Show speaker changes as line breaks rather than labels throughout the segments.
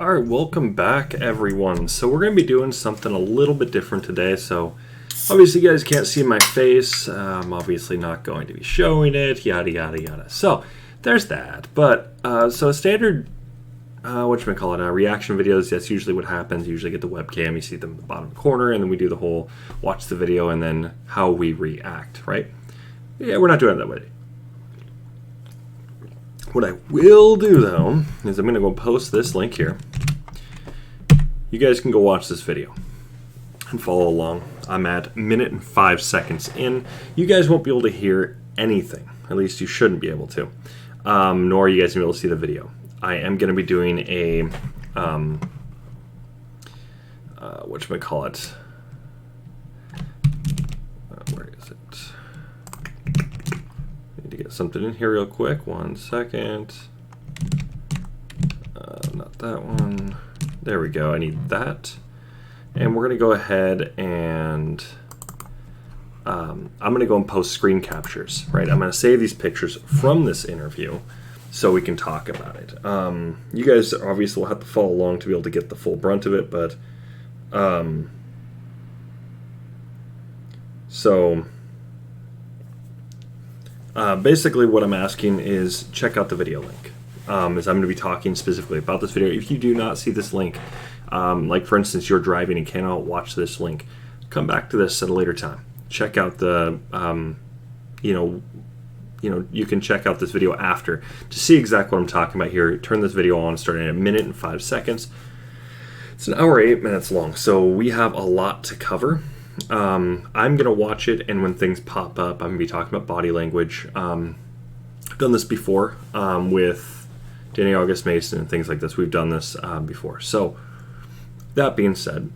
All right, welcome back, everyone. So we're going to be doing something a little bit different today. So obviously, you guys can't see my face. I'm obviously not going to be showing it. Yada yada yada. So there's that. But so standard, reaction videos. That's usually what happens. You usually get the webcam. You see them in the bottom corner, and then we do the whole watch the video and then how we react. Right? Yeah, we're not doing it that way. What I will do, though, is I'm going to go post this link here. You guys can go watch this video and follow along. I'm at minute and 5 seconds in. You guys won't be able to hear anything. At least you shouldn't be able to. Nor are you guys going to be able to see the video. I am going to be doing a, whatchamacallit. Where is it? Need to get something in here real quick. 1 second. Not that one. There we go. I need that. And we're going to go ahead and I'm going to go and post screen captures, right? I'm going to save these pictures from this interview so we can talk about it. You guys obviously will have to follow along to be able to get the full brunt of it, but basically what I'm asking is check out the video link. As I'm going to be talking specifically about this video. If you do not see this link, like for instance, you're driving and cannot watch this link, come back to this at a later time. Check out the, you can check out this video after to see exactly what I'm talking about here. Turn this video on starting at 1 minute and 5 seconds. It's an hour 8 minutes long, so we have a lot to cover. I'm going to watch it, and when things pop up, I'm going to be talking about body language. I've done this before with Danny August Mason and things like this. We've done this before. So that being said,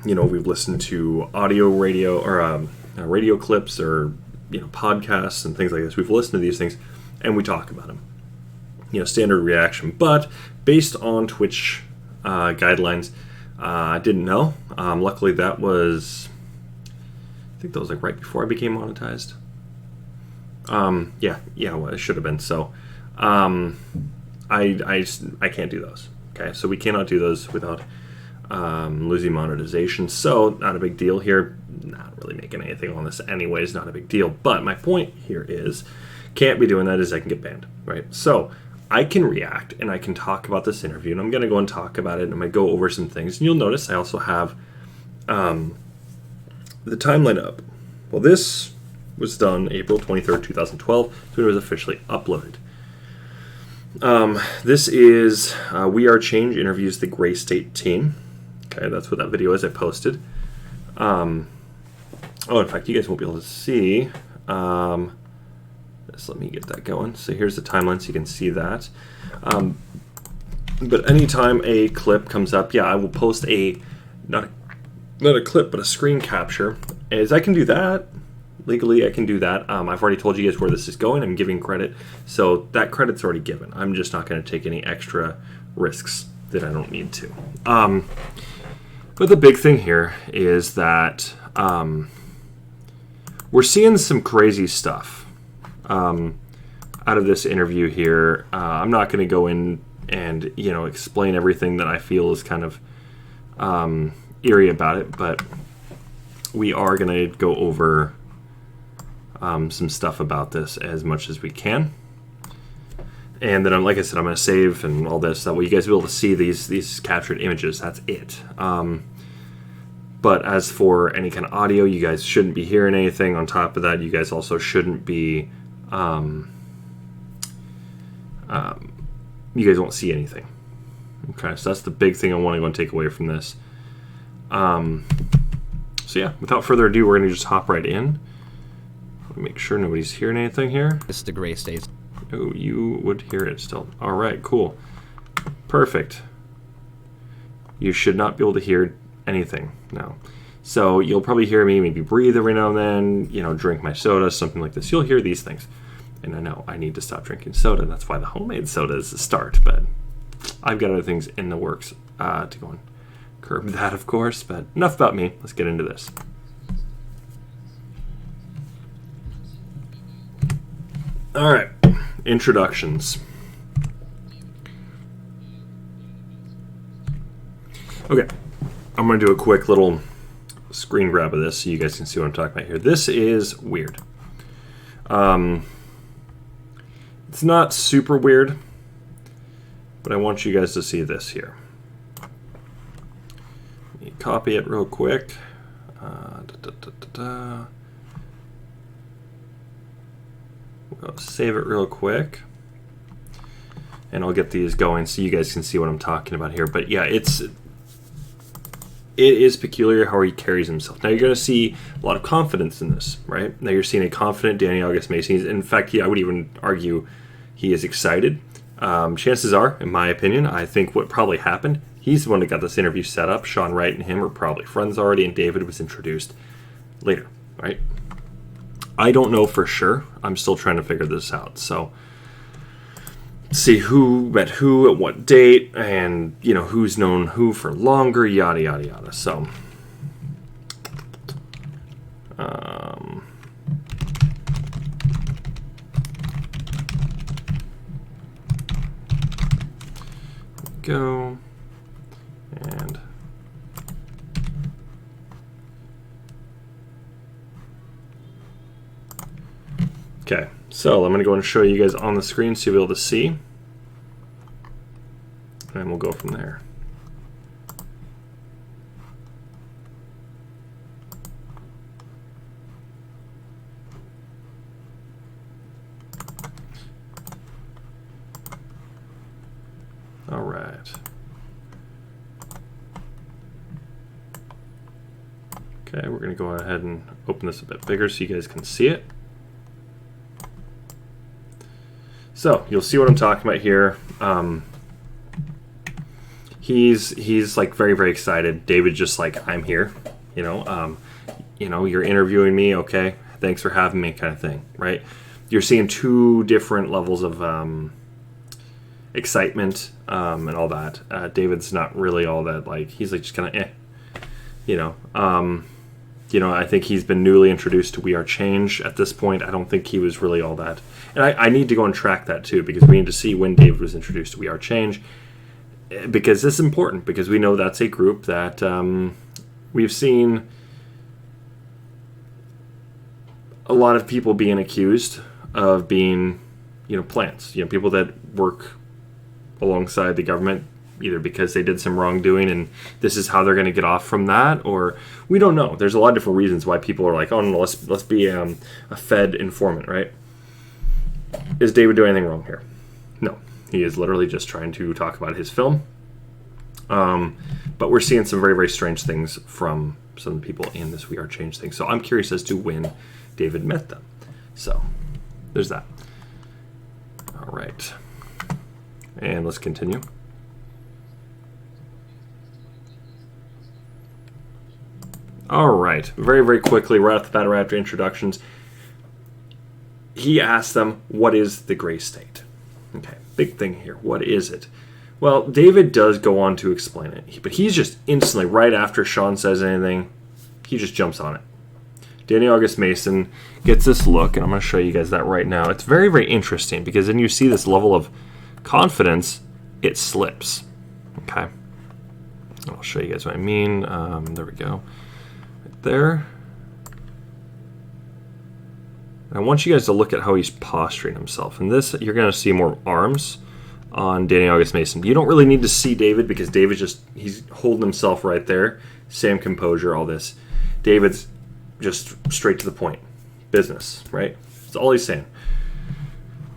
we've listened to radio clips or podcasts and things like this. We've listened to these things and we talk about them. Standard reaction. But based on Twitch guidelines, I didn't know. Luckily, I think that was like right before I became monetized. Well, it should have been. So, I can't do those. Okay, so we cannot do those without losing monetization. So, not a big deal here. Not really making anything on this anyways. Not a big deal. But my point here is, can't be doing that is I can get banned, right? So, I can react and I can talk about this interview, and I'm going to go and talk about it, and I'm going to go over some things. And you'll notice I also have the timeline up. Well, this was done April 23rd, 2012, so it was officially uploaded. This is We Are Change interviews the Gray State team. Okay, that's what that video is I posted. In fact, you guys won't be able to see. Just let me get that going. So here's the timeline so you can see that. But anytime a clip comes up, I will post not a clip, but a screen capture. As I can do that. Legally, I can do that. I've already told you guys where this is going. I'm giving credit. So that credit's already given. I'm just not going to take any extra risks that I don't need to. But the big thing here is that we're seeing some crazy stuff out of this interview here. I'm not going to go in and explain everything that I feel is kind of eerie about it, but we are going to go over some stuff about this as much as we can. And then, like I said, I'm going to save and all this. That way you guys will be able to see these captured images. That's it. But as for any kind of audio, you guys shouldn't be hearing anything. On top of that, you guys also shouldn't be... you guys won't see anything. Okay, so that's the big thing I want to go and take away from this. Without further ado, we're going to just hop right in. Make sure nobody's hearing anything here.
This is the Gray State.
Oh, you would hear it still. All right, cool. Perfect. You should not be able to hear anything now. So you'll probably hear me maybe breathe every now and then, drink my soda, something like this. You'll hear these things. And I know I need to stop drinking soda. That's why the homemade soda is the start. But I've got other things in the works to go and curb that, of course. But enough about me. Let's get into this. All right, introductions. Okay, I'm going to do a quick little screen grab of this so you guys can see what I'm talking about here. This is weird. It's not super weird, but I want you guys to see this here. Let me copy it real quick. We'll save it real quick. And I'll get these going so you guys can see what I'm talking about here. But yeah, it is peculiar how he carries himself. Now you're going to see a lot of confidence in this, right? Now you're seeing a confident Danny August Mason. In fact, I would even argue he is excited. Chances are, in my opinion, I think what probably happened, he's the one that got this interview set up. Sean Wright and him are probably friends already, and David was introduced later, right? I don't know for sure. I'm still trying to figure this out. So see who met who at what date, and who's known who for longer, yada yada yada. So go and okay, so I'm going to go and show you guys on the screen so you'll be able to see. And we'll go from there. All right. Okay, we're going to go ahead and open this a bit bigger so you guys can see it. So you'll see what I'm talking about here. He's like very, very excited. David just like, I'm here, you're interviewing me. Okay. Thanks for having me, kind of thing. Right. You're seeing two different levels of, excitement, and all that. David's not really all that, like, he's like just kind of, I think he's been newly introduced to We Are Change at this point. I don't think he was really all that. And I need to go and track that too, because we need to see when David was introduced to We Are Change, because this is important, because we know that's a group that we've seen a lot of people being accused of being, plants, people that work alongside the government, either because they did some wrongdoing and this is how they're going to get off from that, or we don't know. There's a lot of different reasons why people are like, oh no, let's be a Fed informant, right? Is David doing anything wrong here? No. He is literally just trying to talk about his film. But we're seeing some very, very strange things from some of the people in this We Are Change thing. So I'm curious as to when David met them. So there's that. All right. And let's continue. All right. Very, very quickly, right off the bat, right after introductions, he asked them, what is the gray state? Okay, big thing here. What is it? Well, David does go on to explain it, but he's just instantly, right after Sean says anything, he just jumps on it. Danny August Mason gets this look, and I'm going to show you guys that right now. It's very, very interesting, because then you see this level of confidence, it slips. Okay. I'll show you guys what I mean. There we go. Right there. I want you guys to look at how he's posturing himself. And this, you're going to see more arms on Danny August Mason. You don't really need to see David, because David's he's holding himself right there. Same composure, all this. David's just straight to the point. Business, right? That's all he's saying.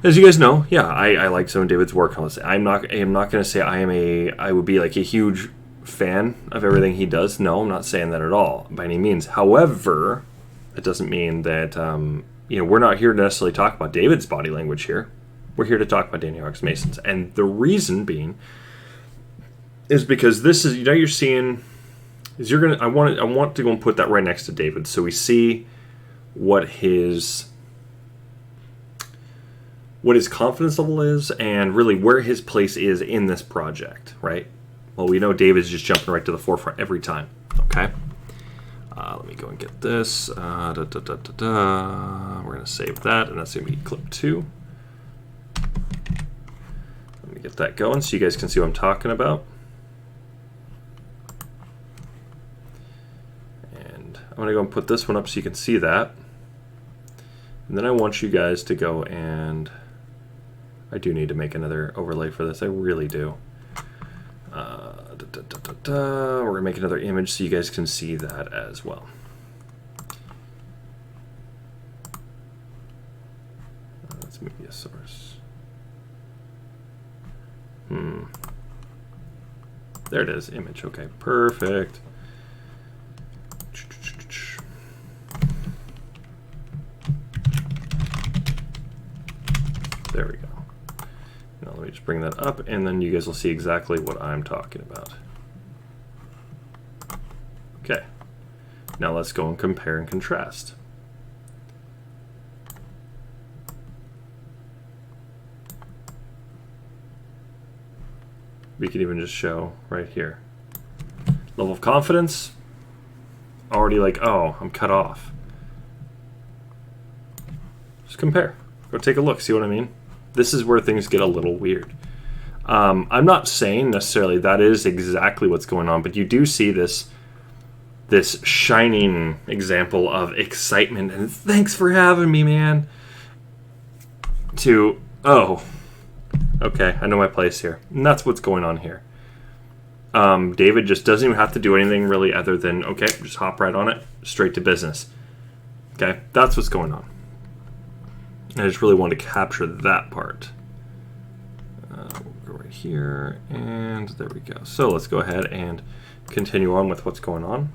As you guys know, yeah, I like some of David's work. I'm not going to say I would be like a huge fan of everything he does. No, I'm not saying that at all by any means. However, it doesn't mean that we're not here to necessarily talk about David's body language here. We're here to talk about Danny August Mason's, and the reason being is because this is you're seeing is you're gonna I want to go and put that right next to David, so we see what his confidence level is, and really where his place is in this project, right? Well, we know David's just jumping right to the forefront every time. Okay. Let me go and get this. We're going to save that, and that's going to be clip 2. Let me get that going so you guys can see what I'm talking about. going to go and put this one up so you can see that. And then I want you guys to go and... I do need to make another overlay for this. I really do. We're going to make another image so you guys can see that as well. That's media source. There it is, image. Okay, perfect. There we go. Now let me just bring that up, and then you guys will see exactly what I'm talking about. Okay. Now let's go and compare and contrast. We can even just show right here. Level of confidence, already like, oh, I'm cut off. Just compare. Go take a look, see what I mean? This is where things get a little weird. I'm not saying necessarily that is exactly what's going on, but you do see this shining example of excitement and thanks for having me, man, to, oh, okay, I know my place here. And that's what's going on here. David just doesn't even have to do anything really other than, okay, just hop right on it, straight to business. Okay, that's what's going on. I just really wanted to capture that part. We'll go right here, and there we go. So let's go ahead and continue on with what's going on.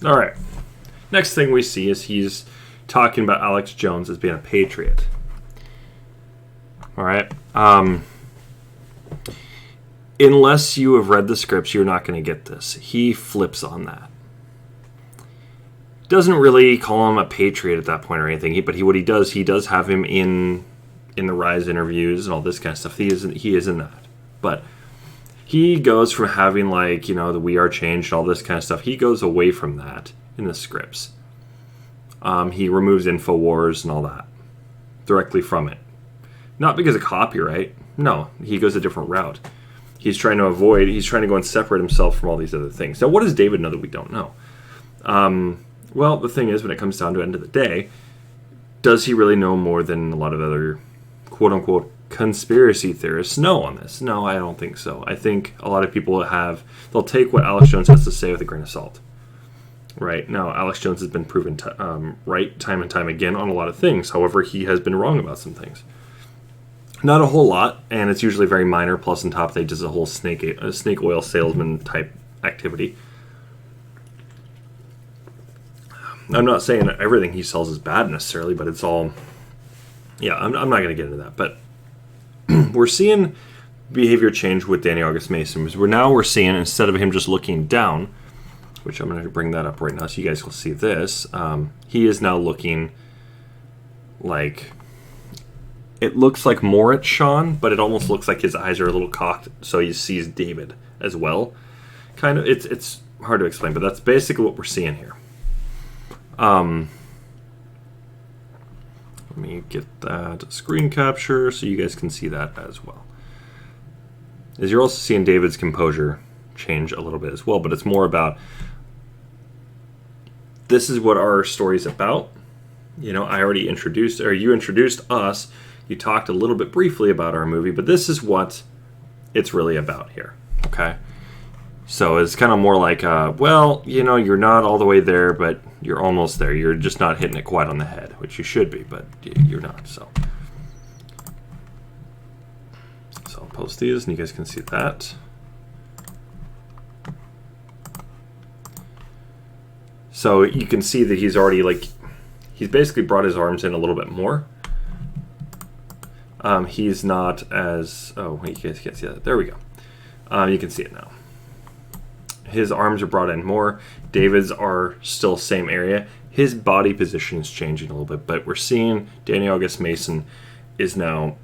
All right. Next thing we see is he's talking about Alex Jones as being a patriot. All right. Unless you have read the scripts, you're not going to get this. He flips on that. Doesn't really call him a patriot at that point or anything. But what he does have him in the Rise interviews and all this kind of stuff. He is in that. But he goes from having, like, you know, the We Are Changed and all this kind of stuff. He goes away from that in the scripts. He removes InfoWars and all that directly from it. Not because of copyright. No, he goes a different route. He's trying to go and separate himself from all these other things. Now, what does David know that we don't know? Well, the thing is, when it comes down to the end of the day, does he really know more than a lot of other quote-unquote conspiracy theorists know on this? No, I don't think so. I think a lot of people they'll take what Alex Jones has to say with a grain of salt. Right? Now, Alex Jones has been proven right time and time again on a lot of things. However, he has been wrong about some things. Not a whole lot, and it's usually very minor. Plus, on top, they just a whole snake oil salesman type activity. I'm not saying that everything he sells is bad necessarily, but it's all... Yeah, I'm not going to get into that. But we're seeing behavior change with Danny August Mason. We're seeing, instead of him just looking down, which I'm going to bring that up right now so you guys will see this, he is now looking like... It looks like more at Sean, but it almost looks like his eyes are a little cocked, so he sees David as well. Kind of, it's hard to explain, but that's basically what we're seeing here. Let me get that screen capture so you guys can see that as well. As you're also seeing David's composure change a little bit as well, but it's more about, this is what our story's about. You know, you introduced us. You talked a little bit briefly about our movie, but this is what it's really about here, okay? So it's kind of more like, well, you know, you're not all the way there, but you're almost there. You're just not hitting it quite on the head, which you should be, but you're not, so. So I'll post these, and you guys can see that. So you can see that he's already, like, he's basically brought his arms in a little bit more. He's not as... Oh, you guys can't see that. There we go. You can see it now. His arms are brought in more. David's are still same area. his body position is changing a little bit, but we're seeing Danny August Mason is now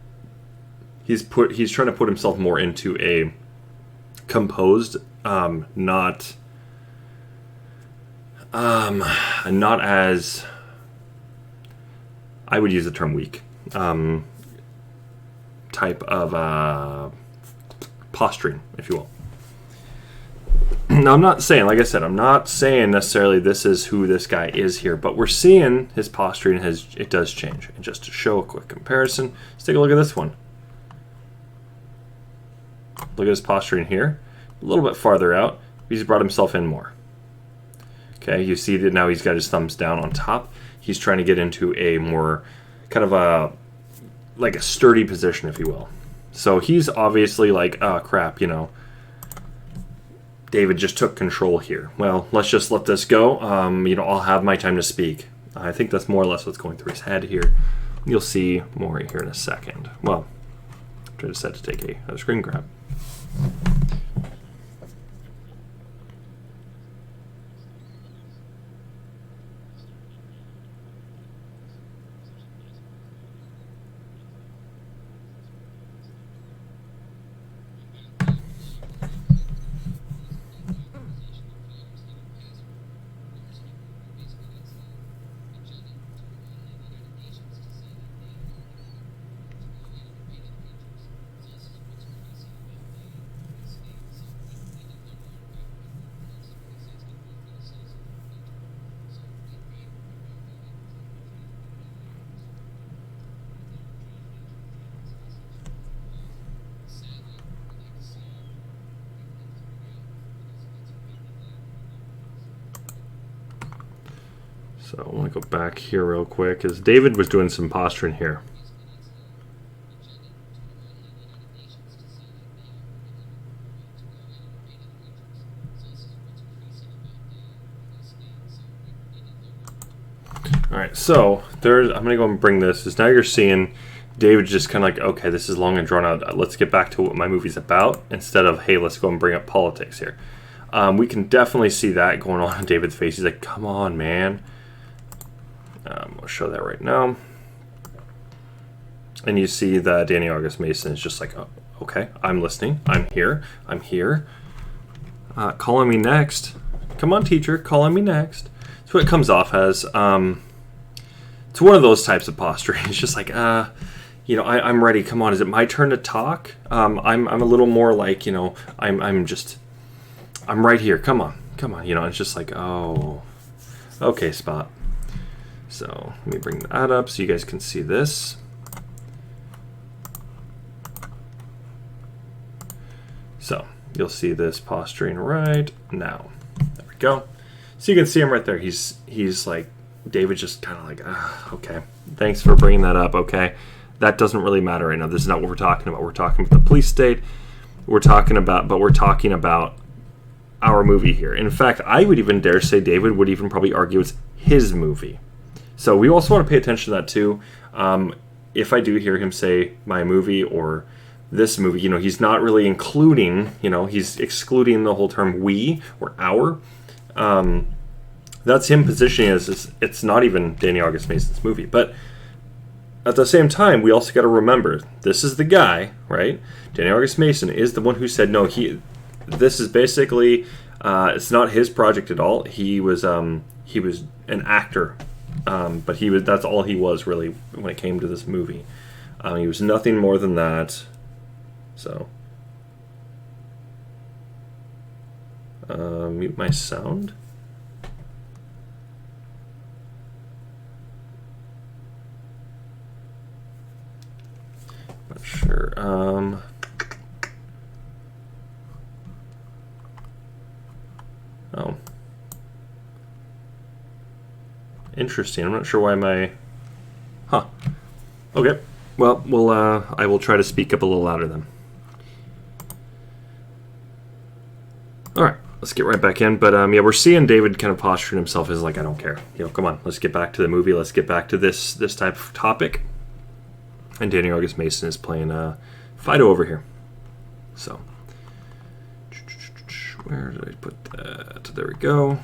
he's trying to put himself more into a composed, not as, I would use the term weak, type of posturing, if you will. Now, I'm not saying, like I said, I'm not saying necessarily this is who this guy is here, but we're seeing his posturing it does change. And just to show a quick comparison, let's take a look at this one. Look at his posturing here. A little bit farther out, he's brought himself in more. Okay, you see that now he's got his thumbs down on top. He's trying to get into a more kind of like a sturdy position, if you will. So he's obviously like, oh crap, you know, David just took control here. Well, let's just let this go. You know, I'll have my time to speak. I think that's more or less what's going through his head here. You'll see more here in a second. Well, I just had to take a screen grab. So I want to go back here real quick, as David was doing some posturing here. All right, so I'm going to go and bring this. Is now you're seeing David just kind of like, okay, this is long and drawn out. Let's get back to what my movie's about, instead of, hey, let's go and bring up politics here. We can definitely see that going on in David's face. He's like, come on, man. I'll show that right now. And you see that Danny August Mason is just like, oh, okay, I'm listening. I'm here. I'm here. Calling me next. Come on, teacher. Calling me next. That's what it comes off as. It's one of those types of posturing. It's just like, you know, I'm ready. Come on. Is it my turn to talk? I'm a little more like, you know, I'm right here. Come on. Come on. You know, it's just like, oh, okay, Spot. So let me bring that up so you guys can see this. So you'll see this posturing right now. There we go. So you can see him right there. He's like, David's just kind of like, okay, thanks for bringing that up. Okay, that doesn't really matter right now. This is not what we're talking about. We're talking about the police state. We're talking about our movie here. In fact, I would even dare say David would even probably argue it's his movie. So we also want to pay attention to that too. If I do hear him say my movie or this movie, you know, he's not really including, you know, he's excluding the whole term we or our. That's him positioning as it's not even Danny August Mason's movie. But at the same time, we also got to remember, this is the guy, right? Danny August Mason is the one who said, no, this is basically, it's not his project at all. He was an actor. But that's all he was really when it came to this movie. He was nothing more than that. So mute my sound. Not sure. Oh. Interesting. I'm not sure why my... Huh. Okay. Well, I will try to speak up a little louder then. All right. Let's get right back in. But yeah, we're seeing David kind of posturing himself as like, I don't care. You know, come on. Let's get back to the movie. Let's get back to this type of topic. And Danny August Mason is playing Fido over here. So, where did I put that? There we go.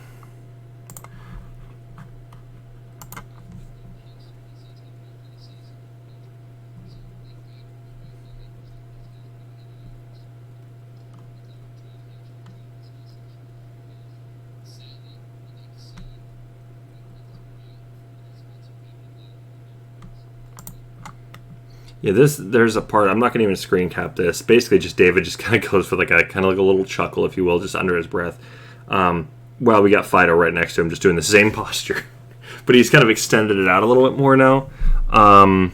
Yeah, there's a part, I'm not going to even screen cap this. Basically, just David just kind of goes for like a little chuckle, if you will, just under his breath. While we got Fido right next to him, just doing the same posture, but he's kind of extended it out a little bit more now. I'm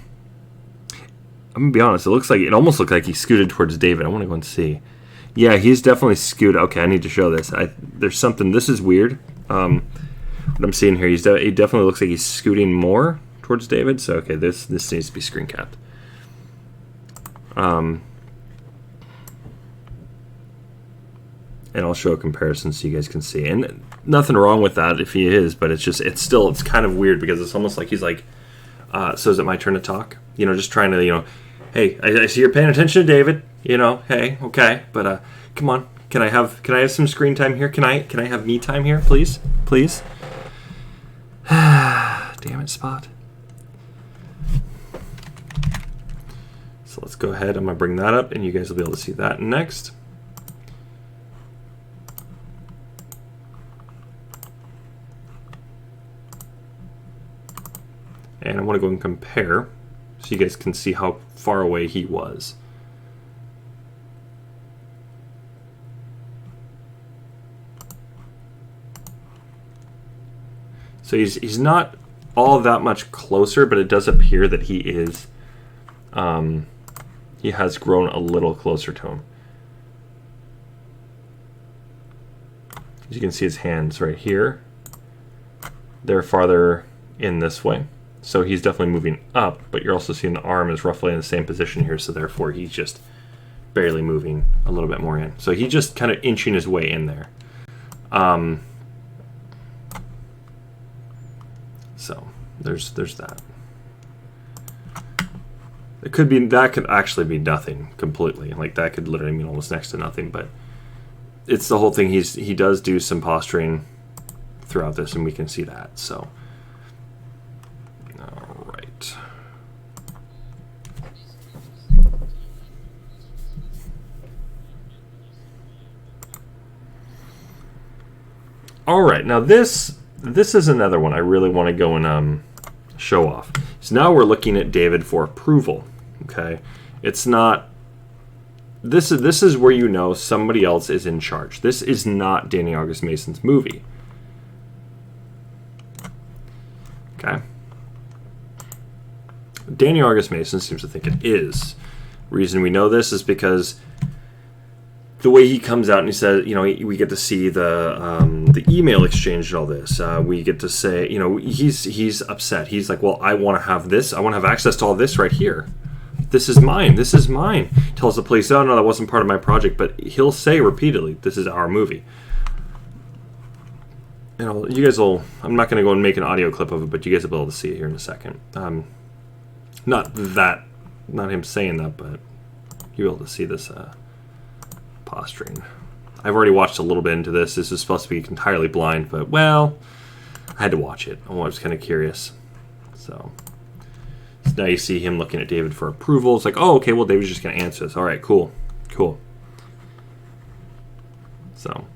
gonna be honest, it almost looked like he scooted towards David. I want to go and see. Yeah, he's definitely scooted. Okay, I need to show this. There's something. This is weird. What I'm seeing here, he definitely looks like he's scooting more towards David. So okay, this needs to be screen capped. And I'll show a comparison so you guys can see. And nothing wrong with that if he is, but it's kind of weird because it's almost like he's like, so is it my turn to talk? Just trying to, hey, I see you're paying attention to David. Hey, okay, but come on, can I have some screen time here? Can I have me time here, please? Damn it, Spot. So let's go ahead. I'm gonna bring that up, and you guys will be able to see that next. And I want to go and compare so you guys can see how far away he was. So he's not all that much closer, but it does appear that he is. He has grown a little closer to him. As you can see, his hands right here. They're farther in this way. So he's definitely moving up, but you're also seeing the arm is roughly in the same position here, so therefore he's just barely moving a little bit more in. So he's just kind of inching his way in there. So there's that. That could actually be nothing completely. Like that could literally mean almost next to nothing, but it's the whole thing. He does do some posturing throughout this, and we can see that. So. All right, now this is another one I really want to go and show off. So now we're looking at David for approval. Okay, it's not. This is where somebody else is in charge. This is not Danny August Mason's movie. Okay. Danny August Mason seems to think it is. Reason we know this is because the way he comes out and he says, we get to see the email exchange and all this. We get to say, he's upset. He's like, well, I want to have this. I want to have access to all this right here. This is mine. This is mine. Tells the police, oh, no, that wasn't part of my project. But he'll say repeatedly, this is our movie. You guys will, I'm not going to go and make an audio clip of it, but you guys will be able to see it here in a second. Not him saying that, but you'll be able to see this posturing. I've already watched a little bit into this. This is supposed to be entirely blind, but, well, I had to watch it. I was kind of curious. So now you see him looking at David for approval. It's like, oh, okay, well, David's just going to answer this. All right, cool. So.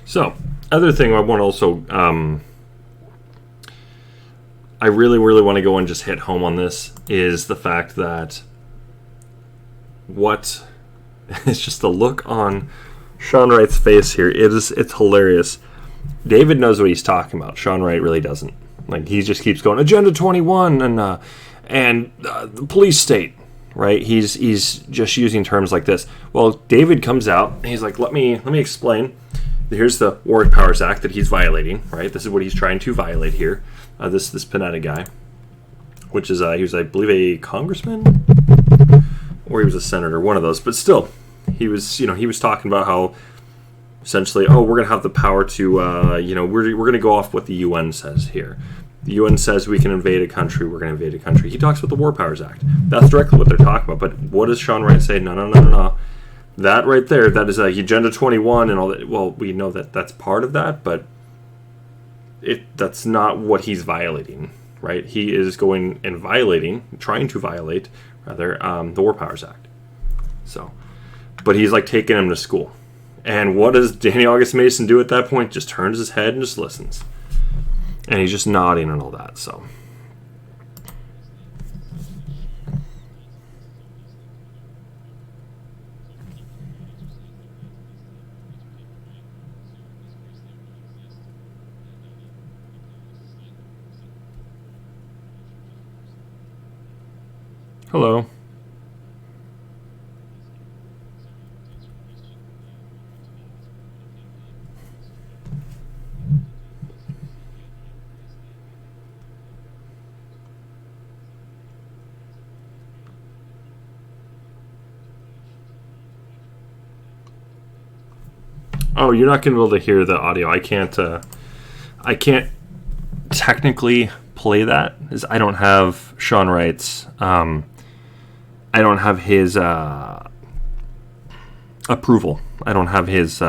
So, other thing I want to also, I really, really want to go and just hit home on this is the fact that it's just the look on Sean Wright's face here. It's hilarious. David knows what he's talking about. Sean Wright really doesn't. Like, he just keeps going, Agenda 21 and the police state, right? He's just using terms like this. Well, David comes out and he's like, let me explain. Here's the Warwick Powers Act that he's violating, right? This is what he's trying to violate here. This Panetta guy, which is he was, I believe, a congressman, or he was a senator, one of those. But still, he was talking about how essentially, we're gonna have the power to, we're gonna go off what the UN says here. The UN says we can invade a country, we're going to invade a country. He talks about the War Powers Act. That's directly what they're talking about. But what does Sean Wright say? No, no, no, no, no. That right there, that is Agenda 21 and all that. Well, we know that that's part of that, but that's not what he's violating, right? He is going and trying to violate, rather, the War Powers Act. So, but he's like taking him to school. And what does Danny August Mason do at that point? Just turns his head and just listens. And he's just nodding and all that, so. Hello. Oh, you're not going to be able to hear the audio. I can't technically play that, as I don't have Sean Wright's. I don't have his approval. I don't have his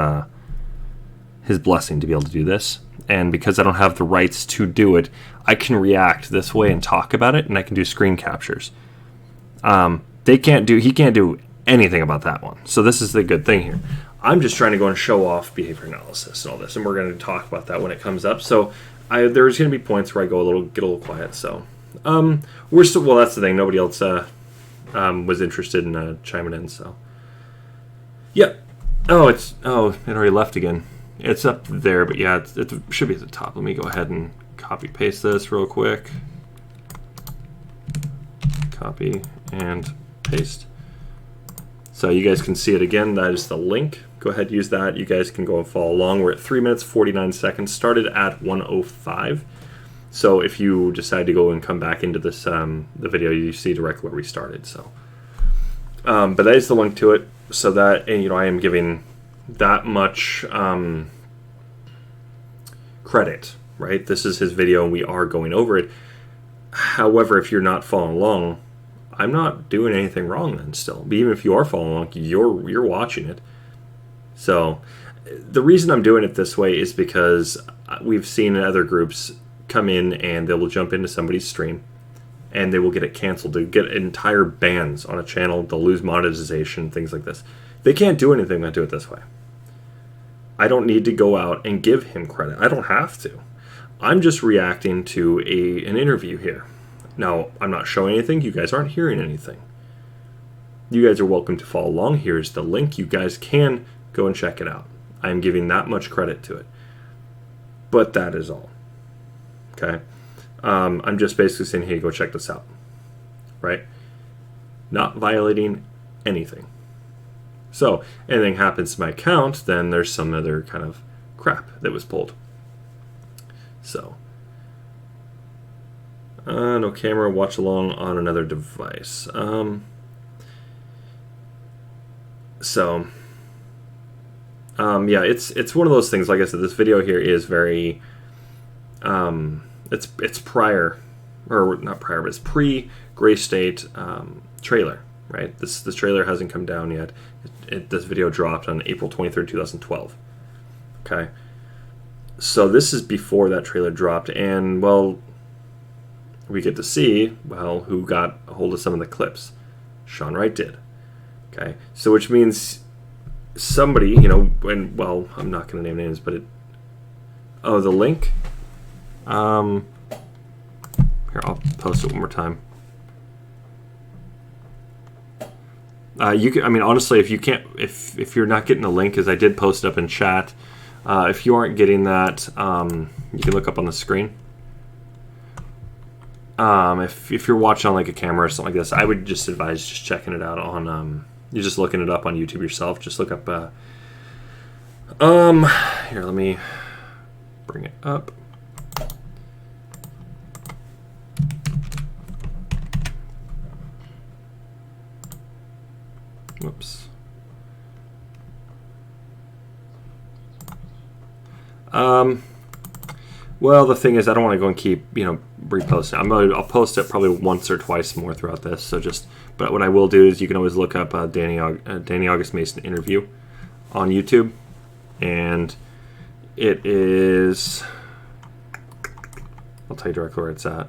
blessing to be able to do this. And because I don't have the rights to do it, I can react this way and talk about it, and I can do screen captures. He can't do anything about that one. So this is the good thing here. I'm just trying to go and show off behavior analysis and all this, and we're going to talk about that when it comes up. So there's going to be points where I get a little quiet. So we're still, well, that's the thing. Nobody else was interested in chiming in. So yeah. Oh, it already left again. It's up there, but yeah, it should be at the top. Let me go ahead and copy paste this real quick. Copy and paste. So you guys can see it again. That is the link. Go ahead, use that. You guys can go and follow along. We're at 3 minutes, 49 seconds. Started at 1:05. So if you decide to go and come back into this, the video, you see directly where we started. So, but that is the link to it. So that, and I am giving that much credit, right? This is his video, and we are going over it. However, if you're not following along, I'm not doing anything wrong then still. But even if you are following along, you're watching it. So the reason I'm doing it this way is because we've seen other groups come in and they will jump into somebody's stream and they will get it canceled. They get entire bans on a channel. They'll lose monetization, things like this. They can't do anything but do it this way. I don't need to go out and give him credit. I don't have to. I'm just reacting to an interview here. Now, I'm not showing anything. You guys aren't hearing anything. You guys are welcome to follow along. Here's the link. You guys can go and check it out. I'm giving that much credit to it. But that is all. Okay? I'm just basically saying, hey, go check this out. Right? Not violating anything. So, anything happens to my account, then there's some other kind of crap that was pulled. So, no camera, watch along on another device. Yeah, it's one of those things. Like I said, this video here is very, it's prior, or not prior, but it's pre-Gray State trailer, right? This trailer hasn't come down yet. This video dropped on April 23rd, 2012. Okay, so this is before that trailer dropped, and well, we get to see, well, who got a hold of some of the clips. Sean Wright did. Okay, so which means somebody, when, well, I'm not going to name names, but the link, here, I'll post it one more time. You can, honestly, if you can't, if you're not getting the link, as I did post it up in chat, if you aren't getting that, you can look up on the screen. If you're watching on like a camera or something like this, I would just advise just checking it out on, you're just looking it up on YouTube yourself. Just look up, here, let me bring it up. Whoops. Well, the thing is, I don't want to go and keep, reposting. I'll post it probably once or twice more throughout this. But what I will do is you can always look up Danny August Mason interview on YouTube, and it is. I'll tell you directly where it's at.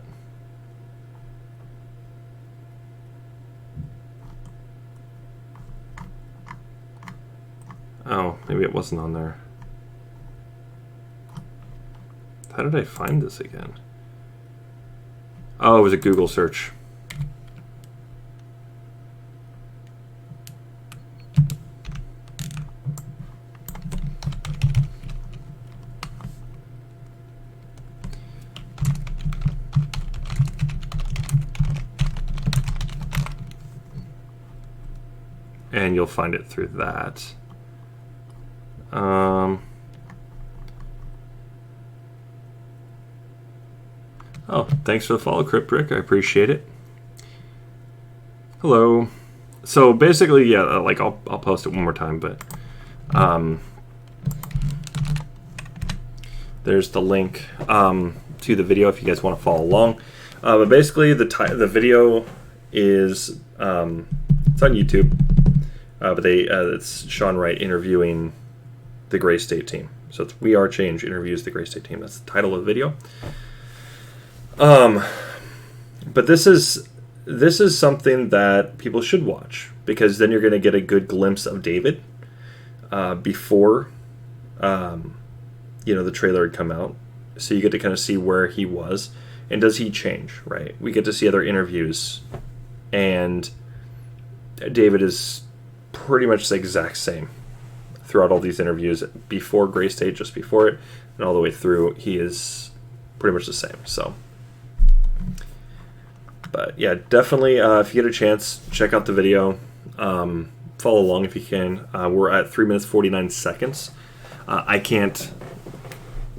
Oh, maybe it wasn't on there. How did I find this again? Oh, it was a Google search. And you'll find it through that. Oh, thanks for the follow, Cryptrick. I appreciate it. Hello. So basically, yeah, I'll post it one more time, but there's the link to the video if you guys want to follow along. But basically, the video is it's on YouTube, but it's Sean Wright interviewing the Gray State team. So it's We Are Change interviews the Gray State team. That's the title of the video. But this is something that people should watch, because then you're going to get a good glimpse of David before the trailer had come out. So you get to kind of see where he was and does he change, right? We get to see other interviews, and David is pretty much the exact same throughout all these interviews, before Gray State, just before it, and all the way through. He is pretty much the same. So. But yeah, definitely, if you get a chance, check out the video. Follow along if you can. We're at 3 minutes 49 seconds. I can't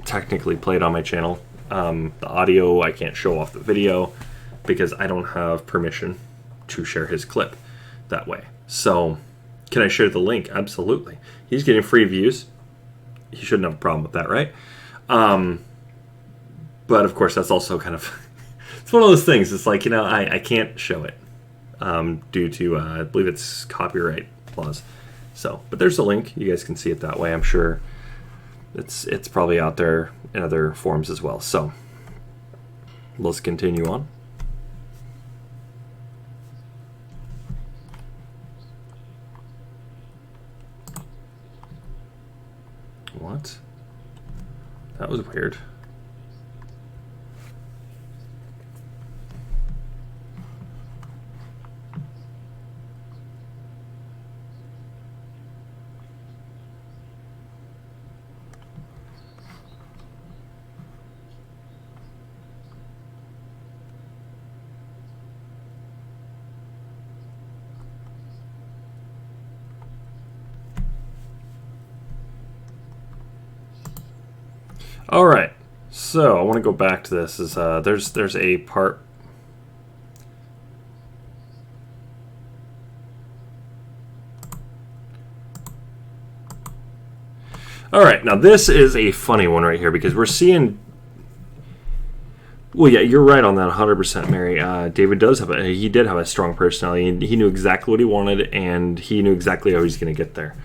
technically play it on my channel. The audio, I can't show off the video because I don't have permission to share his clip that way. So, can I share the link? Absolutely. He's getting free views. He shouldn't have a problem with that, right? But of course, that's also kind of... It's one of those things. It's like, I can't show it due to, I believe it's copyright laws. So, but there's a link. You guys can see it that way. I'm sure it's probably out there in other forms as well. So, let's continue on. What? That was weird. All right, so I want to go back to this. There's a part. All right, now this is a funny one right here, because we're seeing. Well, yeah, you're right on that 100%, Mary. David did have a strong personality. He knew exactly what he wanted, and he knew exactly how he was going to get there.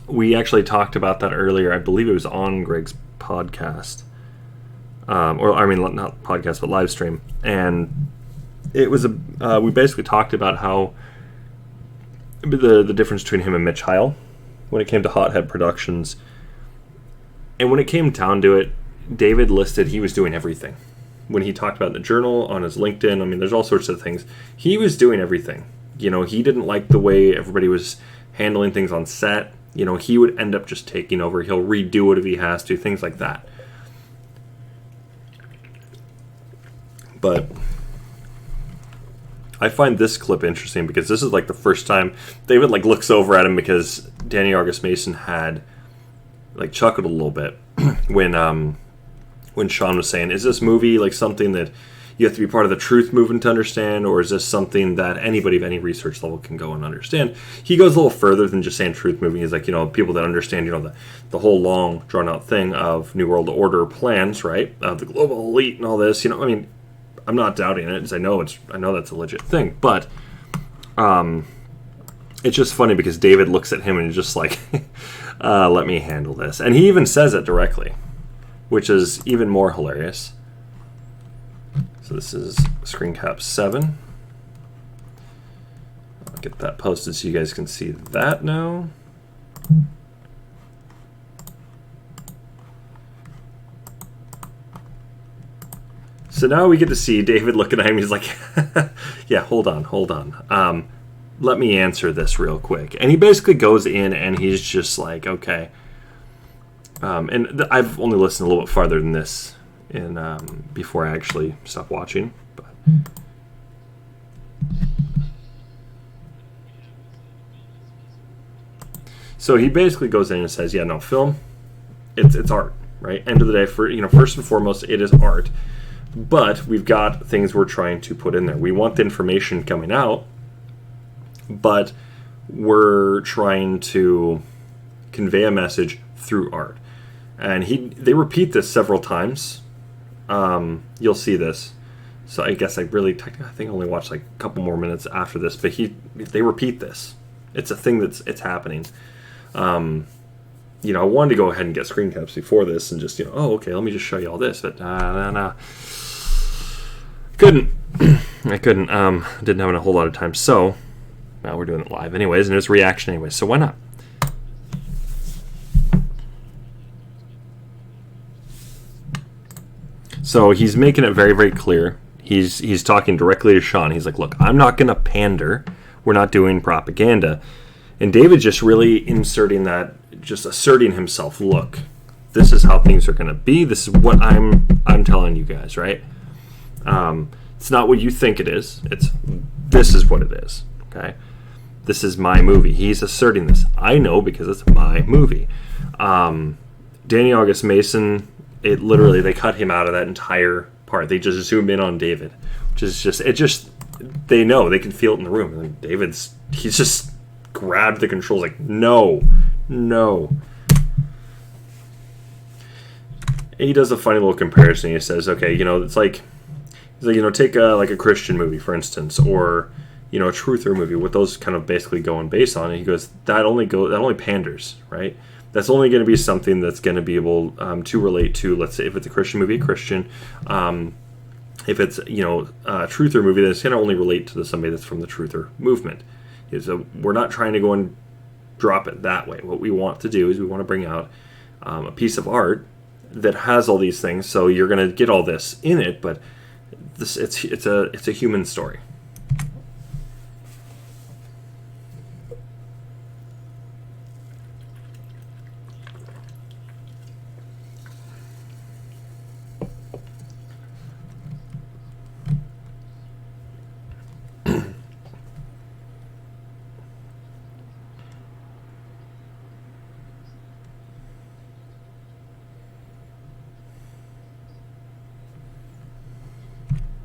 We actually talked about that earlier. I believe it was on Greg's podcast. Not podcast, but live stream. And it was we basically talked about how the difference between him and Mitch Heil when it came to Hothead Productions. And when it came down to it, David listed he was doing everything. When he talked about the journal, on his LinkedIn, there's all sorts of things. He was doing everything. He didn't like the way everybody was handling things on set. He would end up just taking over. He'll redo it if he has to, things like that. But I find this clip interesting because this is like the first time David looks over at him, because Danny August Mason had chuckled a little bit when Sean was saying, is this movie something that you have to be part of the truth movement to understand, or is this something that anybody of any research level can go and understand? He goes a little further than just saying truth movement. He's like, people that understand, the whole long drawn out thing of New World Order plans, right? The global elite and all this. I'm not doubting it, as I know that's a legit thing, but it's just funny because David looks at him and he's just like, let me handle this. And he even says it directly, which is even more hilarious. So this is screen cap 7. I'll get that posted so you guys can see that now. So now we get to see David looking at him. He's like, yeah, hold on. Let me answer this real quick. And he basically goes in and he's just like, okay. And I've only listened a little bit farther than this before I actually stop watching. But. So he basically goes in and says, yeah, no, film, it's art, right? End of the day, first and foremost, it is art. But we've got things we're trying to put in there. We want the information coming out, but we're trying to convey a message through art. And they repeat this several times. You'll see this. So I guess I think I only watched like a couple more minutes after this, but they repeat this. It's a thing it's happening. I wanted to go ahead and get screen caps before this and just, okay, let me just show you all this, but no. Couldn't. I couldn't. Didn't have a whole lot of time. So now we're doing it live anyways, and it's reaction anyways. So why not? So he's making it very, very clear. He's talking directly to Sean. He's like, look, I'm not going to pander. We're not doing propaganda. And David's just really inserting that, just asserting himself. Look, this is how things are going to be. This is what I'm telling you guys, right? It's not what you think it is. This is what it is. Okay, this is my movie. He's asserting this. I know because it's my movie. Danny August Mason. They cut him out of that entire part. They just zoom in on David, which is they know, they can feel it in the room. And he's just grabbed the controls like, no. And he does a funny little comparison. He says, okay, it's like, take a Christian movie, for instance, or a truther movie, what those kind of basically going based on. And he goes, that only panders, right? That's only going to be something that's going to be able to relate to, let's say, if it's a Christian movie, a Christian. If it's a truther movie, then it's going to only relate to somebody that's from the truther movement. So we're not trying to go and drop it that way. What we want to do is we want to bring out a piece of art that has all these things. So you're going to get all this in it, but it's a human story.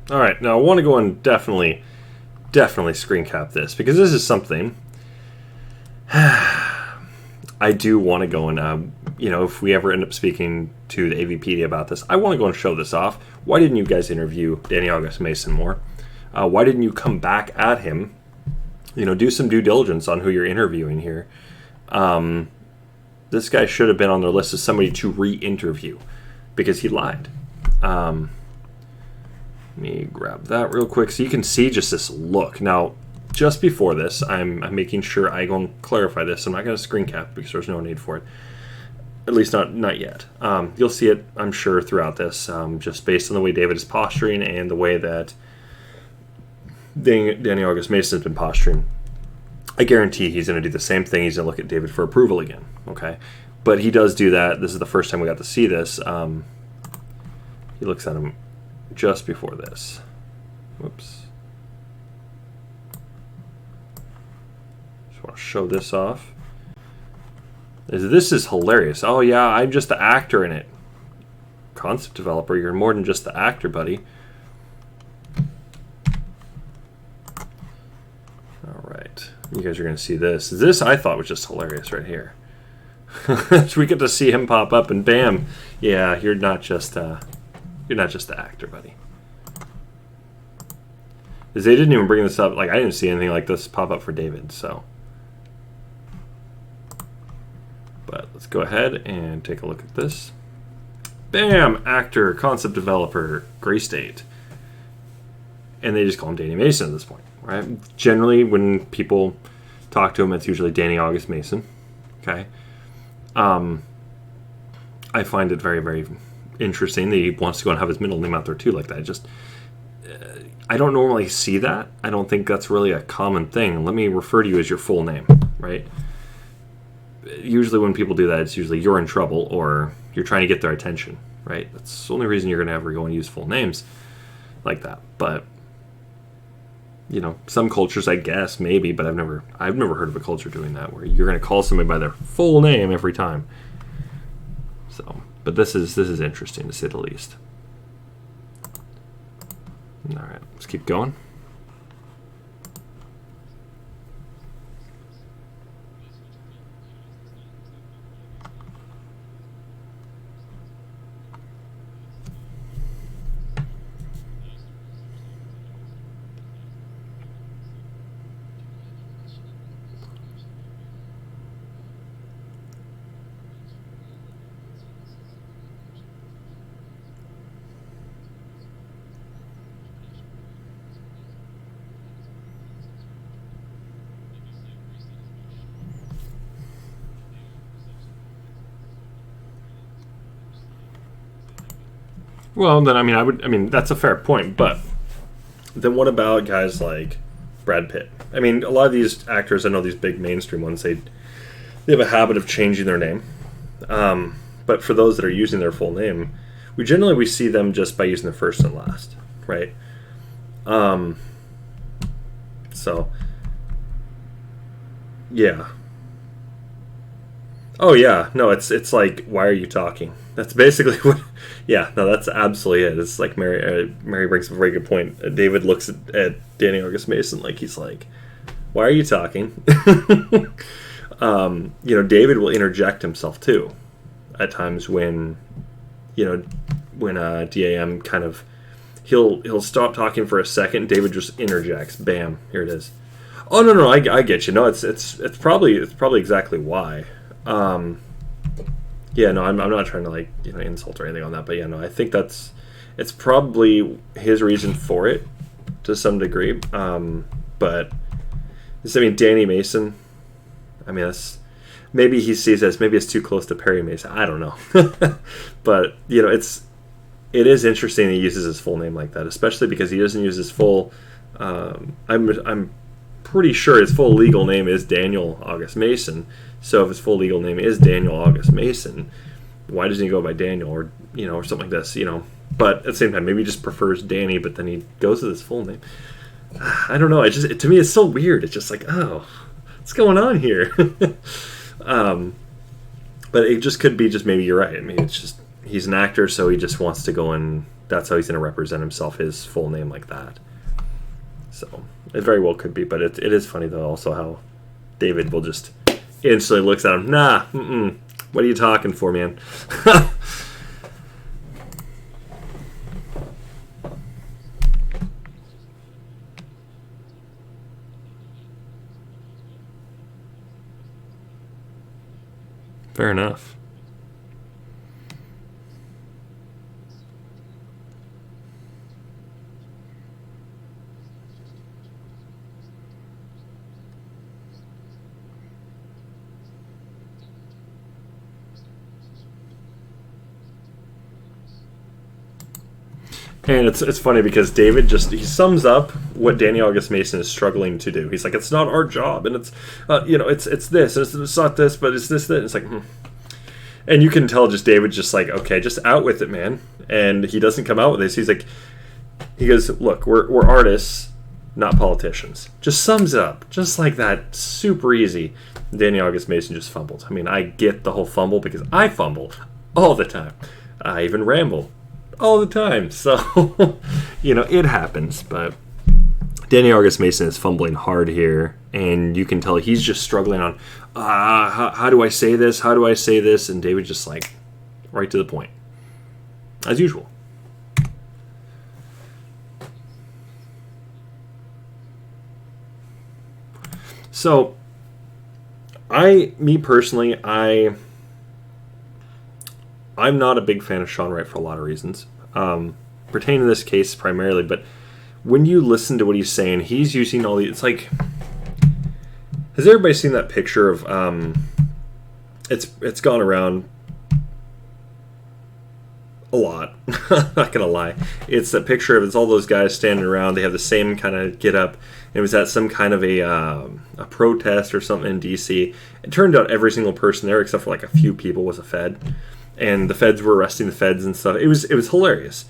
All right, now I want to go and definitely screen cap this, because this is something I do want to go and, if we ever end up speaking to the AVPD about this, I want to go and show this off. Why didn't you guys interview Danny August Mason more? Why didn't you come back at him? Do some due diligence on who you're interviewing here. This guy should have been on their list as somebody to re-interview, because he lied. Let me grab that real quick so you can see just this look. Now, just before this, I'm making sure I go and clarify this. I'm not going to screen cap because there's no need for it. At least not yet. You'll see it, I'm sure, throughout this, just based on the way David is posturing and the way that Danny August Mason has been posturing. I guarantee he's going to do the same thing. He's going to look at David for approval again. Okay, but he does do that. This is the first time we got to see this. He looks at him just before this. Whoops. Just want to show this off. This is hilarious. Oh yeah, I'm just the actor in it. Concept developer, you're more than just the actor, buddy. you guys are going to see this. This I thought was just hilarious right here. So we get to see him pop up, and bam, yeah, you're not just the actor, buddy. Because they didn't even bring this up. Like, I didn't see anything like this pop up for David. So, but let's go ahead and take a look at this. Bam, actor, concept developer, Gray State, and they just call him Danny Mason at this point, right? Generally, when people talk to him, it's usually Danny August Mason. Okay. I find it very, very interesting that he wants to go and have his middle name out there too, like that. Just, I don't normally see that. I don't think that's really a common thing. Let me refer to you as your full name, right? Usually when people do that, it's usually you're in trouble or you're trying to get their attention, right? That's the only reason you're going to ever go and use full names like that. But, you know, some cultures, I guess, maybe, but I've never heard of a culture doing that where you're going to call somebody by their full name every time. So, but this is interesting to say the least. All right, let's keep going. Well, then, I mean, that's a fair point, but then what about guys like Brad Pitt? I mean, a lot of these actors, I know these big mainstream ones, they have a habit of changing their name. But for those that are using their full name, we see them just by using the first and last, right? So, yeah. Oh yeah, no, it's like, why are you talking? That's basically what. Yeah, no, that's absolutely it. It's like Mary brings up a very good point. David looks at Danny August Mason like he's like, why are you talking? You know, David will interject himself too, at times when, you know, when DAM kind of he'll stop talking for a second. David just interjects. Bam, here it is. Oh no, I get you. No, it's probably exactly why. Yeah, no, I'm not trying to, like, you know, insult or anything on that, but yeah, no, I think it's probably his reason for it to some degree. But I mean, Danny Mason, I mean, that's, maybe he sees this, maybe it's too close to Perry Mason. I don't know, but you know, it is interesting he uses his full name like that, especially because he doesn't use his full. I'm pretty sure his full legal name is Daniel August Mason. So if his full legal name is Daniel August Mason, why doesn't he go by Daniel or, you know, or something like this, you know? But at the same time, maybe he just prefers Danny, but then he goes with his full name. I don't know. To me, it's so weird. It's just like, oh, what's going on here? But it just could be just, maybe you're right. I mean, it's just, he's an actor, so he just wants to go and that's how he's going to represent himself, his full name like that. So it very well could be, but it is funny though also how David will just instantly looks at him. Nah, what are you talking for, man? Fair enough. And it's funny because David he sums up what Danny August Mason is struggling to do. He's like, it's not our job, and it's you know, it's this, and it's not this, but it's this, that. It's like, and you can tell just David just like, okay, just out with it, man. And he doesn't come out with this. He's like, he goes, look, we're artists, not politicians. Just sums it up, just like that, super easy. Danny August Mason just fumbled. I mean, I get the whole fumble because I fumble all the time. I even ramble all the time, so you know, it happens. But Danny August Mason is fumbling hard here, and you can tell he's just struggling on, how do I say this? How do I say this? And David's just like, right to the point, as usual. So, me personally, I'm not a big fan of Sean Wright for a lot of reasons, pertaining to this case primarily, but when you listen to what he's saying, he's using all these, it's like, has everybody seen that picture of, it's gone around a lot, not gonna lie. It's a picture of, it's all those guys standing around, they have the same kind of get up. It was at some kind of a protest or something in DC. It turned out every single person there, except for like a few people, was a Fed, and the Feds were arresting the Feds and stuff. It was hilarious.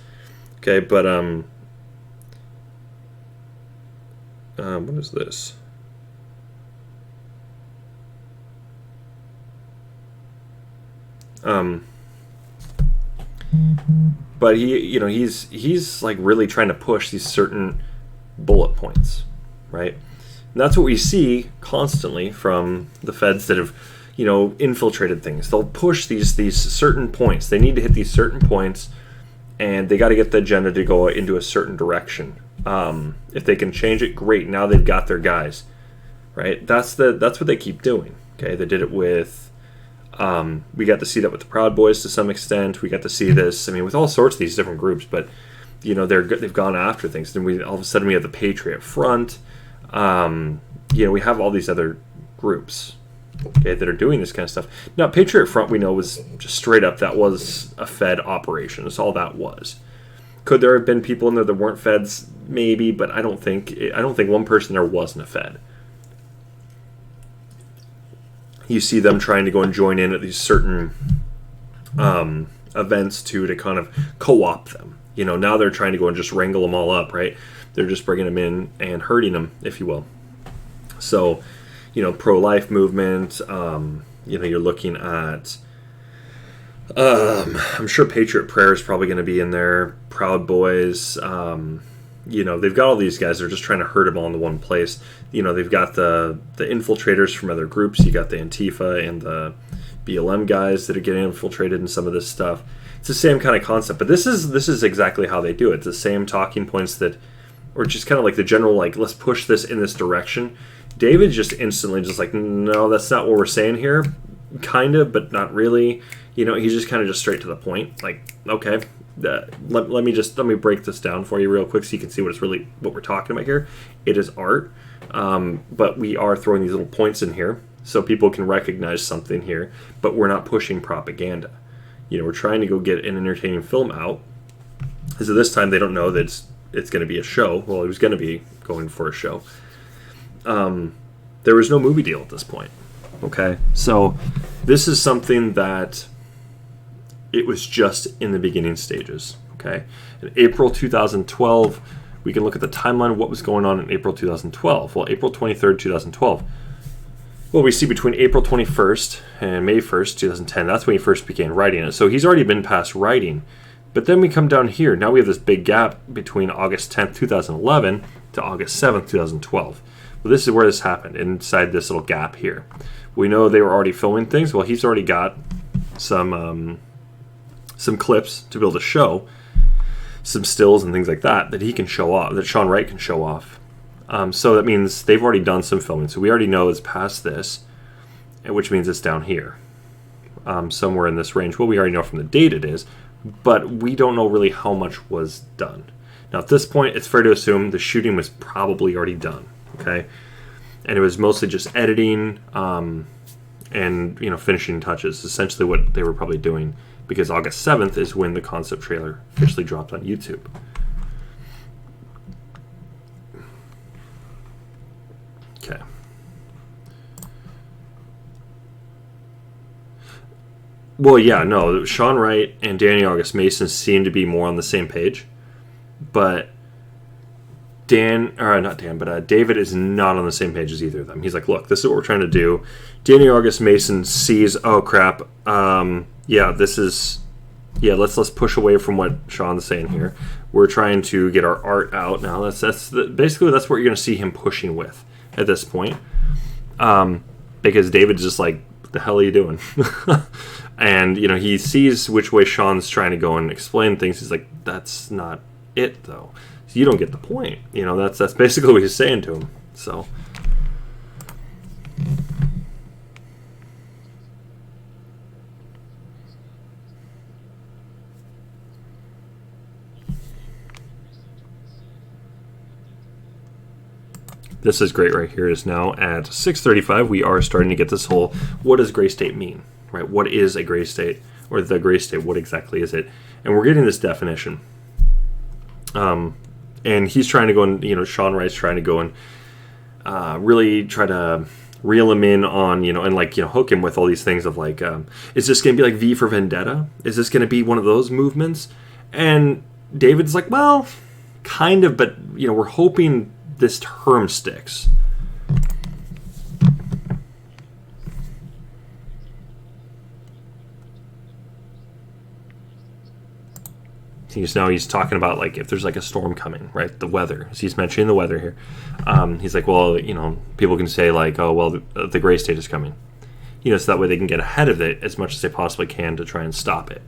Okay, but what is this? But he's like really trying to push these certain bullet points, right? And that's what we see constantly from the Feds that have, infiltrated things. They'll push these certain points. They need to hit these certain points, and they got to get the agenda to go into a certain direction. If they can change it, great. Now they've got their guys, right? That's what they keep doing. Okay, they did it with. We got to see that with the Proud Boys to some extent. We got to see this. I mean, with all sorts of these different groups, but they've gone after things. Then all of a sudden we have the Patriot Front. We have all these other groups, okay, that are doing this kind of stuff. Now, Patriot Front, we know, was just straight up, that was a Fed operation. That's all that was. Could there have been people in there that weren't Feds? Maybe, but I don't think one person there wasn't a Fed. You see them trying to go and join in at these certain events to kind of co-opt them. Now they're trying to go and just wrangle them all up, right? They're just bringing them in and hurting them, if you will. So, pro-life movement, you're looking at, I'm sure Patriot Prayer is probably going to be in there, Proud Boys, they've got all these guys, they're just trying to herd them all into one place. They've got the infiltrators from other groups, you got the Antifa and the BLM guys that are getting infiltrated in some of this stuff. It's the same kind of concept, but this is exactly how they do it. It's the same talking points or just kind of like the general, like, let's push this in this direction. David just instantly just like, no, that's not what we're saying here. Kind of, but not really. He's just kind of just straight to the point. Like, okay, let me break this down for you real quick so you can see what we're talking about here. It is art, but we are throwing these little points in here so people can recognize something here, but we're not pushing propaganda. We're trying to go get an entertaining film out. So this time they don't know that it's going to be a show. Well, it was going to be going for a show. There was no movie deal at this point. Okay, so this is something that it was just in the beginning stages. Okay, in April 2012, we can look at the timeline of what was going on in April 2012. Well, April 23rd, 2012. Well, we see between April 21st and May 1st, 2010, that's when he first began writing it. So he's already been past writing. But then we come down here. Now we have this big gap between August 10th, 2011 to August 7th, 2012. Well, this is where this happened, inside this little gap here. We know they were already filming things. Well, he's already got some clips to be able to show, some stills and things like that he can show off, that Sean Wright can show off. So that means they've already done some filming. So we already know it's past this, which means it's down here, somewhere in this range. Well, we already know from the date it is, but we don't know really how much was done. Now, at this point, it's fair to assume the shooting was probably already done, okay? And it was mostly just editing and, finishing touches, essentially what they were probably doing, because August 7th is when the concept trailer officially dropped on YouTube. Okay. Well, yeah, no, Sean Wright and Danny August Mason seem to be more on the same page, but David is not on the same page as either of them. He's like, look, this is what we're trying to do. Danny August Mason sees, oh crap, this is yeah, let's push away from what Sean's saying here. We're trying to get our art out now. Basically that's what you're going to see him pushing with at this point, because David's just like, what the hell are you doing? And he sees which way Sean's trying to go and explain things. He's like, that's not it though. So you don't get the point. That's basically what he's saying to him. So. This is great right here. Is now at 6:35. We are starting to get this whole, what does gray state mean, right? What is a gray state, or the gray state? What exactly is it? And we're getting this definition. And he's trying to go and, Sean Wright's trying to go and really try to reel him in on, and hook him with all these things of like, is this going to be like V for Vendetta? Is this going to be one of those movements? And David's like, well, kind of, but, we're hoping this term sticks. He's talking about like if there's like a storm coming, right? The weather. So he's mentioning the weather here. He's like, well, people can say like, oh, well, the gray state is coming. So that way they can get ahead of it as much as they possibly can to try and stop it.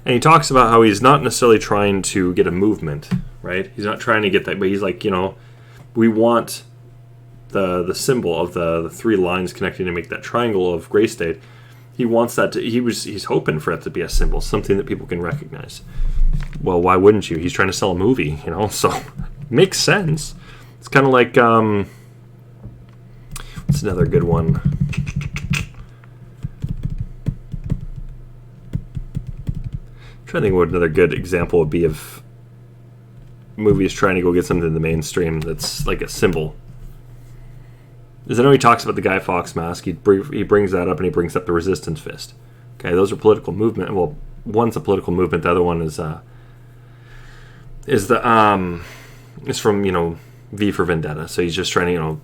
And he talks about how he's not necessarily trying to get a movement, right? He's not trying to get that, but he's like, we want the symbol of the three lines connecting to make that triangle of gray state. He wants that to, he's hoping for it to be a symbol, something that people can recognize. Well, why wouldn't you? He's trying to sell a movie, so makes sense. It's kind of like, what's another good one? I think what another good example would be of movies trying to go get something in the mainstream that's like a symbol. Because I know he talks about the Guy Fawkes mask. He brings that up, and he brings up the Resistance Fist. Okay, those are political movement. Well, one's a political movement. The other one is from V for Vendetta. So he's just trying to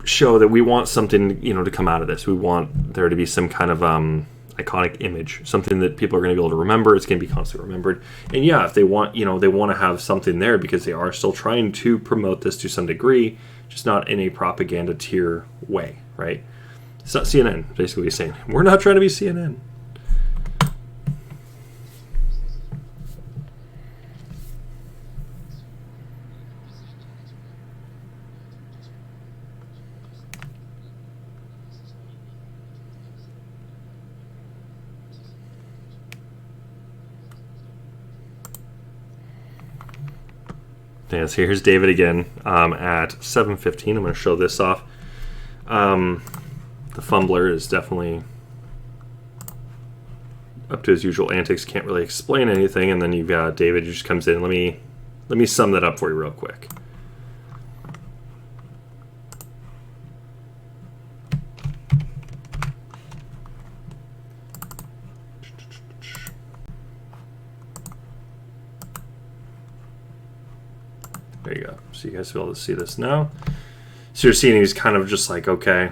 show that we want something to come out of this. We want there to be some kind of iconic image, something that people are going to be able to remember. It's going to be constantly remembered. And yeah, if they want, they want to have something there because they are still trying to promote this to some degree, just not in a propaganda tier way, right? It's not CNN, basically saying, we're not trying to be CNN. Yeah, so here's David again at 7:15. I'm going to show this off. The fumbler is definitely up to his usual antics. Can't really explain anything, and then you've got David who just comes in. Let me sum that up for you real quick. There you go. So you guys will be able to see this now. So you're seeing he's kind of just like, okay,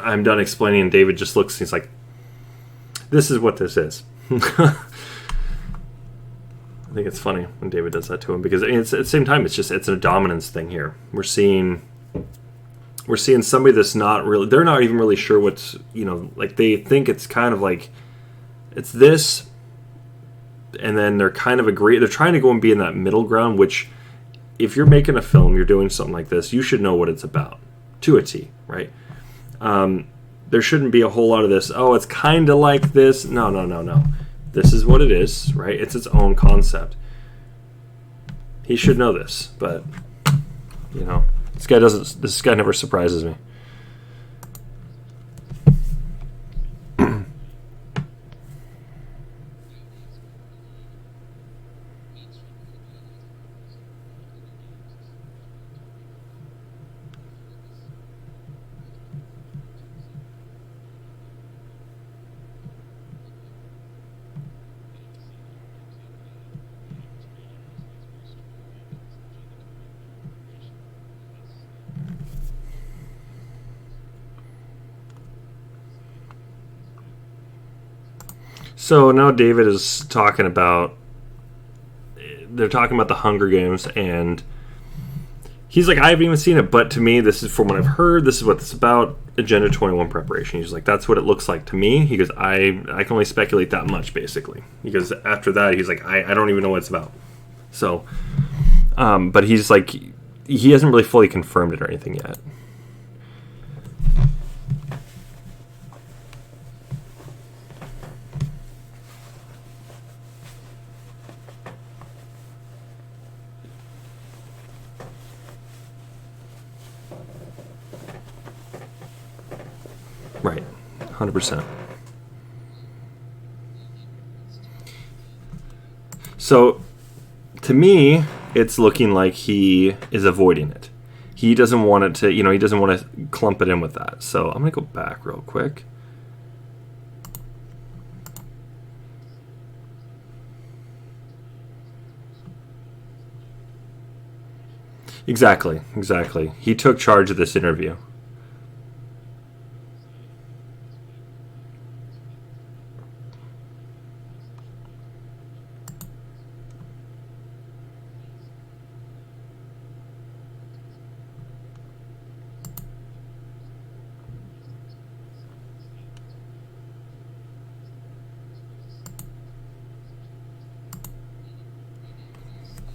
I'm done explaining. And David just looks and he's like, this is what this is. I think it's funny when David does that to him because it's, at the same time, it's a dominance thing here. We're seeing somebody that's not really, they're not even really sure what's, like they think it's kind of like, it's this, and then they're kind of they're trying to go and be in that middle ground, which, if you're making a film, you're doing something like this, you should know what it's about to a T, right? There shouldn't be a whole lot of this, oh, it's kind of like this. No. This is what it is, right? It's its own concept. He should know this, but, this guy never surprises me. So now David is talking about, they're talking about the Hunger Games, and he's like, I haven't even seen it, but to me, this is from what I've heard, this is what it's about, Agenda 21 preparation. He's like, that's what it looks like to me. He goes, I can only speculate that much, basically. He goes, after that, he's like, I don't even know what it's about. So, but he's like, he hasn't really fully confirmed it or anything yet. Right, 100%. So, to me, it's looking like he is avoiding it. He doesn't want it to, he doesn't want to clump it in with that. So, I'm going to go back real quick. Exactly. He took charge of this interview.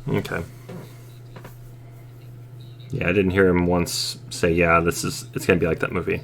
Okay. Yeah, I didn't hear him once say, yeah, it's going to be like that movie.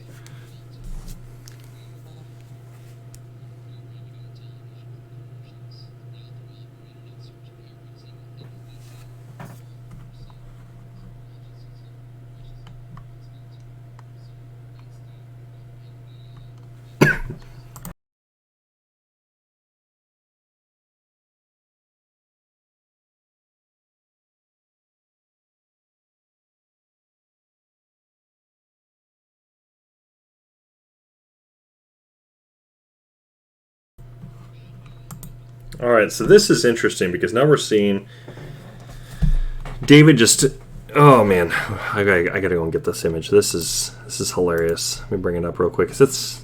All right, so this is interesting because now we're seeing David just. Oh man, I gotta go and get this image. This is hilarious. Let me bring it up real quick. 'Cause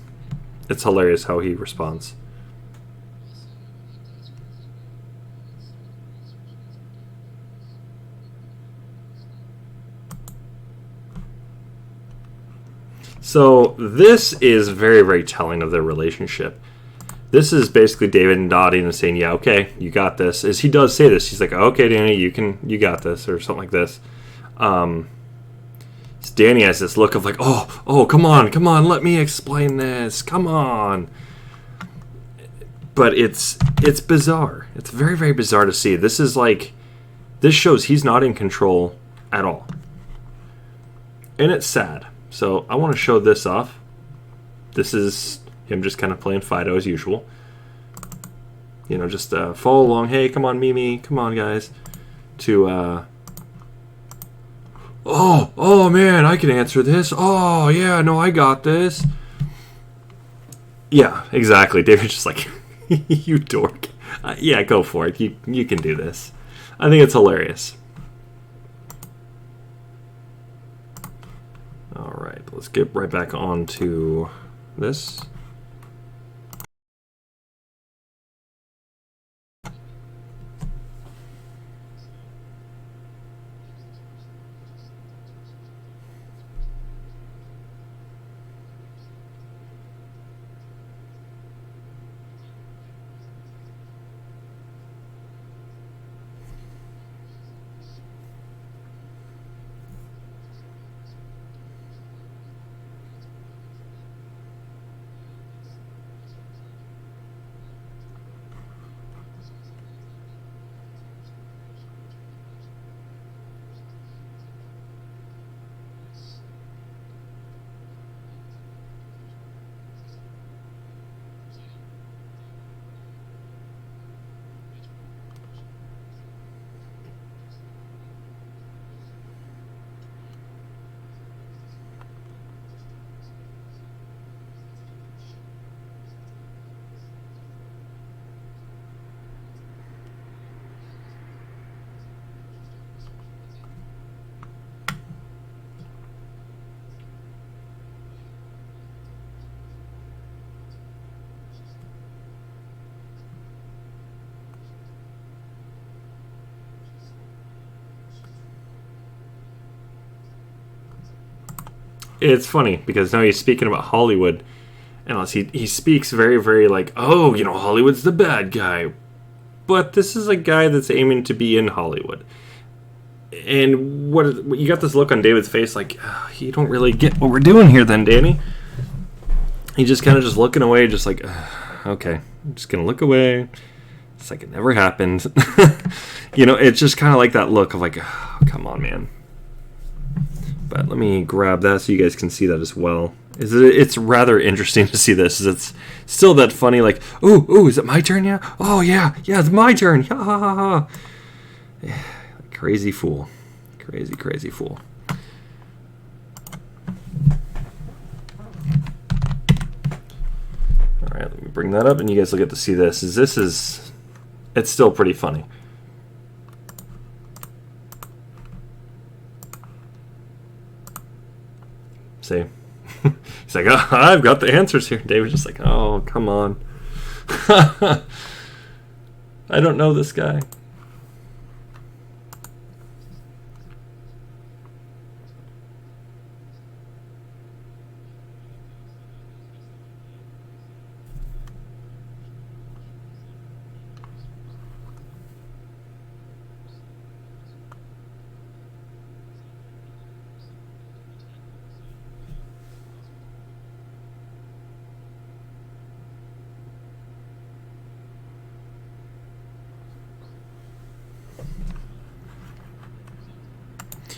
it's hilarious how he responds. So this is very, very telling of their relationship. This is basically David nodding and saying, "Yeah, okay, you got this." As he does say this, he's like, "Okay, Danny, you got this," or something like this. Danny has this look of like, "Oh, come on, let me explain this. Come on." But it's bizarre. It's very, very bizarre to see. This shows he's not in control at all, and it's sad. So I want to show this off. This is him just kind of playing Fido as usual. Just follow along. Hey, come on, Mimi. Come on, guys. Oh man, I can answer this. Oh yeah, no, I got this. Yeah, exactly. David's just like, you dork. Yeah, go for it. You can do this. I think it's hilarious. All right, let's get right back on to this. it's funny because now he's speaking about Hollywood, and he speaks very, very like, oh, Hollywood's the bad guy. But this is a guy that's aiming to be in Hollywood. And what you got this look on David's face like, oh, you don't really get what we're doing here then, Danny. He's just kind of just looking away, just like, okay, I'm just going to look away. It's like it never happened. It's just kind of like that look of like, oh, come on, man. But let me grab that so you guys can see that as well. It's rather interesting to see this. It's still that funny, like, ooh, is it my turn now? Oh, yeah, it's my turn. Ha, ha, ha, ha. Yeah, crazy fool. Crazy fool. All right, let me bring that up, and you guys will get to see this. It's still pretty funny. See? He's like, oh, I've got the answers here. David's just like, oh, come on. I don't know this guy.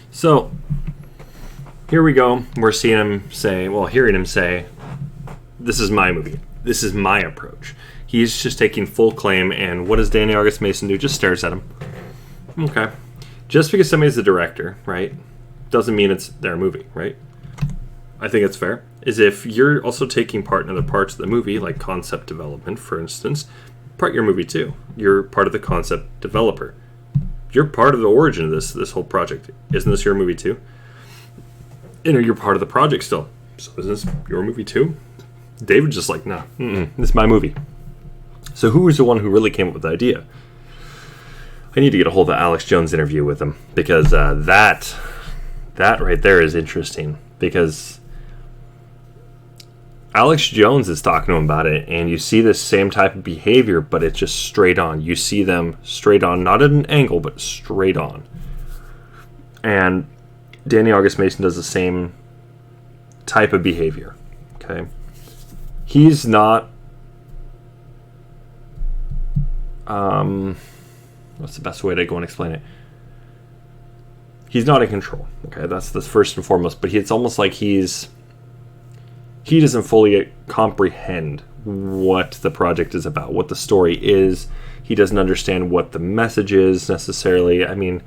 So, here we go. We're hearing him say, this is my movie. This is my approach. He's just taking full claim, and what does Danny August Mason do? Just stares at him. Okay. Just because somebody's the director, right, doesn't mean it's their movie, right? I think it's fair. Is if you're also taking part in other parts of the movie, like concept development, for instance, part of your movie too. You're part of the concept developer. You're part of the origin of this whole project. Isn't this your movie too? You're part of the project still. So isn't this your movie too? David's just like, nah, this is my movie. So who was the one who really came up with the idea? I need to get a hold of the Alex Jones interview with him, because that right there is interesting, because Alex Jones is talking to him about it, and you see this same type of behavior, but it's just straight on. You see them straight on, not at an angle, but straight on. And Danny August Mason does the same type of behavior. Okay, he's not. What's the best way to go and explain it? He's not in control. Okay, that's the first and foremost. But it's almost like he doesn't fully comprehend what the project is about, what the story is. He doesn't understand what the message is necessarily. I mean,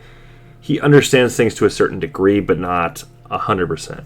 he understands things to a certain degree, but not 100%.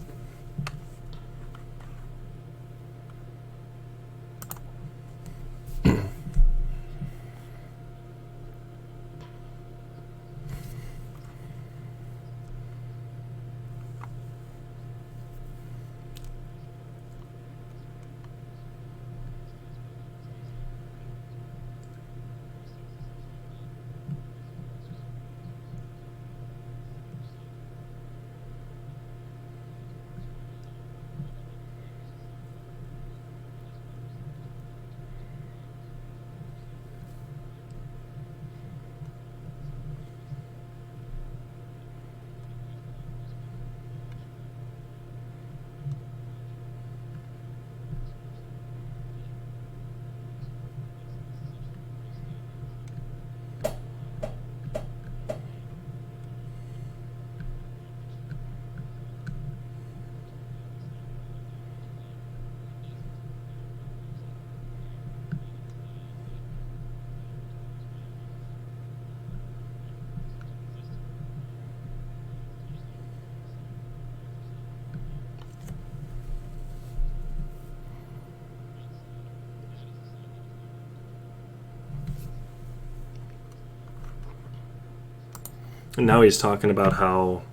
And now he's talking about how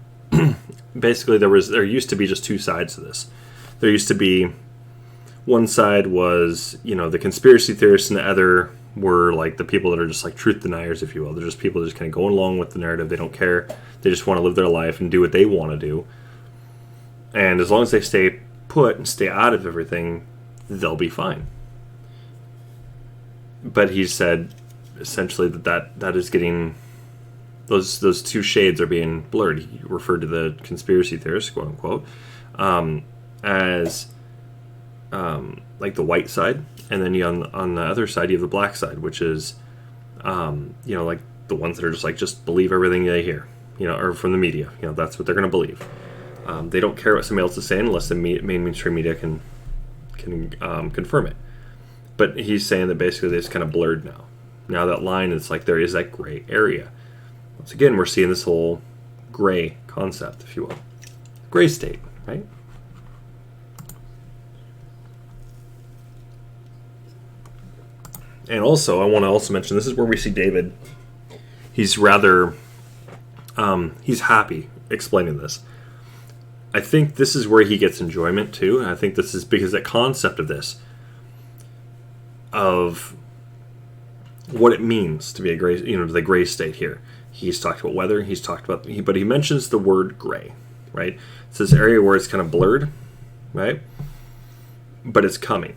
basically there used to be just two sides to this. There used to be one side was, the conspiracy theorists, and the other were like the people that are just like truth deniers, if you will. They're just people that just kind of going along with the narrative. They don't care. They just want to live their life and do what they want to do. And as long as they stay put and stay out of everything, they'll be fine. But he said essentially that is getting, those two shades are being blurred. He referred to the conspiracy theorists, quote unquote, as like the white side, and then on the other side you have the black side, which is like the ones that are just believe everything they hear, or from the media. That's what they're going to believe. They don't care what somebody else is saying unless the mainstream media can confirm it. But he's saying that basically it's kind of blurred now. Now that line, it's like there is that gray area. Once again, we're seeing this whole gray concept, if you will. Gray state, right? And also, I want to also mention, this is where we see David. He's rather, he's happy explaining this. I think this is where he gets enjoyment too. And I think this is because that concept of this, of what it means to be a gray, the gray state here. He's talked about weather. He's talked about, but he mentions the word gray, right? It's this area where it's kind of blurred, right? But it's coming.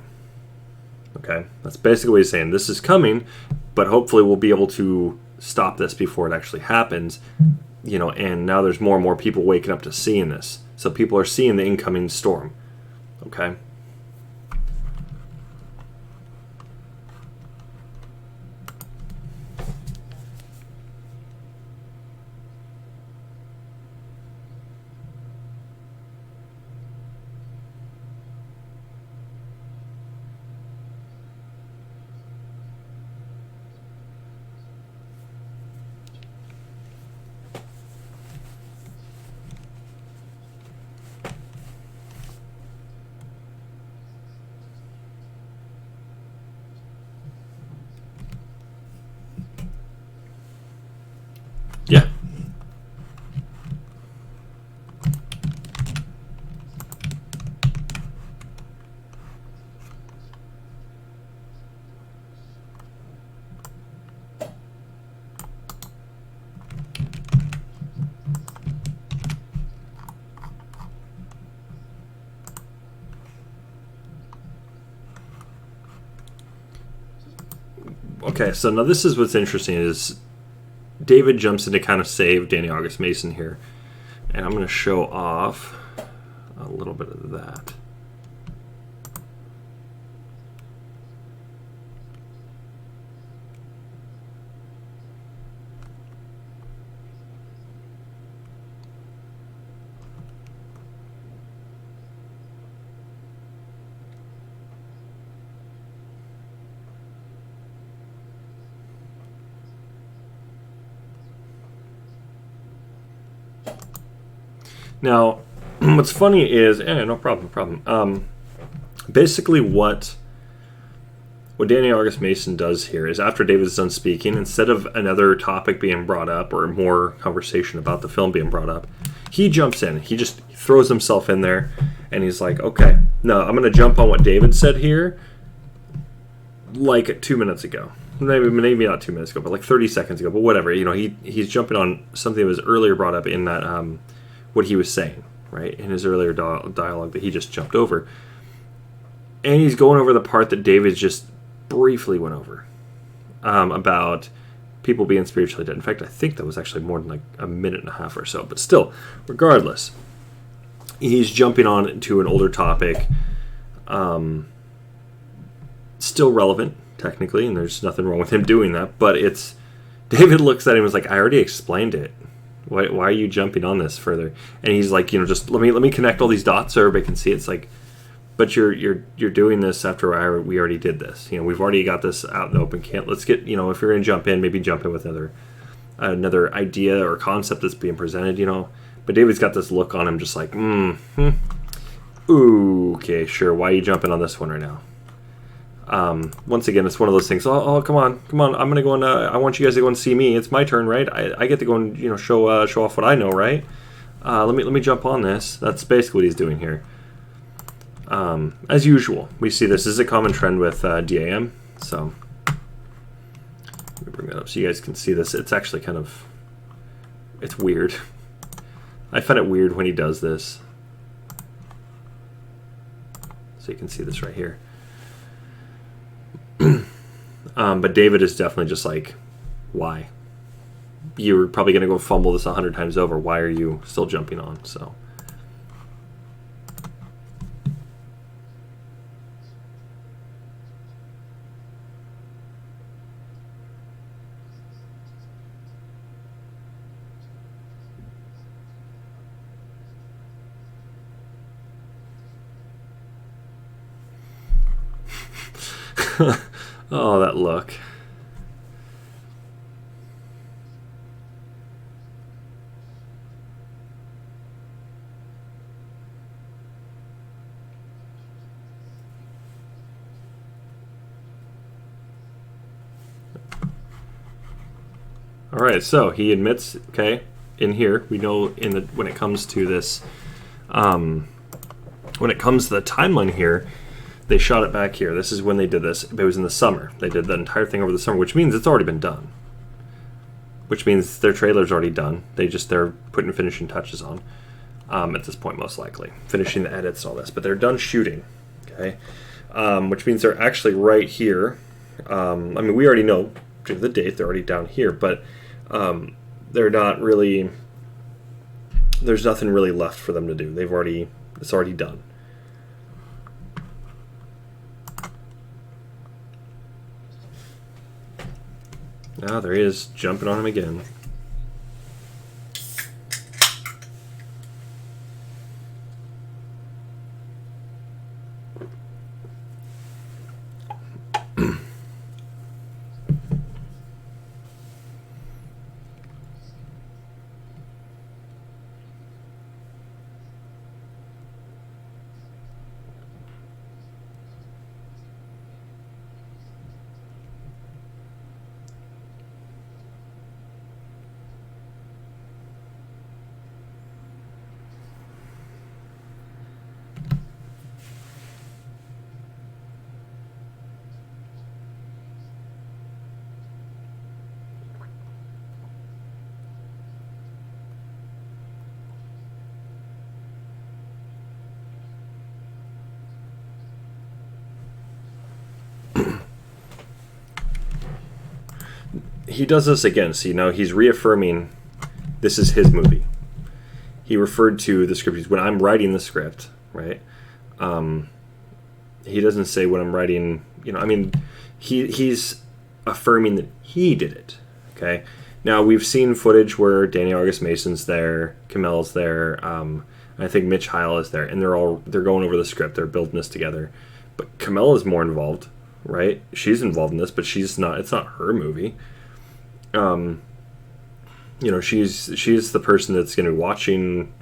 Okay, that's basically what he's saying. This is coming, but hopefully we'll be able to stop this before it actually happens. And now there's more and more people waking up to seeing this. So people are seeing the incoming storm. Okay. Yeah. Okay, so now this is what's interesting is David jumps in to kind of save Danny August Mason here. And I'm going to show off a little bit of that. Now, what's funny is, no problem. Basically, what Danny August Mason does here is after David's done speaking, instead of another topic being brought up or more conversation about the film being brought up, he jumps in. He just throws himself in there, and he's like, okay, no, I'm going to jump on what David said here, like 2 minutes ago. Maybe not 2 minutes ago, but like 30 seconds ago, but whatever. He's jumping on something that was earlier brought up in that what he was saying, right, in his earlier dialogue that he just jumped over. And he's going over the part that David just briefly went over about people being spiritually dead. In fact, I think that was actually more than like a minute and a half or so. But still, regardless, he's jumping on to an older topic, still relevant, technically, and there's nothing wrong with him doing that. But it's, David looks at him and is like, I already explained it. Why are you jumping on this further? And he's like, just let me connect all these dots so everybody can see. It's like, but you're doing this after we already did this. We've already got this out in the open. Let's get, if you're going to jump in, maybe jump in with another idea or concept that's being presented. But David's got this look on him, just like, ooh, okay, sure. Why are you jumping on this one right now? Once again, it's one of those things. Oh, come on! I'm gonna go and I want you guys to go and see me. It's my turn, right? I get to go and show off what I know, right? Let me jump on this. That's basically what he's doing here. As usual, we see this is a common trend with DAM. So let me bring that up so you guys can see this. It's actually it's weird. I find it weird when he does this. so you can see this right here. But David is definitely just like, why? You're probably going to go fumble this 100 times over. Why are you still jumping on? So. Oh, that look. All right, so he admits, okay, in here, we know when it comes to this, when it comes to the timeline here, they shot it back here. This is when they did this. It was in the summer. They did the entire thing over the summer, which means it's already been done. Which means their trailer's already done. They're putting finishing touches on at this point, most likely. Finishing the edits and all this. But they're done shooting, okay? Which means they're actually right here. I mean, we already know the date. They're already down here. But they're not really... There's nothing really left for them to do. It's already done. Ah, there he is, jumping on him again. He does this again, so he's reaffirming this is his movie. He referred to the script. When I'm writing the script, right? He doesn't say when I'm writing, he's affirming that he did it, okay? Now, we've seen footage where Danny August Mason's there, Kamel's there, I think Mitch Heil is there, and they're going over the script, they're building this together. But Kamel is more involved, right? She's involved in this, but it's not her movie. She's the person that's going to be watching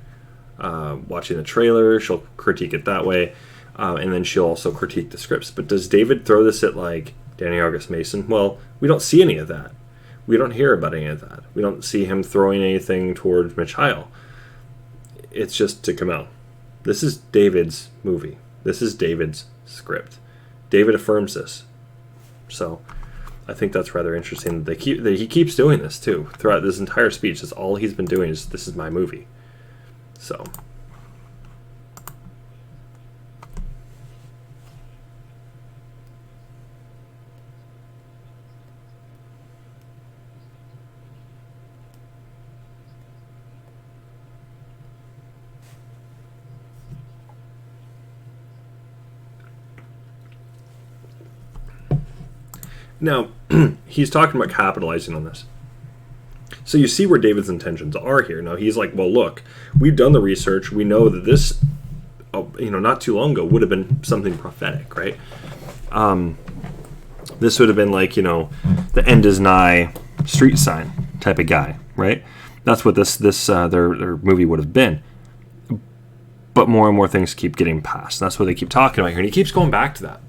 the trailer. She'll critique it that way, and then she'll also critique the scripts. But does David throw this at like Danny August Mason? Well, we don't see any of that. We don't hear about any of that. We don't see him throwing anything towards Mitch Heil. It's just to Kamel. This is David's movie. This is David's script. David affirms this. So I think that's rather interesting that he keeps doing this too throughout this entire speech. That's all he's been doing is this is my movie. So now, he's talking about capitalizing on this. So you see where David's intentions are here. Now, he's like, well, look, we've done the research. We know that this, not too long ago would have been something prophetic, right? This would have been like, the end is nigh street sign type of guy, right? That's what their movie would have been. But more and more things keep getting passed. That's what they keep talking about here. And he keeps going back to that.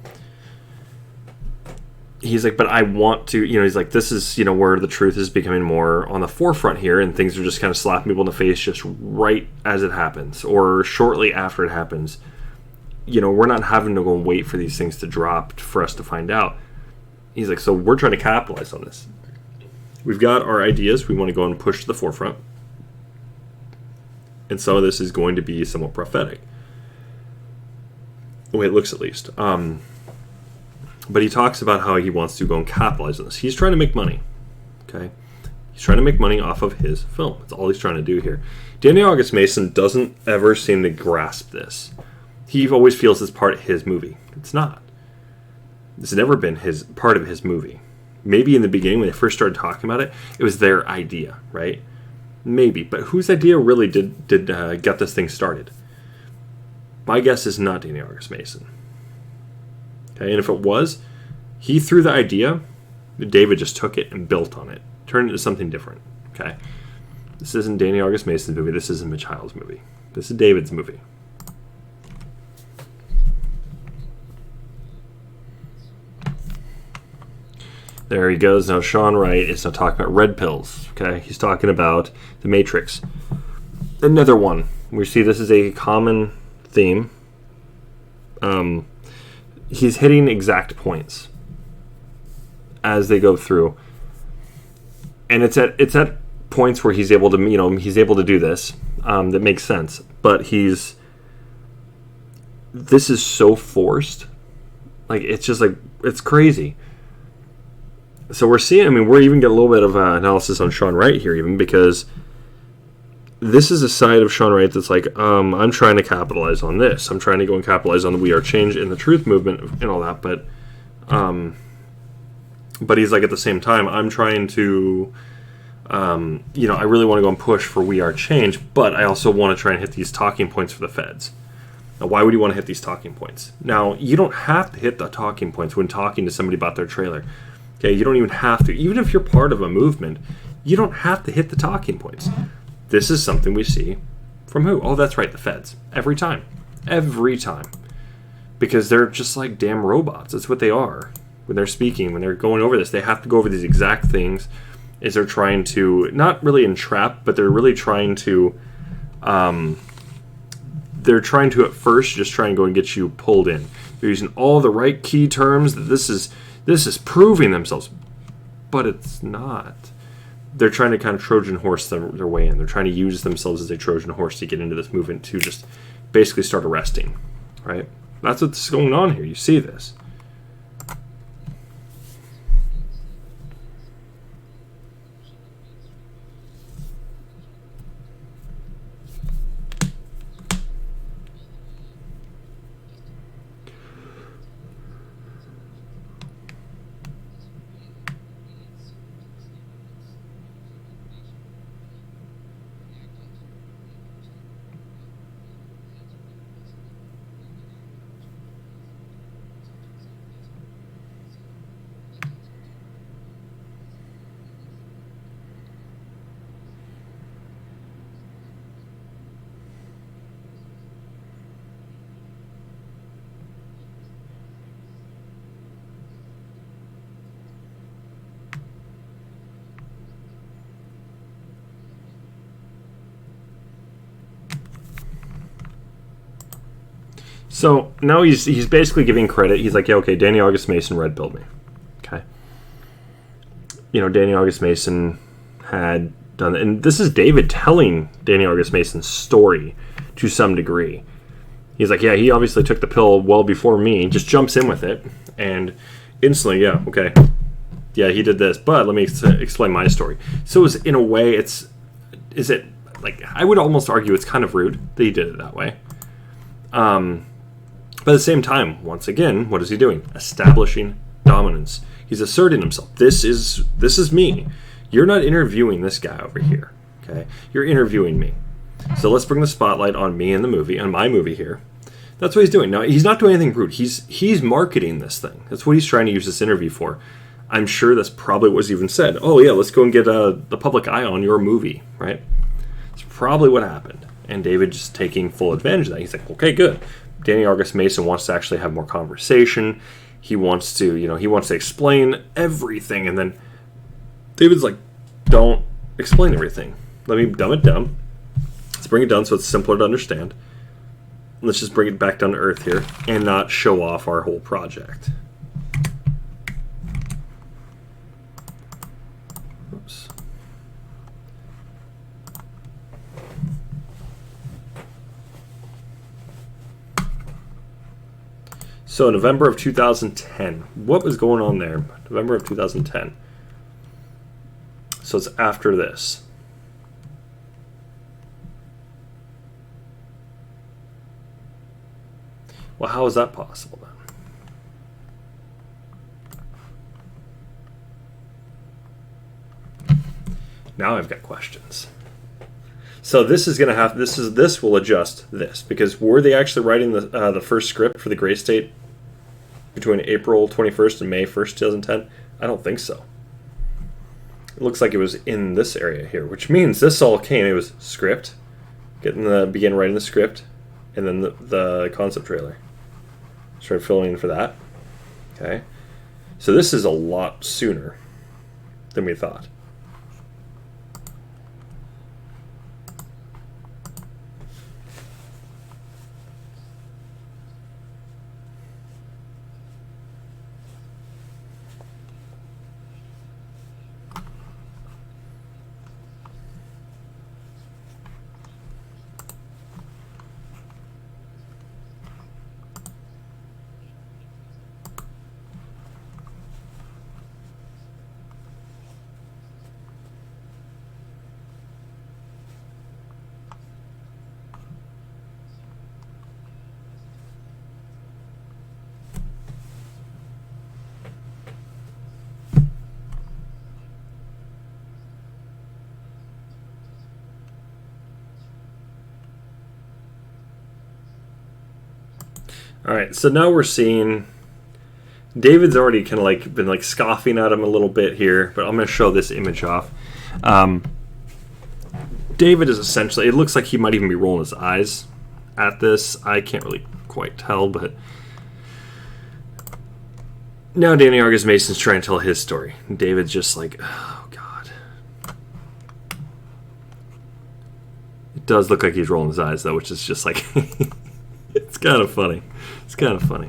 He's like, but I want to, he's like, this is, where the truth is becoming more on the forefront here, and things are just kind of slapping people in the face just right as it happens, or shortly after it happens. We're not having to go and wait for these things to drop for us to find out. He's like, so we're trying to capitalize on this. We've got our ideas we want to go and push to the forefront. And some of this is going to be somewhat prophetic. the way it looks at least. But he talks about how he wants to go and capitalize on this. He's trying to make money. Okay, he's trying to make money off of his film. That's all he's trying to do here. Danny August Mason doesn't ever seem to grasp this. He always feels it's part of his movie. It's not. It's never been his part of his movie. Maybe in the beginning when they first started talking about it, it was their idea, right? Maybe, but whose idea really did get this thing started? My guess is not Danny August Mason. Okay, and if it was, he threw the idea, David just took it and built on it, turned it into something different. Okay, this isn't Danny August Mason's movie. This isn't Mitch Heil's movie. This is David's movie. There he goes. Now Sean Wright is now talking about red pills. Okay, he's talking about The Matrix. Another one. We see this is a common theme. He's hitting exact points as they go through, and it's at points where he's able to he's able to do this. That makes sense, but this is so forced. Like it's just like it's crazy. So we're seeing, we're even getting a little bit of analysis on Sean Wright here, even because this is a side of Sean Wright that's like, I'm trying to capitalize on this. I'm trying to go and capitalize on the We Are Change and the Truth movement and all that. But he's like, at the same time, I'm trying to, I really want to go and push for We Are Change, but I also want to try and hit these talking points for the feds. Now, why would you want to hit these talking points? Now, you don't have to hit the talking points when talking to somebody about their trailer. Okay, you don't even have to. Even if you're part of a movement, you don't have to hit the talking points. This is something we see from who? Oh, that's right, the feds. Every time. Every time. Because they're just like damn robots. That's what they are. When they're speaking, when they're going over this, they have to go over these exact things as they're trying to, not really entrap, but they're really trying to, at first just try and go and get you pulled in. They're using all the right key terms that this is proving themselves, but it's not. They're trying to kind of Trojan horse their way in. They're trying to use themselves as a Trojan horse to get into this movement to just basically start arresting, right? That's what's going on here. You see this. So now he's basically giving credit. He's like, yeah, okay, Danny August Mason red pilled me. Okay. Danny August Mason had done, and this is David telling Danny August Mason's story to some degree. He's like, yeah, he obviously took the pill well before me, just jumps in with it, and instantly, yeah, okay. Yeah, he did this, but let me explain my story. So in a way, I would almost argue it's kind of rude that he did it that way. But at the same time, once again, what is he doing? Establishing dominance. He's asserting himself. This is me. You're not interviewing this guy over here. Okay? You're interviewing me. So let's bring the spotlight on me and the movie, on my movie here. That's what he's doing. Now, he's not doing anything rude. He's marketing this thing. That's what he's trying to use this interview for. I'm sure that's probably what was even said. Oh, yeah, let's go and get the public eye on your movie, right? It's probably what happened. And David just taking full advantage of that. He's like, okay, good. Danny August Mason wants to actually have more conversation. He wants to explain everything. And then David's like, don't explain everything. Let me dumb it down. Let's bring it down so it's simpler to understand. Let's just bring it back down to earth here and not show off our whole project. Oops. So November of 2010. What was going on there? November of 2010. So it's after this. Well, how is that possible then? Now I've got questions. So this is going to have this will adjust this, because were they actually writing the first script for the Gray State between April 21st and May 1st, 2010? I don't think so. It looks like it was in this area here, which means this all came. It was script, began writing the script, and then the concept trailer. Started filling in for that. Okay, so this is a lot sooner than we thought. All right, so now we're seeing David's already kind of been scoffing at him a little bit here, but I'm going to show this image off. David is essentially, it looks like he might even be rolling his eyes at this. I can't really quite tell, but now Danny Argus Mason's trying to tell his story. David's just like, oh God. It does look like he's rolling his eyes though, which is just like, it's kind of funny. It's kind of funny.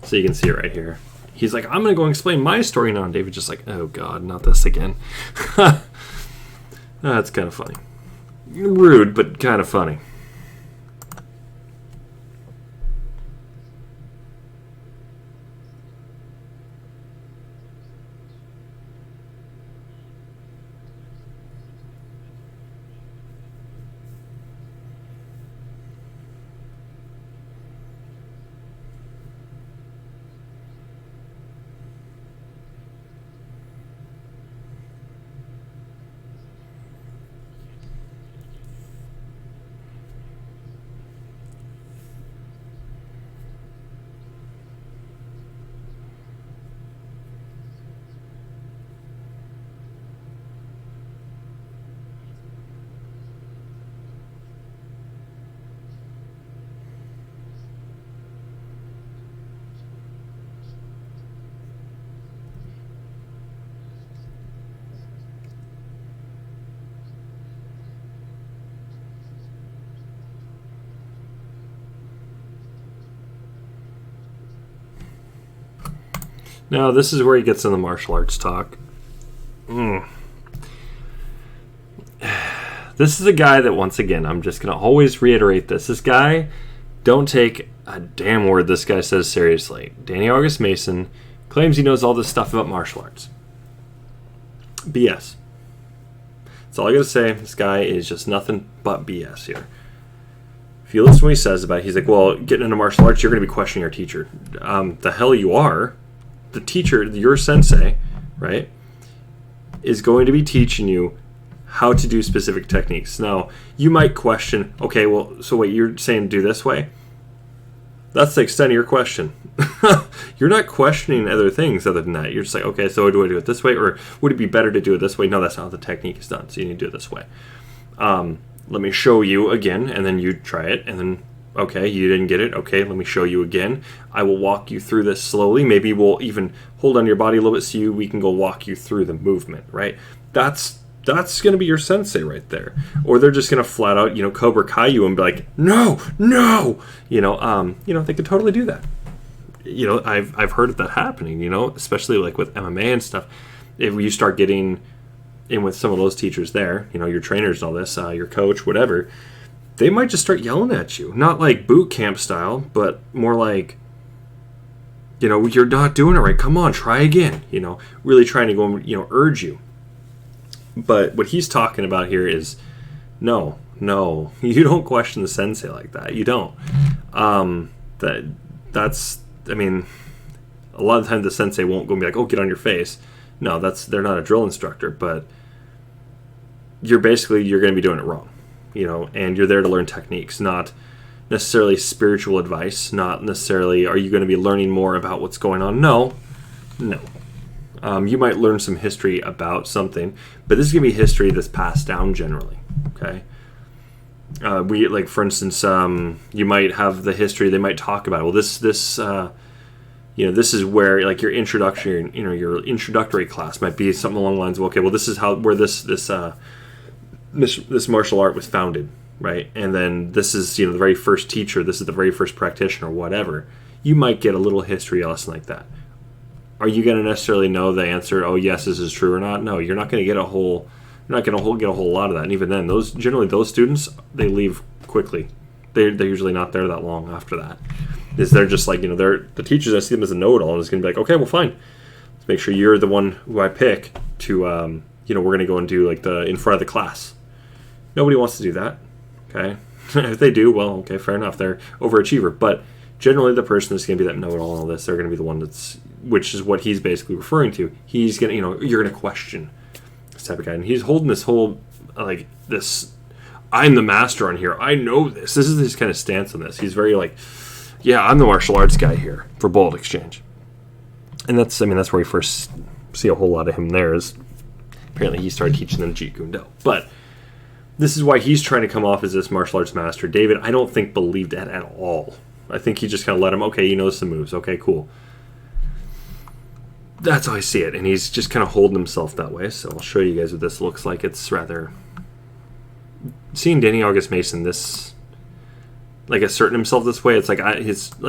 So you can see it right here. He's like, I'm going to go explain my story now. And David's just like, oh God, not this again. That's kind of funny. Rude, but kind of funny. Now, this is where he gets in the martial arts talk. This is a guy that, once again, I'm just going to always reiterate this. This guy, don't take a damn word this guy says seriously. Danny Argus Mason claims he knows all this stuff about martial arts. BS. That's all I got to say. This guy is just nothing but BS here. If you listen to what he says about it, he's like, well, getting into martial arts, you're going to be questioning your teacher. The hell you are. The teacher, your sensei, right, is going to be teaching you how to do specific techniques. Now, you might question, okay, well, so wait, you're saying do this way? That's the extent of your question. You're not questioning other things other than that. You're just like, okay, so do I do it this way? Or would it be better to do it this way? No, that's not how the technique is done, so you need to do it this way. Let me show you again, and then you try it, and then, okay, you didn't get it. Okay, let me show you again. I will walk you through this slowly. Maybe we'll even hold on your body a little bit so we can go walk you through the movement, right? That's going to be your sensei right there. Or they're just going to flat out, Cobra Kai you and be like, no. They could totally do that. I've heard of that happening, especially like with MMA and stuff. if you start getting in with some of those teachers there, your trainers and all this, your coach, whatever, they might just start yelling at you. Not like boot camp style, but more like, you're not doing it right. Come on, try again. Really trying to go and, urge you. But what he's talking about here is, no, you don't question the sensei like that. You don't. That's, I mean, a lot of times the sensei won't go and be like, oh, get on your face. No, they're not a drill instructor, but you're going to be doing it wrong, and you're there to learn techniques, not necessarily spiritual advice, not necessarily are you going to be learning more about what's going on. No. You might learn some history about something, but this is going to be history that's passed down generally, okay? For instance, you might have the history, they might talk about, well, this is where, your introduction, your introductory class might be something along the lines of, okay, well, this is where this martial art was founded, right? And then this is, the very first teacher, this is the very first practitioner, whatever. You might get a little history lesson like that. Are you going to necessarily know the answer, oh, yes, this is true or not? No, you're not going to get a whole lot of that. And even then, those students, they leave quickly. They're usually not there that long after that. They're just like, the teachers, I see them as a know-it-all, and it's going to be like, okay, well, fine. Let's make sure you're the one who I pick to, we're going to go and do in front of the class. Nobody wants to do that, okay? If they do, well, okay, fair enough. They're overachiever. But generally the person that's going to be that know-it-all in all this, they're going to be the one which is what he's basically referring to. He's going to, you're going to question this type of guy. And he's holding this whole, this, I'm the master on here. I know this. This is his kind of stance on this. He's very yeah, I'm the martial arts guy here for Bold Exchange. And that's where we first see a whole lot of him there, is apparently he started teaching them Jeet Kune Do. But this is why he's trying to come off as this martial arts master. David, I don't think, believed that at all. I think he just kind of let him, okay, he knows some moves. Okay, cool. That's how I see it. And he's just kind of holding himself that way. So I'll show you guys what this looks like. It's rather... Seeing Danny August Mason asserting himself this way, it's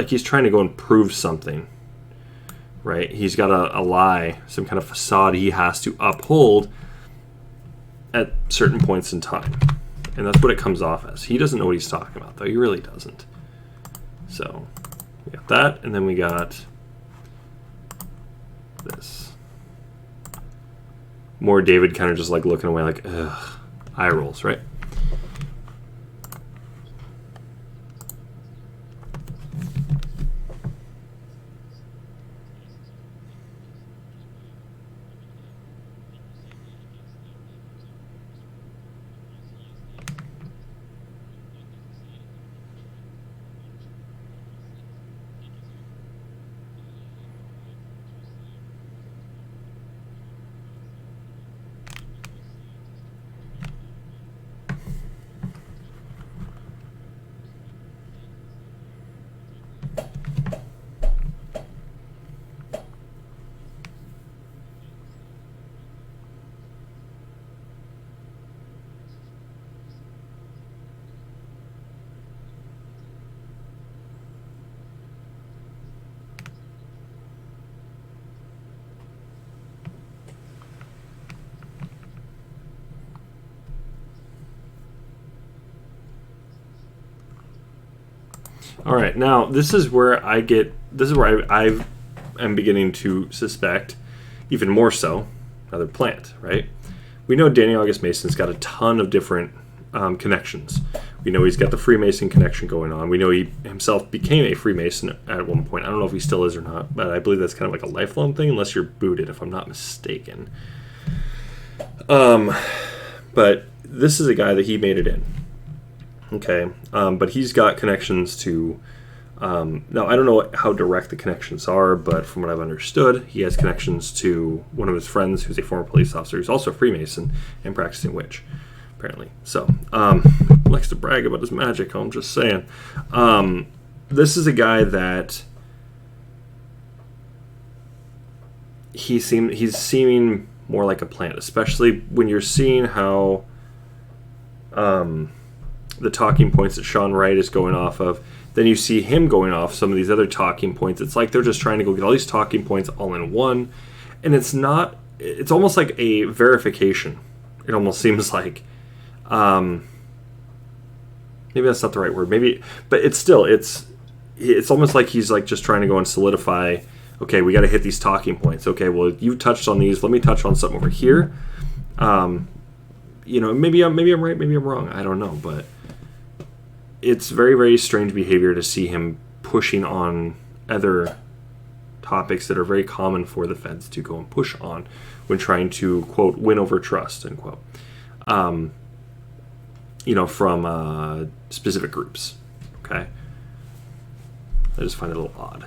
he's trying to go and prove something. Right? He's got a lie, some kind of facade he has to uphold at certain points in time. And that's what it comes off as. He doesn't know what he's talking about, though. He really doesn't. So, we got that, and then we got this. More David kind of just looking away ugh, eye rolls, right? All right, now this is where I am beginning to suspect, even more so, another plant, right? We know Danny August Mason's got a ton of different connections. We know he's got the Freemason connection going on. We know he himself became a Freemason at one point. I don't know if he still is or not, but I believe that's kind of like a lifelong thing, unless you're booted, if I'm not mistaken. But this is a guy that he made it in. Okay, but he's got connections to, now I don't know how direct the connections are, but from what I've understood, he has connections to one of his friends who's a former police officer who's also a Freemason and practicing witch, apparently. So, likes to brag about his magic, I'm just saying. This is a guy that he's seeming more like a plant, especially when you're seeing how the talking points that Sean Wright is going off of. Then you see him going off some of these other talking points. It's like they're just trying to go get all these talking points all in one. And it's not it's almost like a verification. It almost seems like, maybe that's not the right word. Maybe, but it's almost like he's like just trying to go and solidify. Okay, we got to hit these talking points. Okay, well, you touched on these. Let me touch on something over here. Maybe I'm right. Maybe I'm wrong. I don't know, but it's very, very strange behavior to see him pushing on other topics that are very common for the feds to go and push on when trying to, quote, win over trust, end quote, from specific groups. Okay? I just find it a little odd.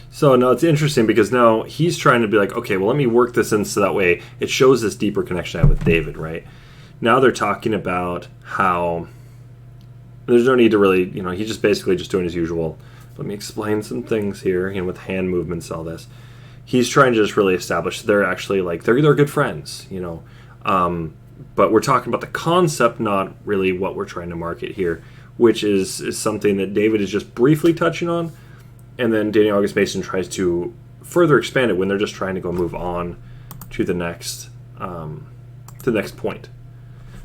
So now it's interesting because now he's trying to be like, okay, well, let me work this in so that way it shows this deeper connection I have with David, right? Now they're talking about how there's no need to really, he's just basically just doing his usual. Let me explain some things here, with hand movements, all this. He's trying to just really establish they're actually like they're good friends, but we're talking about the concept, not really what we're trying to market here, which is something that David is just briefly touching on. And then Danny August Mason tries to further expand it when they're just trying to go move on to the next point.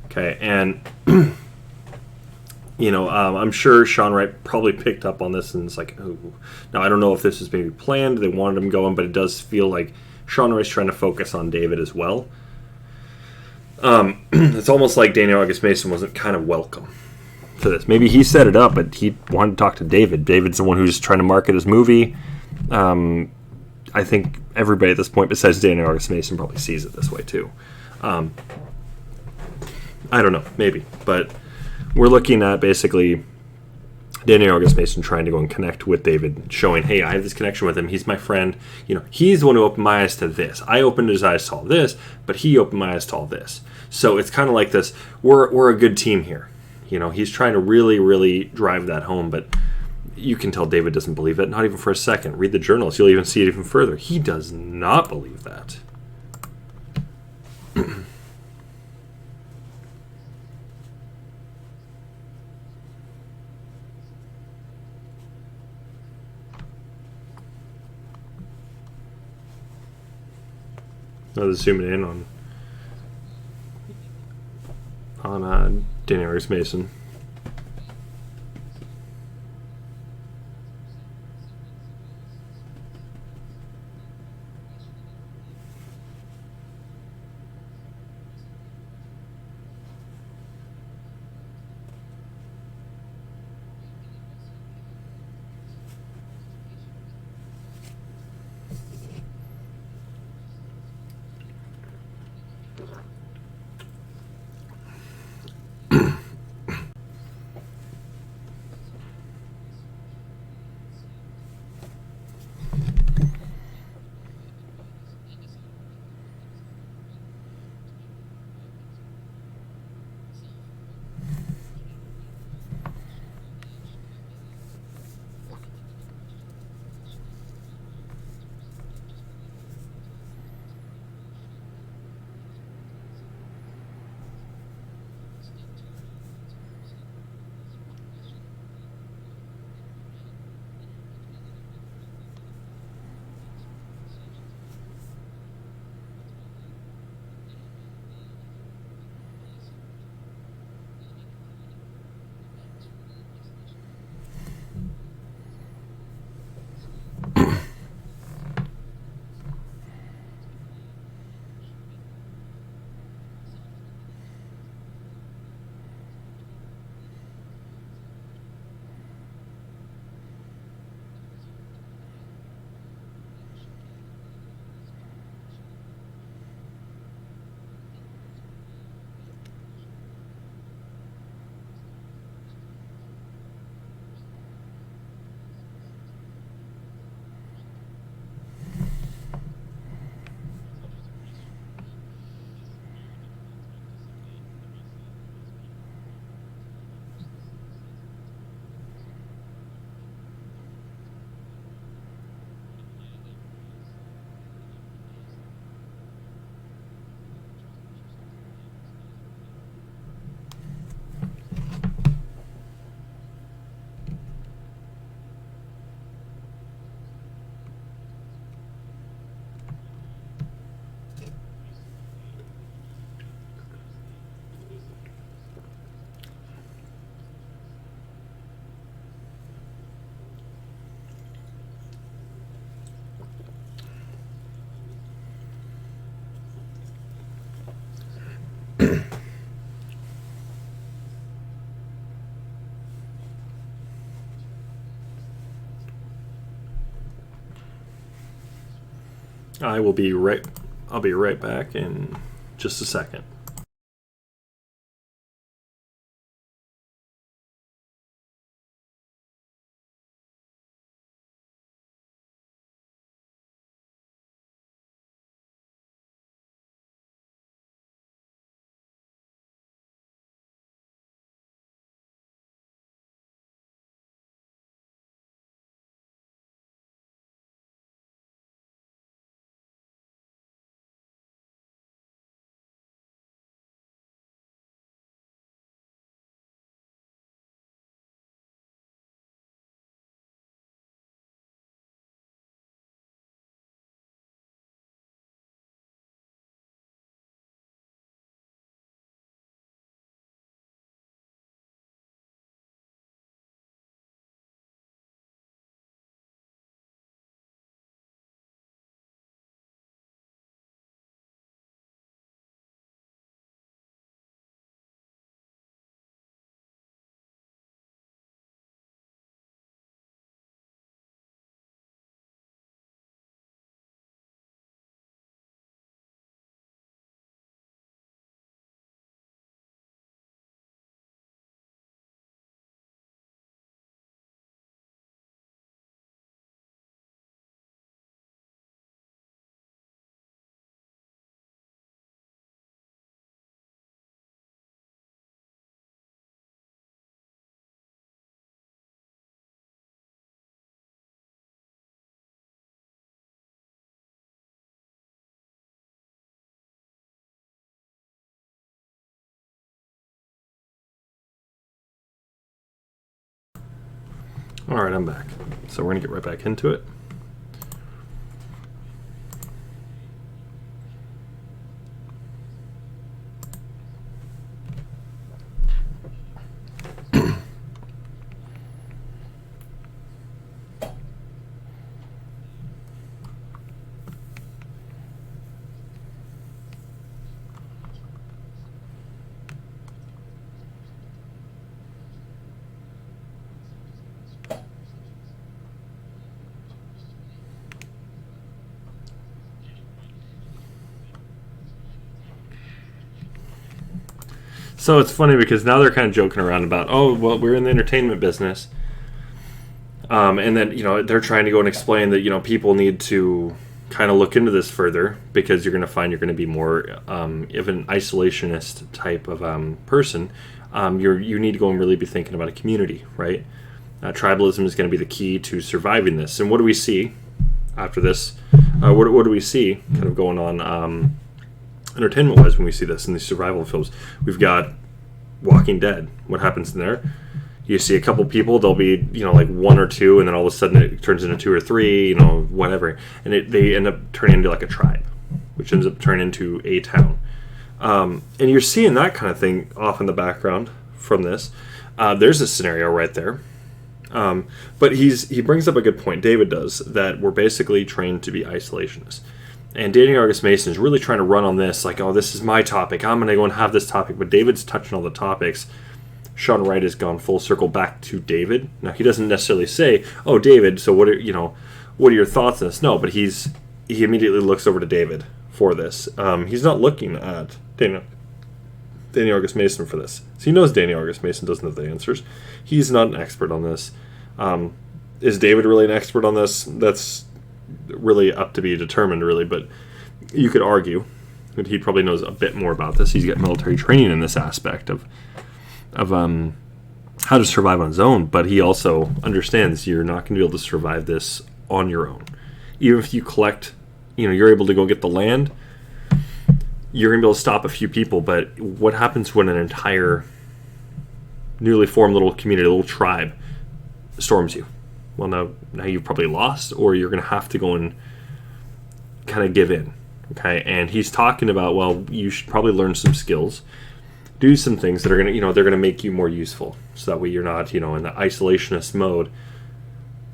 Okay, and I'm sure Sean Wright probably picked up on this and it's like, ooh. Now I don't know if this was maybe planned, they wanted him going, but it does feel like Sean Wright's trying to focus on David as well. It's almost like Danny August Mason wasn't kind of welcome to this. Maybe he set it up, but he wanted to talk to David. David's the one who's trying to market his movie. I think everybody at this point, besides Danny August Mason, probably sees it this way too. I don't know, maybe, but we're looking at basically Danny August Mason trying to go and connect with David, showing, hey, I have this connection with him. He's my friend. He's the one who opened my eyes to this. I opened his eyes to all this, but he opened my eyes to all this. So it's kind of like this. We're a good team here. He's trying to really, really drive that home, but you can tell David doesn't believe it, not even for a second. Read the journals. You'll even see it even further. He does not believe that. I was zooming in on Daenerys Mason. I'll be right back in just a second. All right, I'm back. So we're going to get right back into it. So it's funny because now they're kind of joking around about, oh, well, we're in the entertainment business. And then, they're trying to go and explain that, people need to kind of look into this further because you're going to find you're going to be more of an isolationist type of person. You need to go and really be thinking about a community, right? Tribalism is going to be the key to surviving this. And what do we see after this? What do we see kind of going on entertainment-wise when we see this in these survival films? We've got Walking Dead. What happens in there? You see a couple people, they'll be, like one or two, and then all of a sudden it turns into two or three, whatever. And they end up turning into like a tribe, which ends up turning into a town. And you're seeing that kind of thing off in the background from this. There's a scenario right there. But he brings up a good point, David does, that we're basically trained to be isolationists. And Daniel August Mason is really trying to run on this, like, oh, this is my topic, I'm going to go and have this topic. But David's touching all the topics. Sean Wright has gone full circle back to David. Now, he doesn't necessarily say, oh, David, so what are your thoughts on this? No, but he immediately looks over to David for this. He's not looking at Daniel August Mason for this. So he knows Daniel August Mason doesn't have the answers. He's not an expert on this. Is David really an expert on this? That's really up to be determined, really. But you could argue that he probably knows a bit more about this. He's got military training in this aspect of how to survive on his own, but he also understands you're not going to be able to survive this on your own. Even if you collect, you're able to go get the land, you're going to be able to stop a few people, but what happens when an entire newly formed little community, little tribe, storms you? Well, now you've probably lost, or you're going to have to go and kind of give in, okay? And he's talking about, well, you should probably learn some skills, do some things that are going to, they're going to make you more useful. So that way you're not, in the isolationist mode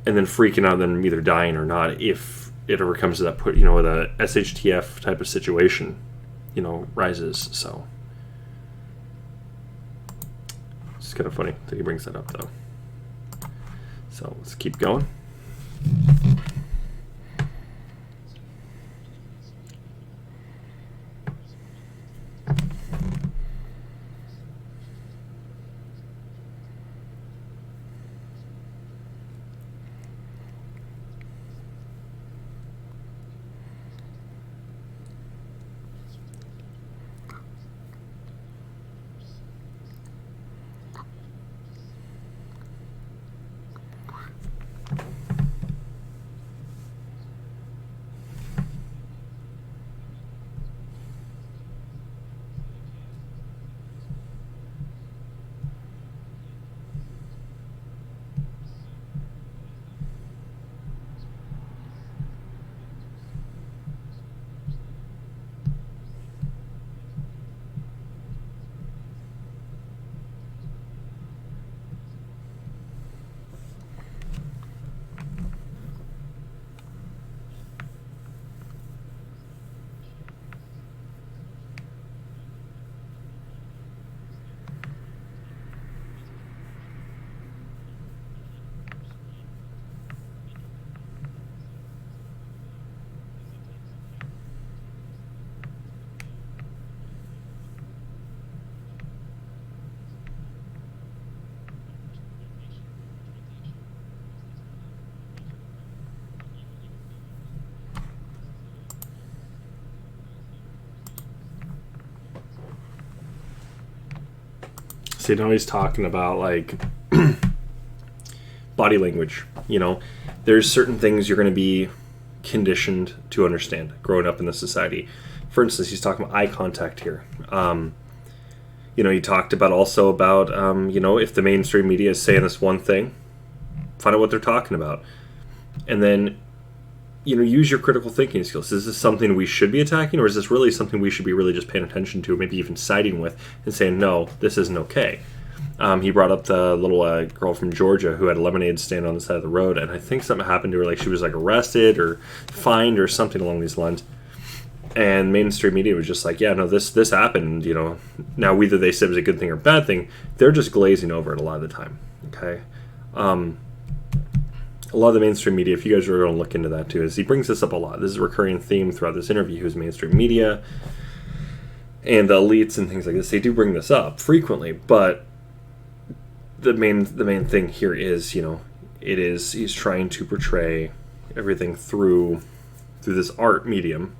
and then freaking out and then either dying or not if it ever comes to that with a SHTF type of situation, rises. So it's kind of funny that he brings that up though. So let's keep going. See, now he's talking about like body language. There's certain things you're going to be conditioned to understand growing up in the society. For instance, he's talking about eye contact here. He talked about also about if the mainstream media is saying this one thing, find out what they're talking about, and then use your critical thinking skills. Is this something we should be attacking, or is this really something we should be really just paying attention to, maybe even siding with and saying, no, this isn't okay? He brought up the little girl from Georgia who had a lemonade stand on the side of the road, and I think something happened to her, like she was like arrested or fined or something along these lines. And mainstream media was just like, yeah, no, this happened, Now, whether they said it was a good thing or a bad thing, they're just glazing over it a lot of the time, okay? A lot of the mainstream media, if you guys are going to look into that too, is he brings this up a lot. This is a recurring theme throughout this interview, who's mainstream media. and the elites and things like this, they do bring this up frequently, but the main thing here is, he's trying to portray everything through this art medium.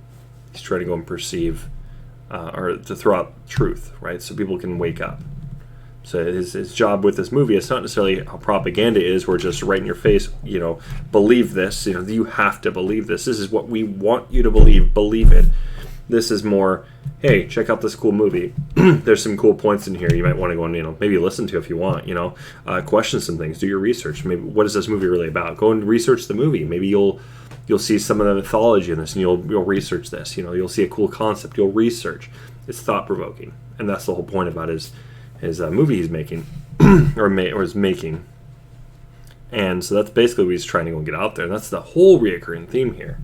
He's trying to go and perceive or to throw out truth, right? So people can wake up. So his job with this movie, it's not necessarily how propaganda is, where just right in your face, believe this, you have to believe this. This is what we want you to believe it. This is more, hey, check out this cool movie. There's some cool points in here you might want to go and, maybe listen to if you want, question some things, do your research. Maybe what is this movie really about? Go and research the movie. Maybe you'll see some of the mythology in this, and you'll research this. You'll see a cool concept. You'll research. It's thought-provoking, and that's the whole point about his movie he's making, or is making. And so that's basically what he's trying to go and get out there. And that's the whole reoccurring theme here.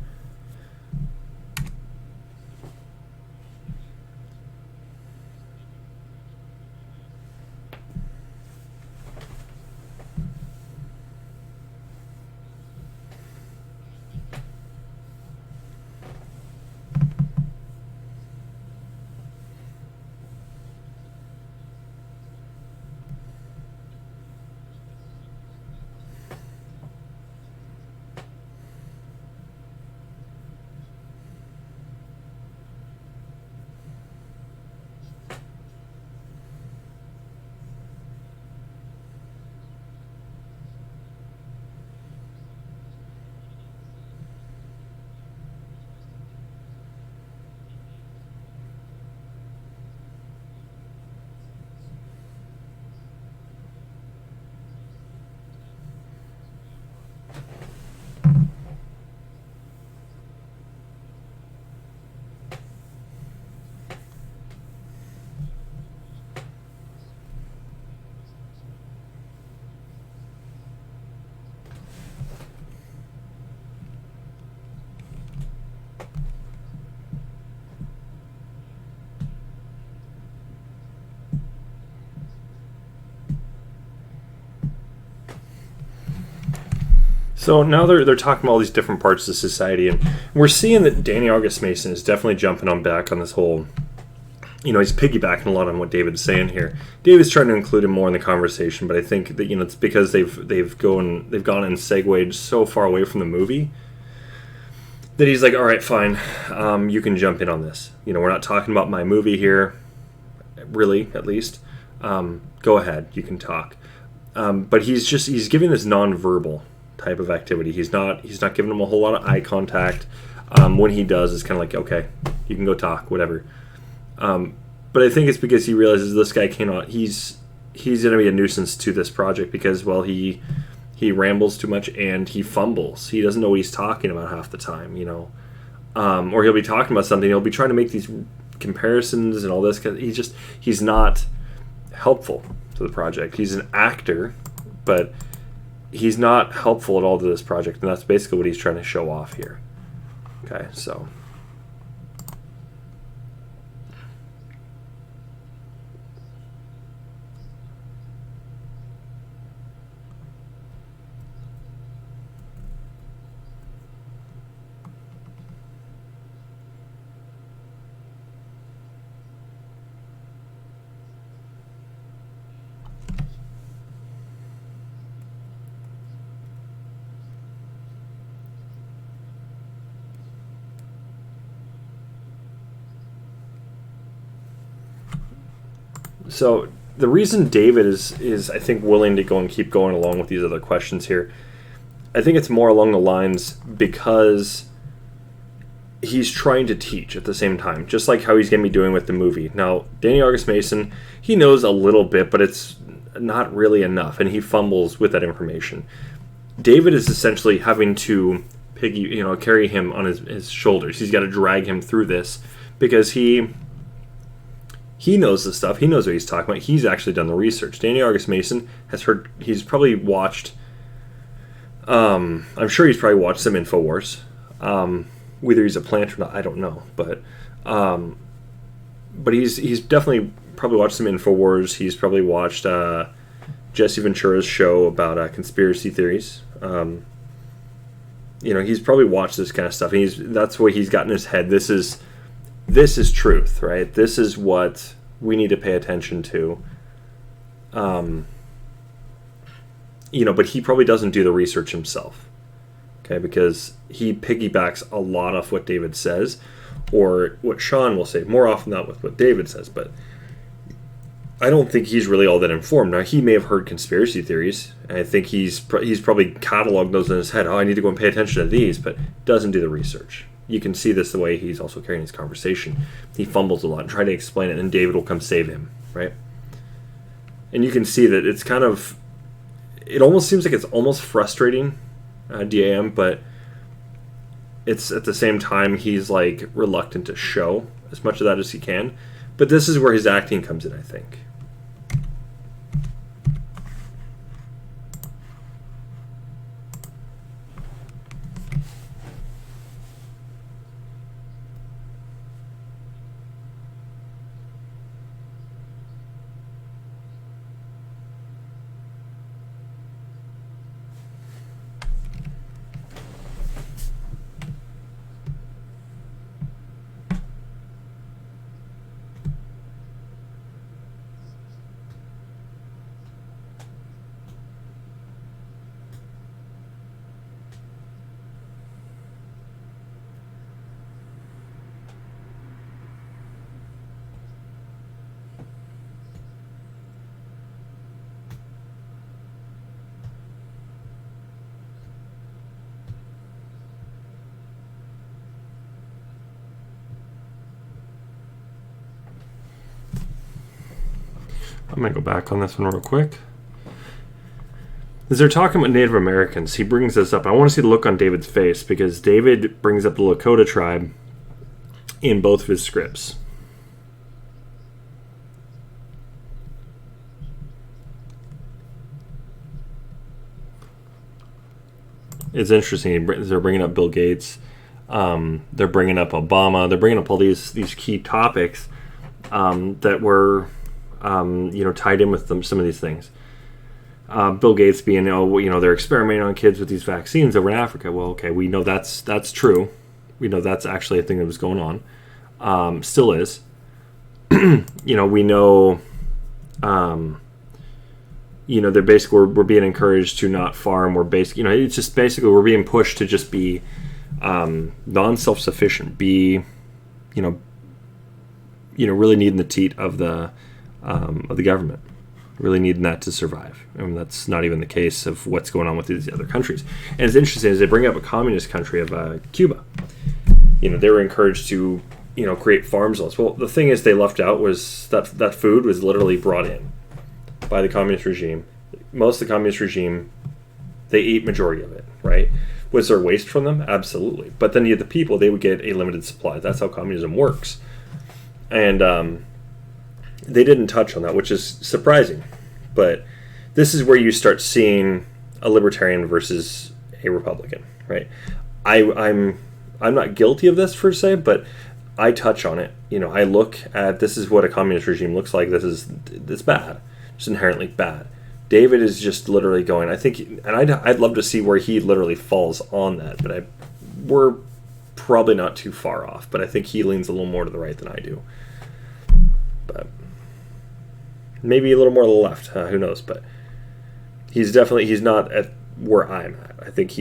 So now they're talking about all these different parts of society, and we're seeing that Danny August Mason is definitely jumping on back on this whole, he's piggybacking a lot on what David's saying here. David's trying to include him more in the conversation, but I think that it's because they've gone and segued so far away from the movie that he's like, all right, fine, you can jump in on this. We're not talking about my movie here, really, at least. Go ahead, you can talk. But he's giving this nonverbal type of activity. He's not giving him a whole lot of eye contact. When he does, it's kind of like, okay, you can go talk, whatever. But I think it's because he realizes this guy cannot. He's going to be a nuisance to this project because, well, he rambles too much and he fumbles. He doesn't know what he's talking about half the time, or he'll be talking about something. He'll be trying to make these comparisons and all this. He's not helpful to the project. He's an actor, but he's not helpful at all to this project, and that's basically what he's trying to show off here. Okay, so. So the reason David is I think willing to go and keep going along with these other questions here, I think it's more along the lines because he's trying to teach at the same time, just like how he's going to be doing with the movie. Now, Danny August Mason, he knows a little bit, but it's not really enough, and he fumbles with that information. David is essentially having to carry him on his shoulders. He's got to drag him through this because he knows the stuff. He knows what he's talking about. He's actually done the research. Danny August Mason he's probably watched, I'm sure he's probably watched some InfoWars. Whether he's a plant or not, I don't know. But he's definitely probably watched some InfoWars. He's probably watched Jesse Ventura's show about conspiracy theories. He's probably watched this kind of stuff. And that's what he's got in his head. This is this is truth, right? This is what we need to pay attention to. But he probably doesn't do the research himself, okay? Because he piggybacks a lot off what David says, or what Sean will say, more often not with what David says, but I don't think he's really all that informed. Now, he may have heard conspiracy theories, and I think he's probably cataloged those in his head. Oh, I need to go and pay attention to these, but doesn't do the research. You can see this the way he's also carrying his conversation. He fumbles a lot and trying to explain it, and David will come save him, right? And you can see that it's kind of... It almost seems like it's almost frustrating, DAM, but it's at the same time he's like reluctant to show as much of that as he can. But this is where his acting comes in, I think. I'm going to go back on this one real quick. As they're talking about Native Americans, he brings this up. I want to see the look on David's face, because David brings up the Lakota tribe in both of his scripts. It's interesting. They're bringing up Bill Gates. They're bringing up Obama. They're bringing up all these key topics that were tied in with some of these things. Bill Gates being, they're experimenting on kids with these vaccines over in Africa. Well, okay, we know that's true. We know that's actually a thing that was going on. Still is. We know, they're basically, we're being encouraged to not farm. We're basically, it's just basically we're being pushed to just be non-self-sufficient, be, really needing the teat of the government, really needing that to survive. And that's not even the case of what's going on with these other countries. And it's interesting as they bring up a communist country of Cuba. They were encouraged to, create farm zones. Well, the thing is they left out was that food was literally brought in by the communist regime. Most of the communist regime, they ate majority of it, right? Was there waste from them? Absolutely. But then you had the people, they would get a limited supply. That's how communism works. And they didn't touch on that, which is surprising. But this is where you start seeing a libertarian versus a Republican, right? I'm not guilty of this per se, but I touch on it. I look at, this is what a communist regime looks like. It's bad. It's inherently bad. David is just literally going, I think, and I'd love to see where he literally falls on that, but we're probably not too far off. But I think he leans a little more to the right than I do. But maybe a little more to the left. Who knows? But he's not at where I'm at. I think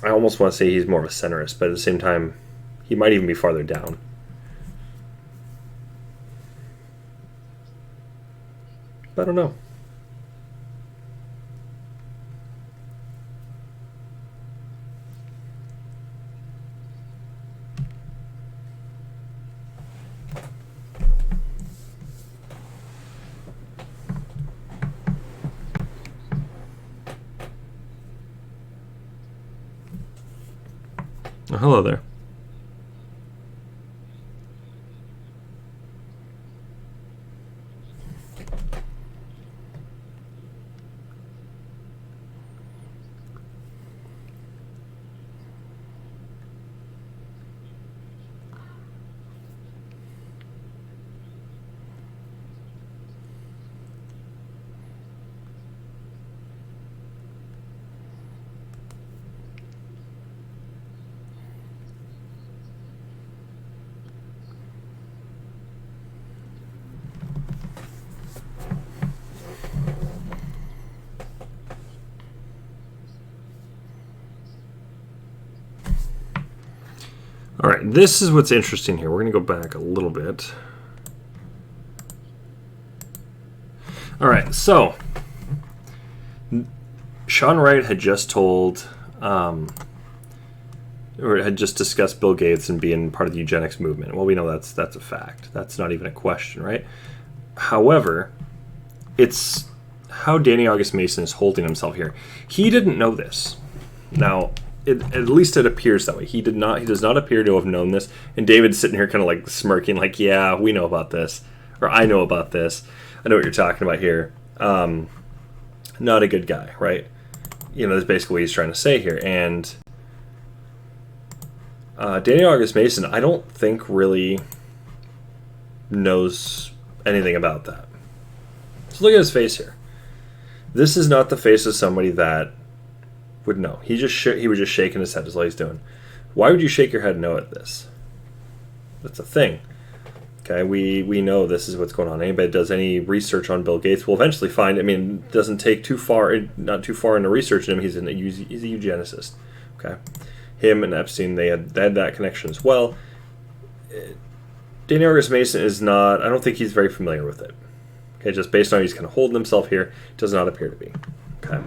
I almost want to say he's more of a centrist, but at the same time, he might even be farther down. I don't know. Oh, hello there. right, this is what's interesting here. We're going to go back a little bit. All right, so Sean Wright had just told, or had just discussed Bill Gates and being part of the eugenics movement. Well, we know that's a fact. That's not even a question, right? However, it's how Danny August Mason is holding himself here. He didn't know this. Now, at least it appears that way. He does not appear to have known this. And David's sitting here kind of like smirking, like, yeah, we know about this. Or I know about this. I know what you're talking about here. Not a good guy, right? You know, that's basically what he's trying to say here. And Danny August Mason, I don't think really knows anything about that. So look at his face here. This is not the face of somebody that would know. He was just shaking his head is all he's doing. Why would you shake your head and know at this? That's a thing. Okay, we know this is what's going on. Anybody that does any research on Bill Gates will eventually find, I mean, it doesn't take not too far into researching him. He's a eugenicist. Okay, him and Epstein, they had that connection as well. Danny August Mason is not, I don't think he's very familiar with it. Okay, just based on how he's kind of holding himself here, does not appear to be. Okay.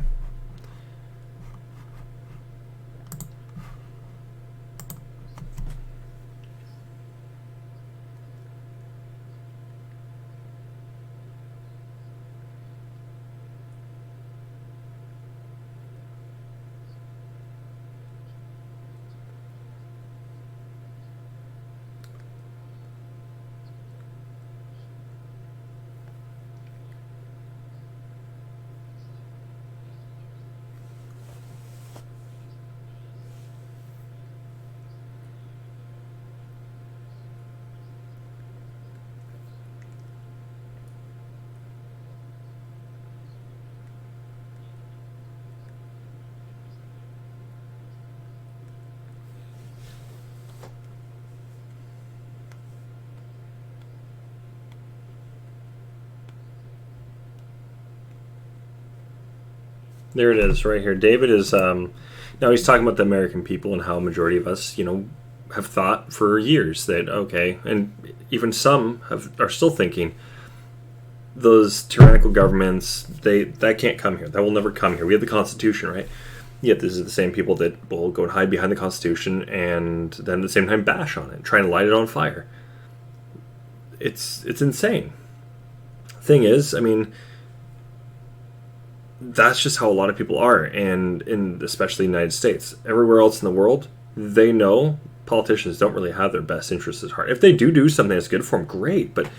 There it is, right here. David is now he's talking about the American people and how a majority of us, have thought for years that okay, and even some are still thinking those tyrannical governments that can't come here. That will never come here. We have the Constitution, right? Yet these are the same people that will go and hide behind the Constitution and then at the same time bash on it, trying to light it on fire. It's insane. Thing is, I mean, that's just how a lot of people are, and in especially the United States. Everywhere else in the world, they know politicians don't really have their best interests at heart. If they do something that's good for them, great, but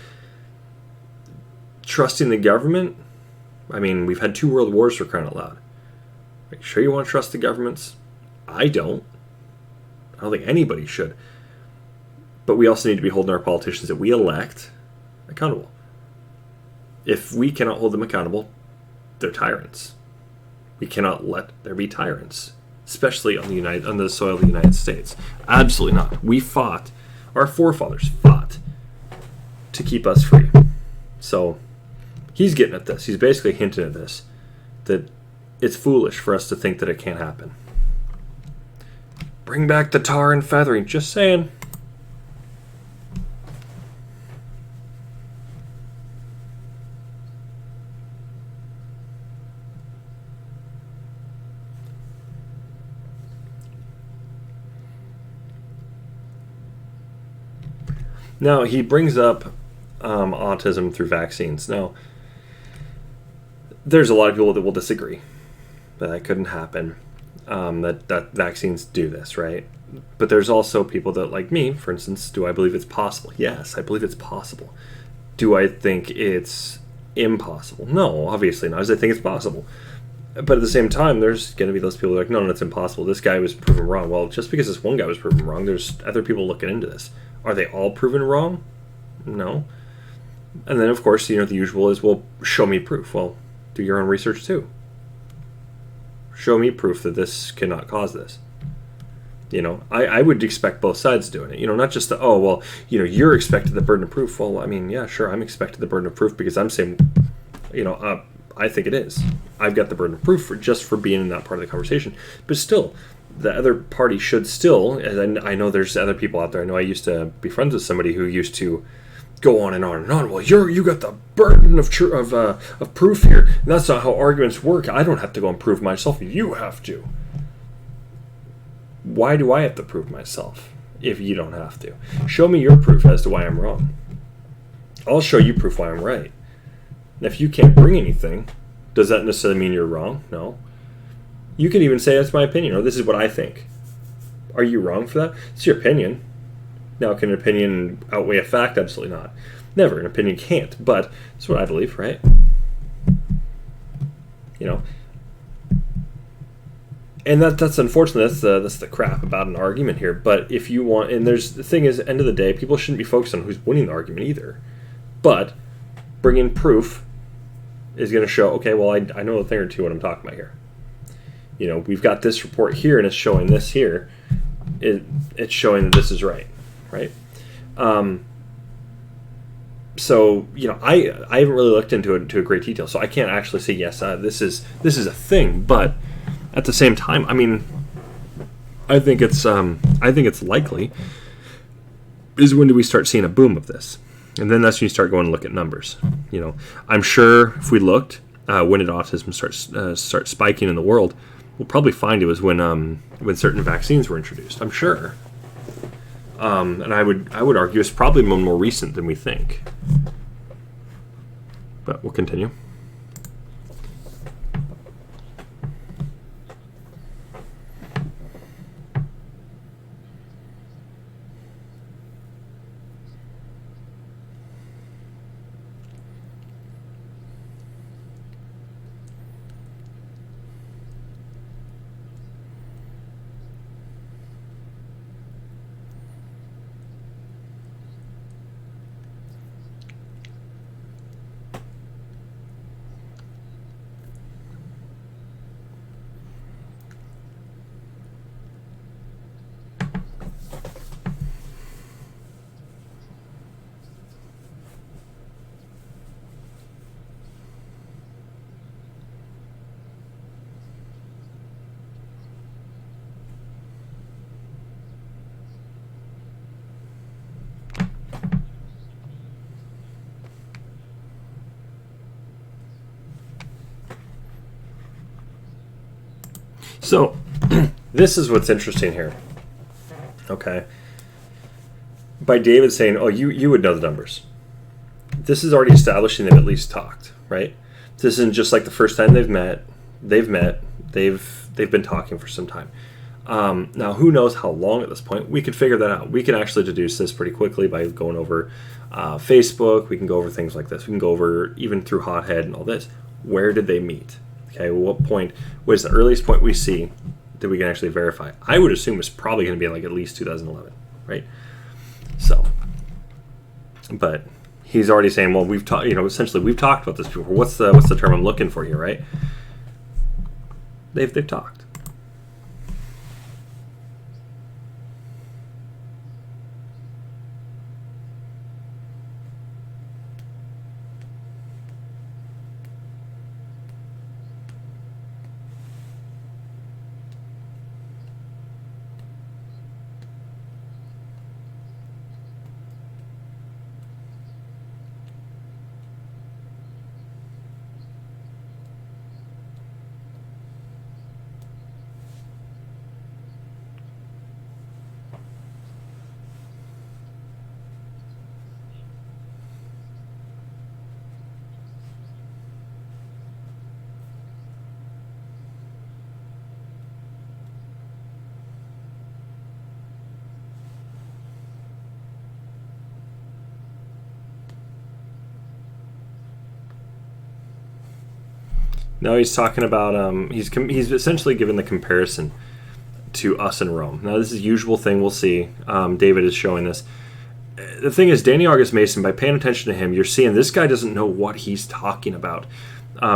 trusting the government, I mean, we've had 2 world wars for crying out loud. Are you sure you want to trust the governments? I don't think anybody should. But we also need to be holding our politicians that we elect accountable. If we cannot hold them accountable, they're tyrants. We cannot let there be tyrants, especially on the soil of the United States. Absolutely not. We fought, our forefathers fought to keep us free. So he's getting at this. He's basically hinting at this, that it's foolish for us to think that it can't happen. Bring back the tar and feathering. Just saying. Now, he brings up autism through vaccines. Now, there's a lot of people that will disagree that couldn't happen, that vaccines do this, right? But there's also people that, like me, for instance, do I believe it's possible? Yes, I believe it's possible. Do I think it's impossible? No, obviously not, as I think it's possible. But at the same time, there's going to be those people that are like, no, it's impossible. This guy was proven wrong. Well, just because this one guy was proven wrong, there's other people looking into this. Are they all proven wrong? No. And then, of course, the usual is, well, show me proof. Well, do your own research too. Show me proof that this cannot cause this. I would expect both sides doing it. Not just you're expected the burden of proof. Well, I mean, yeah, sure, I'm expected the burden of proof because I'm saying, I think it is. I've got the burden of proof just for being in that part of the conversation. But still, the other party should still, and I know there's other people out there. I know I used to be friends with somebody who used to go on and on and on. Well, you got the burden of proof here, and that's not how arguments work. I don't have to go and prove myself. You have to. Why do I have to prove myself if you don't have to? Show me your proof as to why I'm wrong. I'll show you proof why I'm right. And if you can't bring anything, does that necessarily mean you're wrong? No. You can even say that's my opinion, or this is what I think. Are you wrong for that? It's your opinion. Now, can an opinion outweigh a fact? Absolutely not. Never. An opinion can't, but it's what I believe, right? You know. And that's unfortunate. That's the crap about an argument here. But if you want, and there's the thing is, end of the day, people shouldn't be focused on who's winning the argument either. But bringing proof is going to show, okay, well, I know a thing or two what I'm talking about here. You know, we've got this report here, and it's showing this here. It's showing that this is right. Right. So, you know, I haven't really looked into it to a great detail, so I can't actually say yes. This is a thing, but at the same time, I mean, I think it's likely. Is when do we start seeing a boom of this, and then that's when you start going to look at numbers. You know, I'm sure if we looked when did autism start spiking in the world, we'll probably find it was when certain vaccines were introduced. I'm sure. And I would argue it's probably more recent than we think. But we'll continue. So, this is what's interesting here. Okay. By David saying, oh, you would know the numbers. This is already establishing they've at least talked, right? This isn't just like the first time they've met. They've been talking for some time. Now, who knows how long at this point? We could figure that out. We can actually deduce this pretty quickly by going over Facebook. We can go over things like this. We can go over even through Hothead and all this. Where did they meet? Okay, what point? What is the earliest point we see that we can actually verify? I would assume it's probably going to be like at least 2011, right? So, but he's already saying, well, we've talked. You know, essentially, we've talked about this before. What's the term I'm looking for here, right? They've talked. Now he's talking about he's essentially given the comparison to us in Rome. Now this is a usual thing we'll see. David is showing this. The thing is, Danny August Mason, by paying attention to him, you're seeing this guy doesn't know what he's talking about.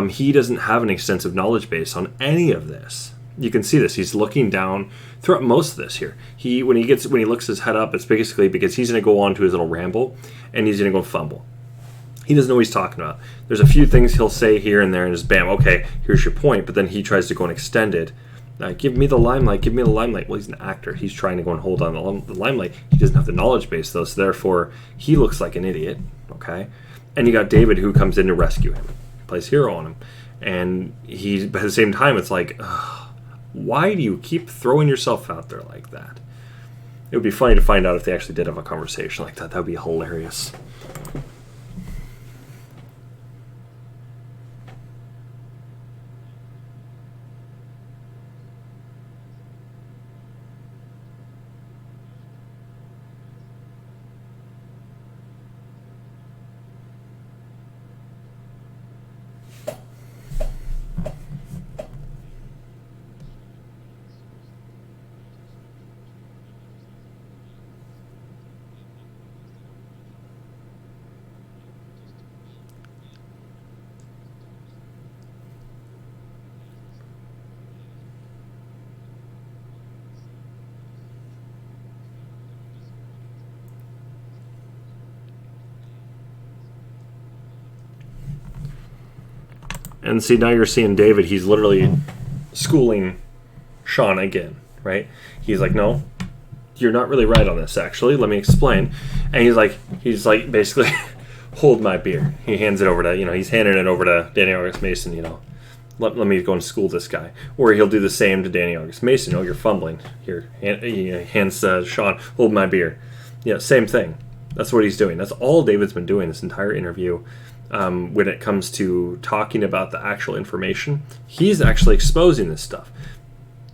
He doesn't have an extensive knowledge base on any of this. You can see this. He's looking down throughout most of this here. When he looks his head up, it's basically because he's going to go on to his little ramble and he's going to go fumble. He doesn't know what he's talking about. There's a few things he'll say here and there and just bam, okay, here's your point, but then he tries to go and extend it Give me the limelight. Give me the limelight. Well, he's an actor. He's trying to go and hold on the limelight. He doesn't have the knowledge base, though, so therefore he looks like an idiot. Okay? And you got David who comes in to rescue him. He plays hero on him. And but at the same time, it's like, ugh, why do you keep throwing yourself out there like that? It would be funny to find out if they actually did have a conversation like that. That would be hilarious. And see, now you're seeing David. He's literally schooling Sean again, right? He's like, no, you're not really right on this, actually. Let me explain. And he's like, basically, hold my beer. He hands it over to, he's handing it over to Danny August Mason, Let me go and school this guy. Or he'll do the same to Danny August Mason. Oh, you're fumbling. Here, he hands Sean, hold my beer. Yeah, same thing. That's what he's doing. That's all David's been doing this entire interview. When it comes to talking about the actual information, he's actually exposing this stuff.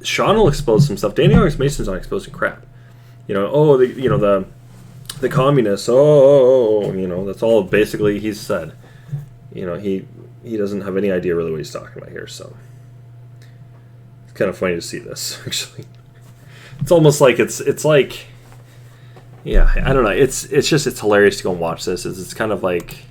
Sean will expose some stuff. Danny August Mason's not exposing crap. The communists. That's all basically he's said. He doesn't have any idea really what he's talking about here. So it's kind of funny to see this. Actually, it's almost like it's like, yeah, I don't know. It's hilarious to go and watch this. It's kind of like.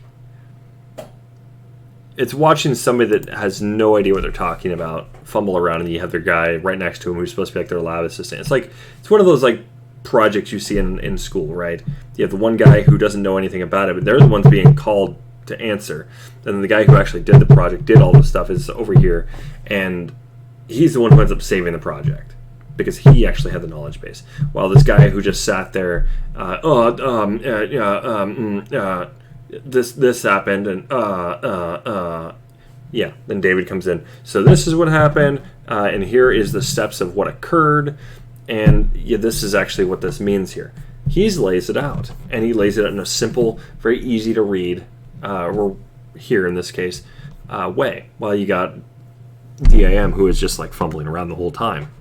It's watching somebody that has no idea what they're talking about fumble around, and you have their guy right next to him who's supposed to be like their lab assistant. It's one of those like projects you see in school, right? You have the one guy who doesn't know anything about it, but they're the ones being called to answer. And then the guy who actually did the project, did all this stuff, is over here, and he's the one who ends up saving the project because he actually had the knowledge base. While this guy who just sat there, this happened, and yeah, then David comes in. So this is what happened, and here is the steps of what occurred, and yeah, this is actually what this means here. He lays it out, and he lays it out in a simple, very easy to read, or here in this case, way. While you got DIM, who is just like fumbling around the whole time.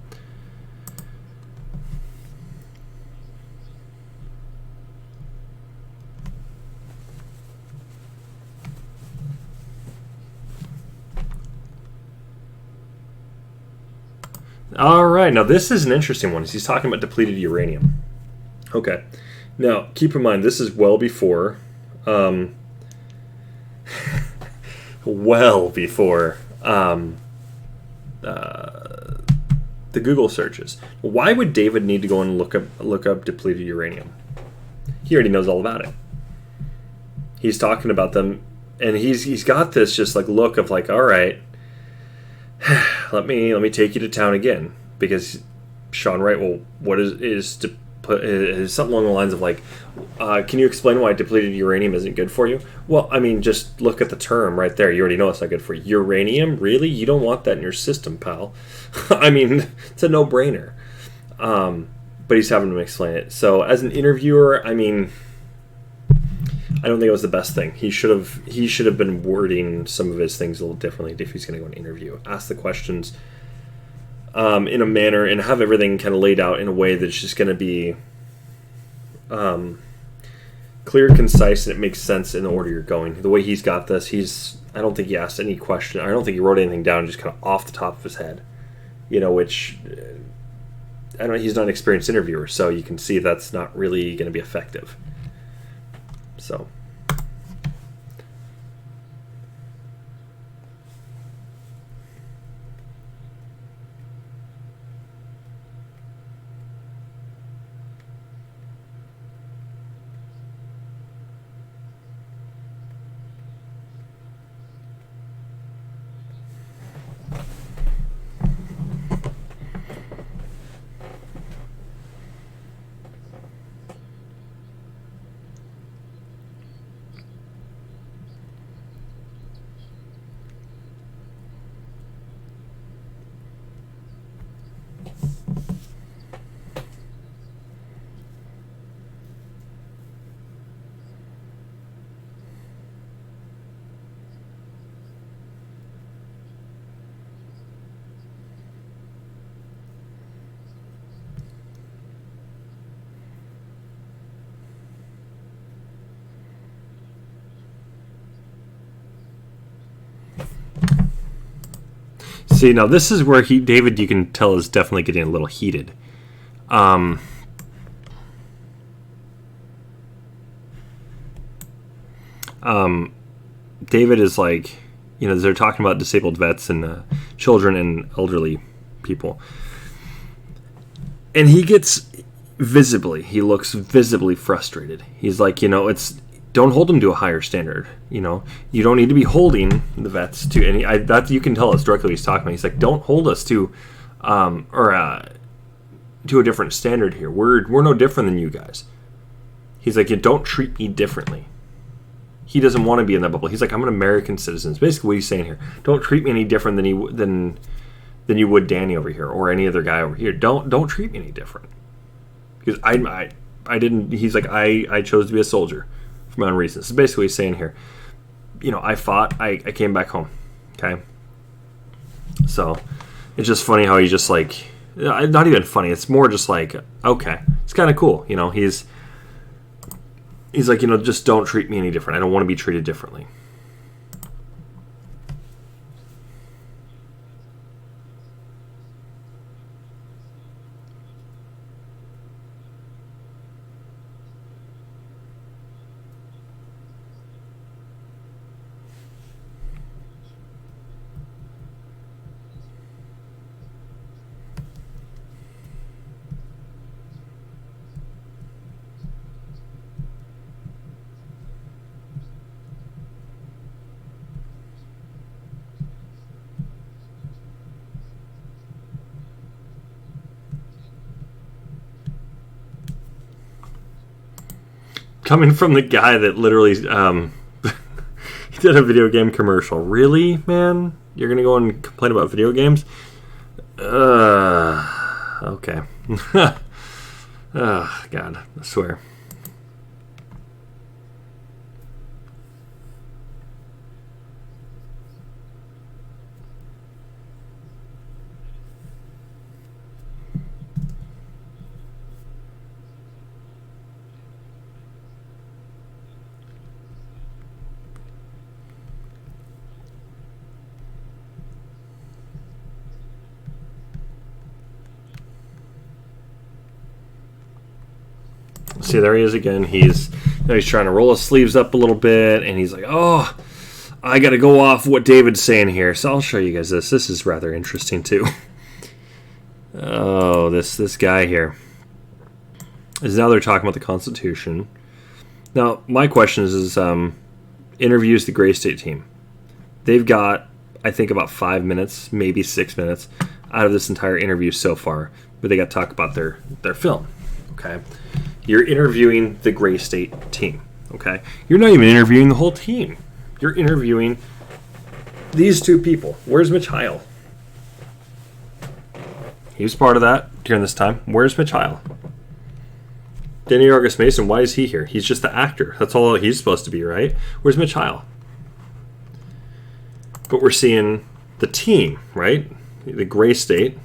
All right, now this is an interesting one. He's talking about depleted uranium. Okay, now keep in mind this is well before, the Google searches. Why would David need to go and look up depleted uranium? He already knows all about it. He's talking about them, and he's got this just like look of like, all right. Let me take you to town again, because Sean Wright, well, what is something along the lines of like, can you explain why depleted uranium isn't good for you? Well, I mean, just look at the term right there. You already know it's not good for you. Uranium? Really? You don't want that in your system, pal. I mean, it's a no-brainer. But he's having to explain it. So as an interviewer, I mean, I don't think it was the best thing. He should have been wording some of his things a little differently if he's going to go and interview. Ask the questions in a manner and have everything kind of laid out in a way that's just going to be clear, concise, and it makes sense in the order you're going. The way he's got this, I don't think he asked any question. I don't think he wrote anything down just kind of off the top of his head. Which I don't know. He's not an experienced interviewer, so you can see that's not really going to be effective. So. See, now this is where David, you can tell, is definitely getting a little heated. David is like, they're talking about disabled vets and children and elderly people. And he looks visibly frustrated. He's like, don't hold them to a higher standard. You don't need to be holding the vets to any. That you can tell us directly what he's talking about. He's like, don't hold us to, to a different standard here. We're no different than you guys. He's like, don't treat me differently. He doesn't want to be in that bubble. He's like, I'm an American citizen. It's basically what he's saying here. Don't treat me any different than you would Danny over here or any other guy over here. Don't treat me any different. Because I didn't. He's like, I chose to be a soldier for my own reasons. It's basically what he's saying here. I fought. I came back home. Okay. So it's just funny how he's just like, not even funny. It's more just like, okay, it's kind of cool. He's like, just don't treat me any different. I don't want to be treated differently. Coming from the guy that literally he did a video game commercial. Really, man? You're gonna go and complain about video games? Okay. Oh, God, I swear. See, there he is again. He's trying to roll his sleeves up a little bit, and he's like, "Oh, I got to go off what David's saying here." So I'll show you guys this. This is rather interesting too. Oh, this guy here is now they're talking about the Constitution. Now, my question is interviews the Gray State team. They've got, I think, about 5 minutes, maybe 6 minutes out of this entire interview so far, but they got to talk about their film. Okay. You're interviewing the Gray State team, okay? You're not even interviewing the whole team. You're interviewing these two people. Where's Mitch Heil? He was part of that during this time. Where's Mitch Heil? Danny Argus Mason, why is he here? He's just the actor. That's all he's supposed to be, right? Where's Mitch Heil? But we're seeing the team, right? The Gray State.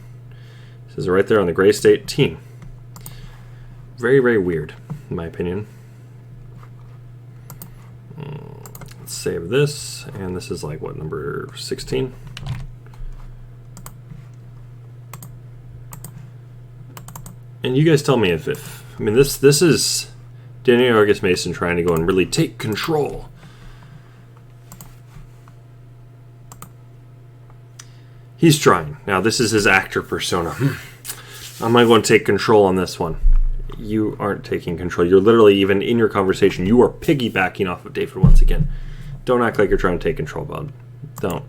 This is right there on the Gray State team. Very, very weird, in my opinion. Let's save this, and this is like, what, number 16? And you guys tell me if I mean, this is Danny Argus Mason trying to go and really take control. He's trying. Now, this is his actor persona. Am I going to take control on this one? You aren't taking control. You're literally, even in your conversation, you are piggybacking off of David once again. Don't act like you're trying to take control, bud. Don't.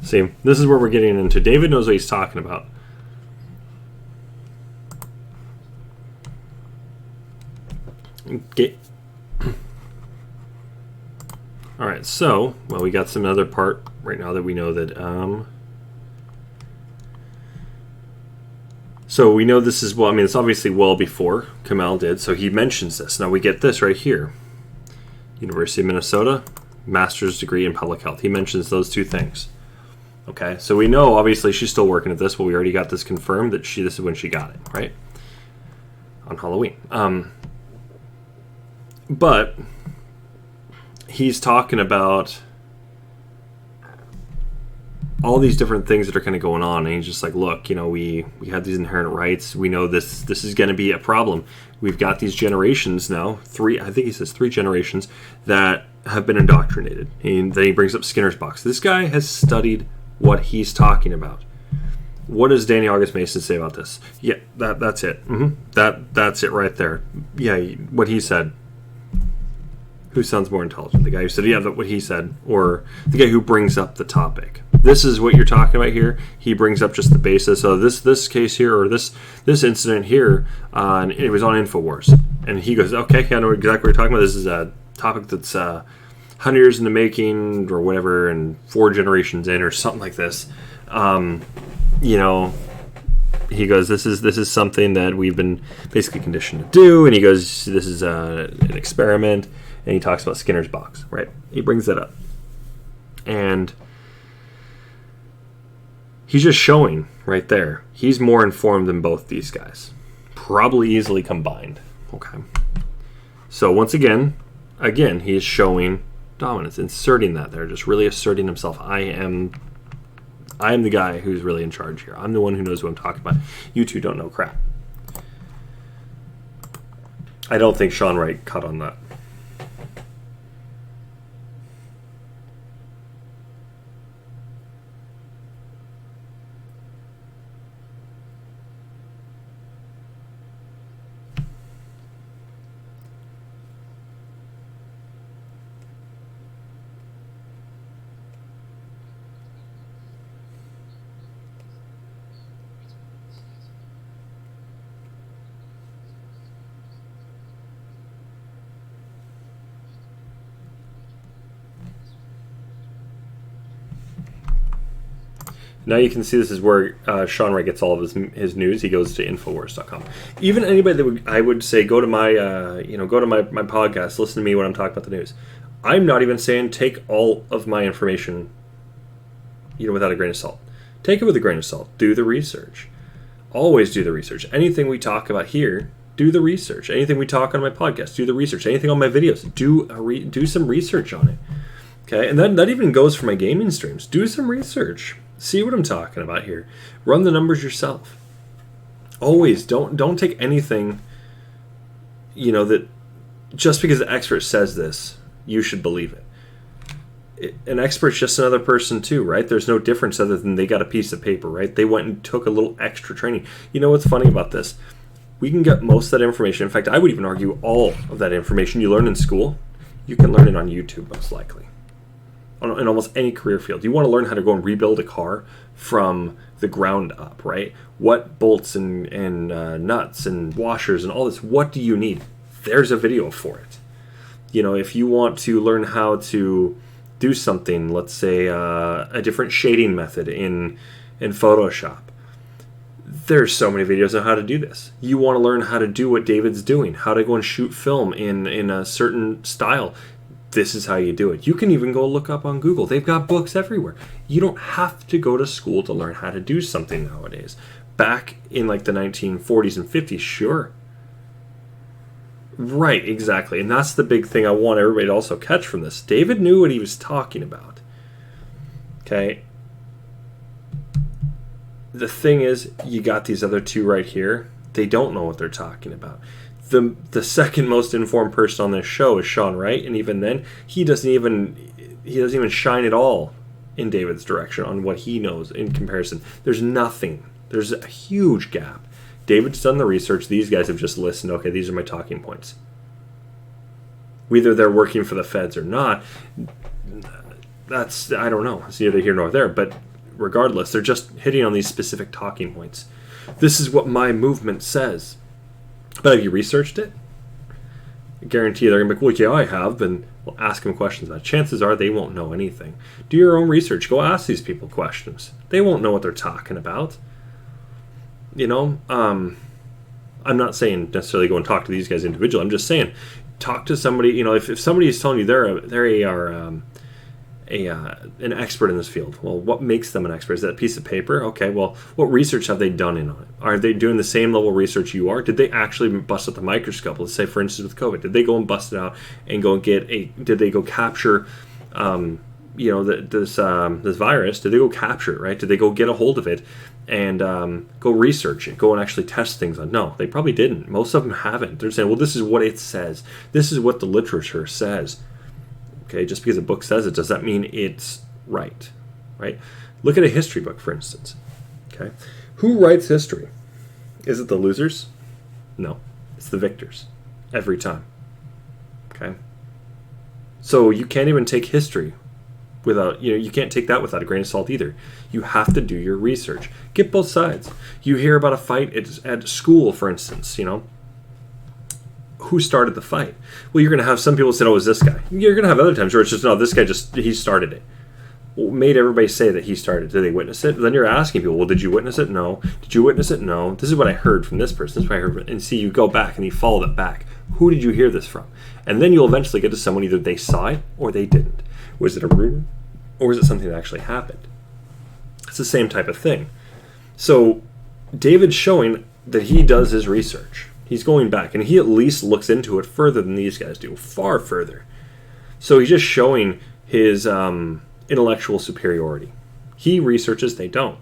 See, this is where we're getting into. David knows what he's talking about. Okay. All right, so, well, we got some other part right now that we know that, so we know this is, well, I mean, it's obviously well before Kamel did, so he mentions this. Now we get this right here. University of Minnesota, master's degree in public health. He mentions those two things. Okay, so we know, obviously, she's still working at this, but we already got this confirmed that this is when she got it, right? On Halloween. But he's talking about all these different things that are kind of going on, and he's just like, look, we have these inherent rights. We know this is going to be a problem. We've got these generations now, I think he says 3 generations, that have been indoctrinated. And then he brings up Skinner's box. This guy has studied what he's talking about. What does Danny August Mason say about this? Yeah, that's it. That's it right there. Yeah, what he said. Who sounds more intelligent? The guy who said, yeah, what he said, or the guy who brings up the topic? This is what you're talking about here. He brings up just the basis. So this case here, or this incident here, and it was on InfoWars. And he goes, okay, I know exactly what you're talking about. This is a topic that's 100 years in the making, or whatever, and 4 generations in, or something like this. He goes, this is something that we've been basically conditioned to do. And he goes, this is an experiment. And he talks about Skinner's box, right? He brings that up. And he's just showing right there. He's more informed than both these guys. Probably easily combined. Okay. So once again, he is showing dominance, inserting that there, just really asserting himself. I am the guy who's really in charge here. I'm the one who knows what I'm talking about. You two don't know crap. I don't think Sean Wright caught on that. Now you can see this is where Sean Wright gets all of his news. He goes to Infowars.com. Even anybody that I would say go to my my podcast, listen to me when I'm talking about the news. I'm not even saying take all of my information, without a grain of salt. Take it with a grain of salt. Do the research. Always do the research. Anything we talk about here, do the research. Anything we talk on my podcast, do the research. Anything on my videos, do some research on it. Okay, and that even goes for my gaming streams. Do some research. See what I'm talking about here. Run the numbers yourself. Always don't take anything, that just because the expert says this, you should believe it. An expert's just another person too, right? There's no difference other than they got a piece of paper, right? They went and took a little extra training. You know what's funny about this? We can get most of that information. In fact, I would even argue all of that information you learn in school, you can learn it on YouTube most likely. In almost any career field. You want to learn how to go and rebuild a car from the ground up, right? What bolts and nuts and washers and all this, what do you need? There's a video for it. If you want to learn how to do something, let's say a different shading method in Photoshop, there's so many videos on how to do this. You want to learn how to do what David's doing, how to go and shoot film in a certain style. This is how you do it. You can even go look up on Google. They've got books everywhere. You don't have to go to school to learn how to do something nowadays. Back in like the 1940s and 50s, sure. Right, exactly. And that's the big thing I want everybody to also catch from this. David knew what he was talking about. Okay. The thing is, you got these other two right here. They don't know what they're talking about. The second most informed person on this show is Sean Wright, and even then, he doesn't even shine at all in David's direction on what he knows in comparison. There's nothing. There's a huge gap. David's done the research. These guys have just listened. Okay, these are my talking points. Whether they're working for the feds or not, that's, I don't know. It's neither here nor there. But regardless, they're just hitting on these specific talking points. This is what my movement says. But have you researched it? I guarantee they're going to be like, well, yeah, I have. And we'll ask them questions about it. Chances are they won't know anything. Do your own research. Go ask these people questions. They won't know what they're talking about. You know, I'm not saying necessarily go and talk to these guys individually. I'm just saying talk to somebody. You know, if somebody is telling you they are an expert in this field, well, what makes them an expert? Is that a piece of paper? Okay, well, what research have they done on it? Are they doing the same level of research you are? Did they actually bust out the microscope? Let's say, for instance, with COVID, did they go and bust it out and go and did they go capture, this virus? Did they go capture it, right? Did they go get a hold of it and go research it, go and actually test things on? No, they probably didn't. Most of them haven't. They're saying, well, this is what it says. This is what the literature says. Okay, just because a book says it, does that mean it's right? Right? Look at a history book, for instance. Okay, who writes history? Is it the losers? No, it's the victors every time. Okay, so you can't even take history without, you can't take that without a grain of salt either. You have to do your research. Get both sides. You hear about a fight at school, for instance. Who started the fight? Well, you're going to have some people say, oh, it was this guy. You're going to have other times where it's just, no, this guy he started it. What made everybody say that he started? Did they witness it? Then you're asking people, well, did you witness it? No. Did you witness it? No. This is what I heard from this person. This is what I heard. And see, you go back and you follow it back. Who did you hear this from? And then you'll eventually get to someone, either they saw it or they didn't. Was it a rumor or was it something that actually happened? It's the same type of thing. So David's showing that he does his research. He's going back, and he at least looks into it further than these guys do, far further. So he's just showing his intellectual superiority. He researches, they don't.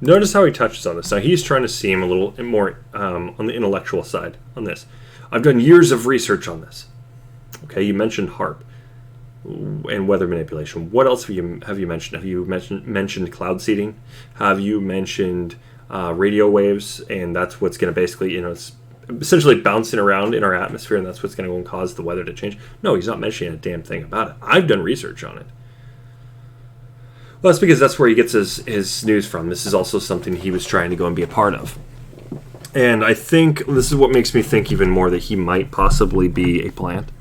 Notice how he touches on this. Now, he's trying to seem a little more on the intellectual side on this. I've done years of research on this. Okay, you mentioned HAARP and weather manipulation. What else have you mentioned? Have you mentioned cloud seeding? Have you mentioned radio waves? And that's what's going to basically, it's essentially bouncing around in our atmosphere, and that's what's going to go and cause the weather to change. No, he's not mentioning a damn thing about it. I've done research on it. Well, that's because that's where he gets his news from. This is also something he was trying to go and be a part of. And I think this is what makes me think even more that he might possibly be a plant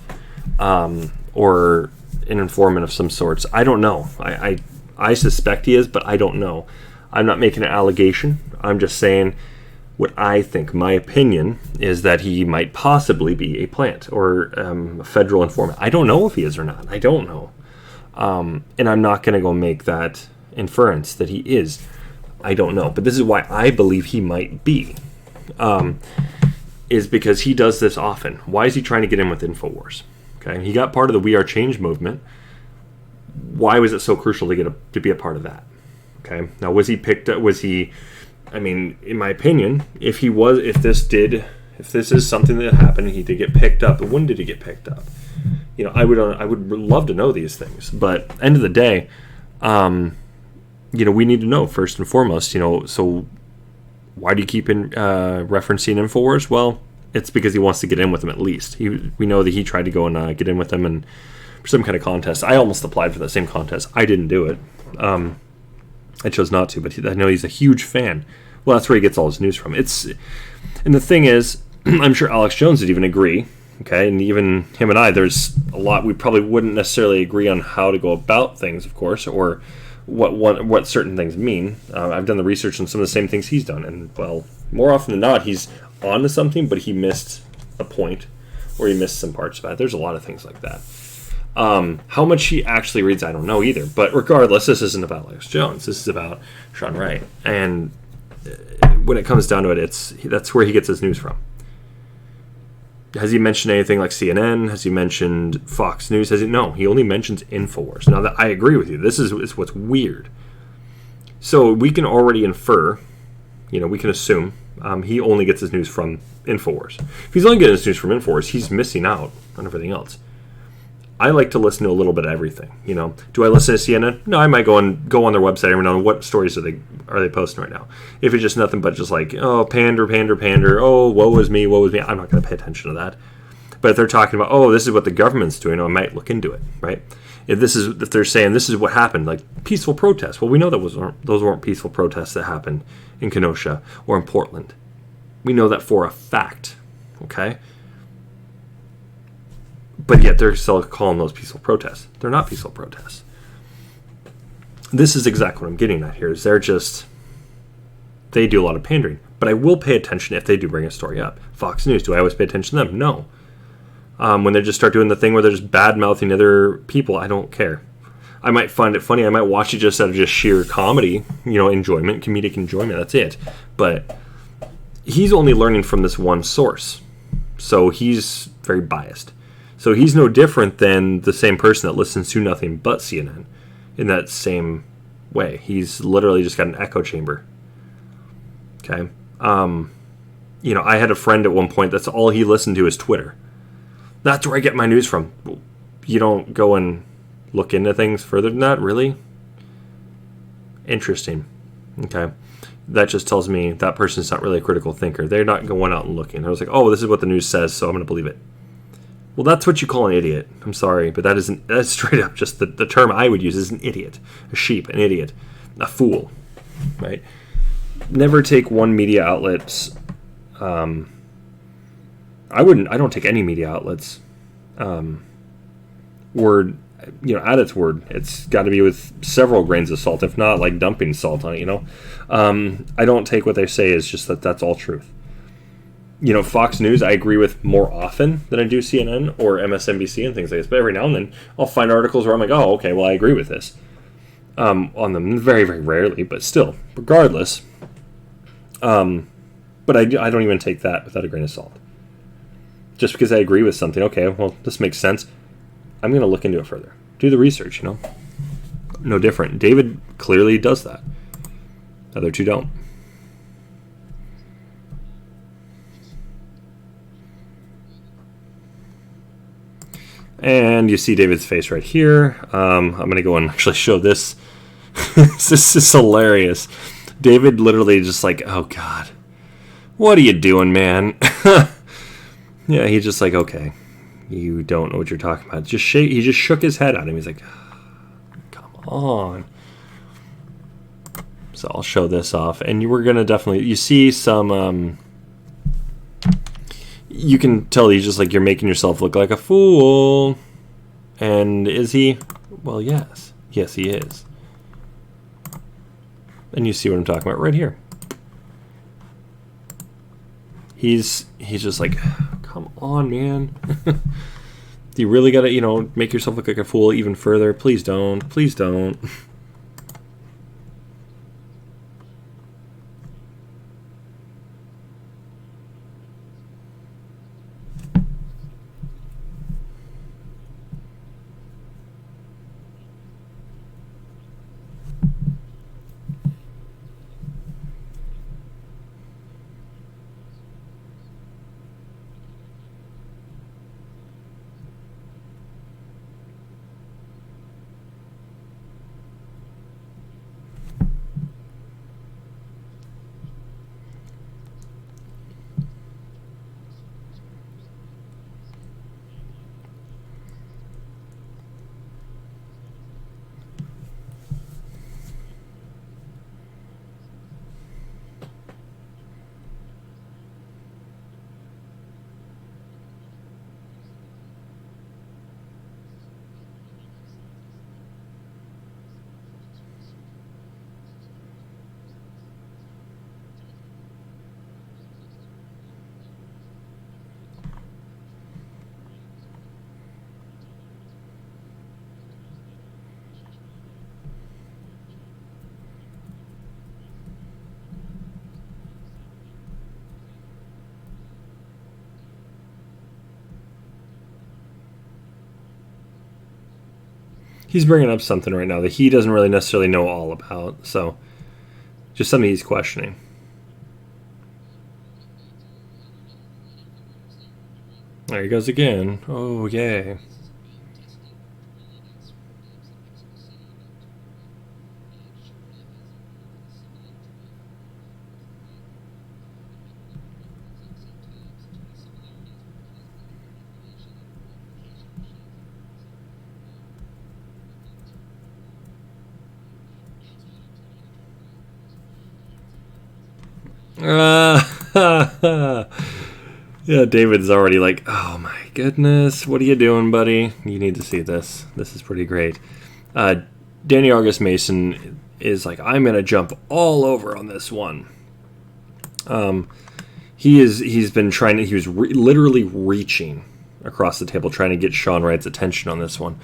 or an informant of some sorts. I don't know. I suspect he is, but I don't know. I'm not making an allegation. I'm just saying what I think. My opinion is that he might possibly be a plant or a federal informant. I don't know if he is or not. I don't know. And I'm not going to go make that inference that he is. I don't know. But this is why I believe he might be. Is because he does this often. Why is he trying to get in with InfoWars? Okay, he got part of the We Are Change movement. Why was it so crucial to be a part of that? Okay, now was he picked up? I mean, in my opinion, if this is something that happened, and he did get picked up. But when did he get picked up? I would love to know these things, but end of the day, we need to know first and foremost. So why do you keep referencing InfoWars? Well, it's because he wants to get in with them at least. We know that he tried to go and get in with them and for some kind of contest. I almost applied for that same contest. I didn't do it. I chose not to, but I know he's a huge fan. Well, that's where he gets all his news from. And the thing is, I'm sure Alex Jones would even agree. Okay, and even him and I, there's a lot we probably wouldn't necessarily agree on how to go about things, of course, or what certain things mean. I've done the research on some of the same things he's done, and, well, more often than not, he's on to something, but he missed a point, or he missed some parts of that. There's a lot of things like that. How much he actually reads, I don't know either. But regardless, this isn't about Alex Jones. This is about Sean Wright. And when it comes down to it, that's where he gets his news from. Has he mentioned anything like CNN? Has he mentioned Fox News? No, he only mentions InfoWars. Now, that I agree with you. This is what's weird. So we can already infer, we can assume he only gets his news from InfoWars. If he's only getting his news from InfoWars, he's missing out on everything else. I like to listen to a little bit of everything. Do I listen to CNN? No, I might go on their website every now and then. What stories are they posting right now? If it's just nothing but just like, oh, pander, oh, woe is me, I'm not going to pay attention to that. But if they're talking about, oh, this is what the government's doing, I might look into it, right? If they're saying this is what happened, like peaceful protests, well, we know that those weren't peaceful protests that happened in Kenosha or in Portland. We know that for a fact, okay? But yet they're still calling those peaceful protests. They're not peaceful protests. This is exactly what I'm getting at here. Is they do a lot of pandering. But I will pay attention if they do bring a story up. Fox News, do I always pay attention to them? No. When they just start doing the thing where they're just bad-mouthing other people, I don't care. I might find it funny. I might watch it just out of just sheer comedy, enjoyment, comedic enjoyment. That's it. But he's only learning from this one source. So he's very biased. So he's no different than the same person that listens to nothing but CNN in that same way. He's literally just got an echo chamber. Okay. I had a friend at one point, that's all he listened to is Twitter. That's where I get my news from. You don't go and look into things further than that, really? Interesting. Okay. That just tells me that person's not really a critical thinker. They're not going out and looking. I was like, oh, this is what the news says, so I'm going to believe it. Well, that's what you call an idiot. I'm sorry, but that's straight up just the term I would use is an idiot. A sheep, an idiot, a fool, right? Never take one media outlet's, I don't take any media outlets word, at its word. It's got to be with several grains of salt, if not like dumping salt on it, I don't take what they say as just that's all truth. Fox News, I agree with more often than I do CNN or MSNBC and things like this. But every now and then, I'll find articles where I'm like, oh, okay, well, I agree with this. On them, very, very rarely, but still, regardless. But I don't even take that without a grain of salt. Just because I agree with something, okay, well, this makes sense. I'm going to look into it further. Do the research, No different. David clearly does that. The other two don't. And you see David's face right here. I'm going to go and actually show this. This is hilarious. David literally just like, oh, God. What are you doing, man? Yeah, he's just like, okay. You don't know what you're talking about. He just shook his head at him. He's like, come on. So I'll show this off. And we're going to definitely... You see some... you can tell he's just like, you're making yourself look like a fool. And is he? Well, yes. Yes, he is. And you see what I'm talking about right here. He's just like, come on, man. Do you really got to, make yourself look like a fool even further? Please don't. Please don't. he's bringing up something right now that he doesn't really necessarily know all about. So, just something he's questioning. There he goes again. Oh, yay. Yeah, David's already like, oh my goodness, what are you doing, buddy? You need to see this. This is pretty great. Danny August Mason is like, I'm gonna jump all over on this one. He's been trying to, he was literally reaching across the table trying to get Sean Wright's attention on this one.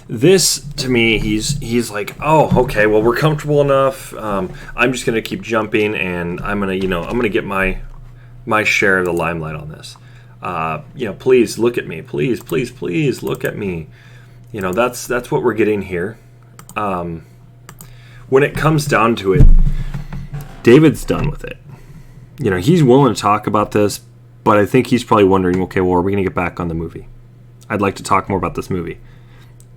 This, to me, he's like, oh, okay, well, we're comfortable enough. I'm just gonna keep jumping, and I'm gonna get my share of the limelight on this. Please look at me. Please look at me. That's what we're getting here. When it comes down to it, David's done with it. He's willing to talk about this, but I think he's probably wondering, okay, well, are we going to get back on the movie? I'd like to talk more about this movie.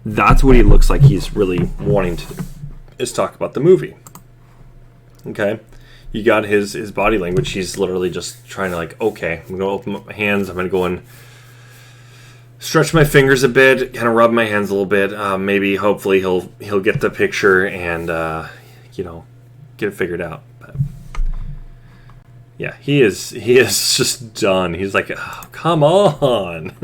That's what he looks like he's really wanting to do, is talk about the movie. Okay? You got his body language. He's literally just trying to okay, I'm going to open up my hands. I'm going to go and stretch my fingers a bit, kind of rub my hands a little bit. Maybe, hopefully, he'll get the picture and, get it figured out. But yeah, he is just done. He's like, oh, come on.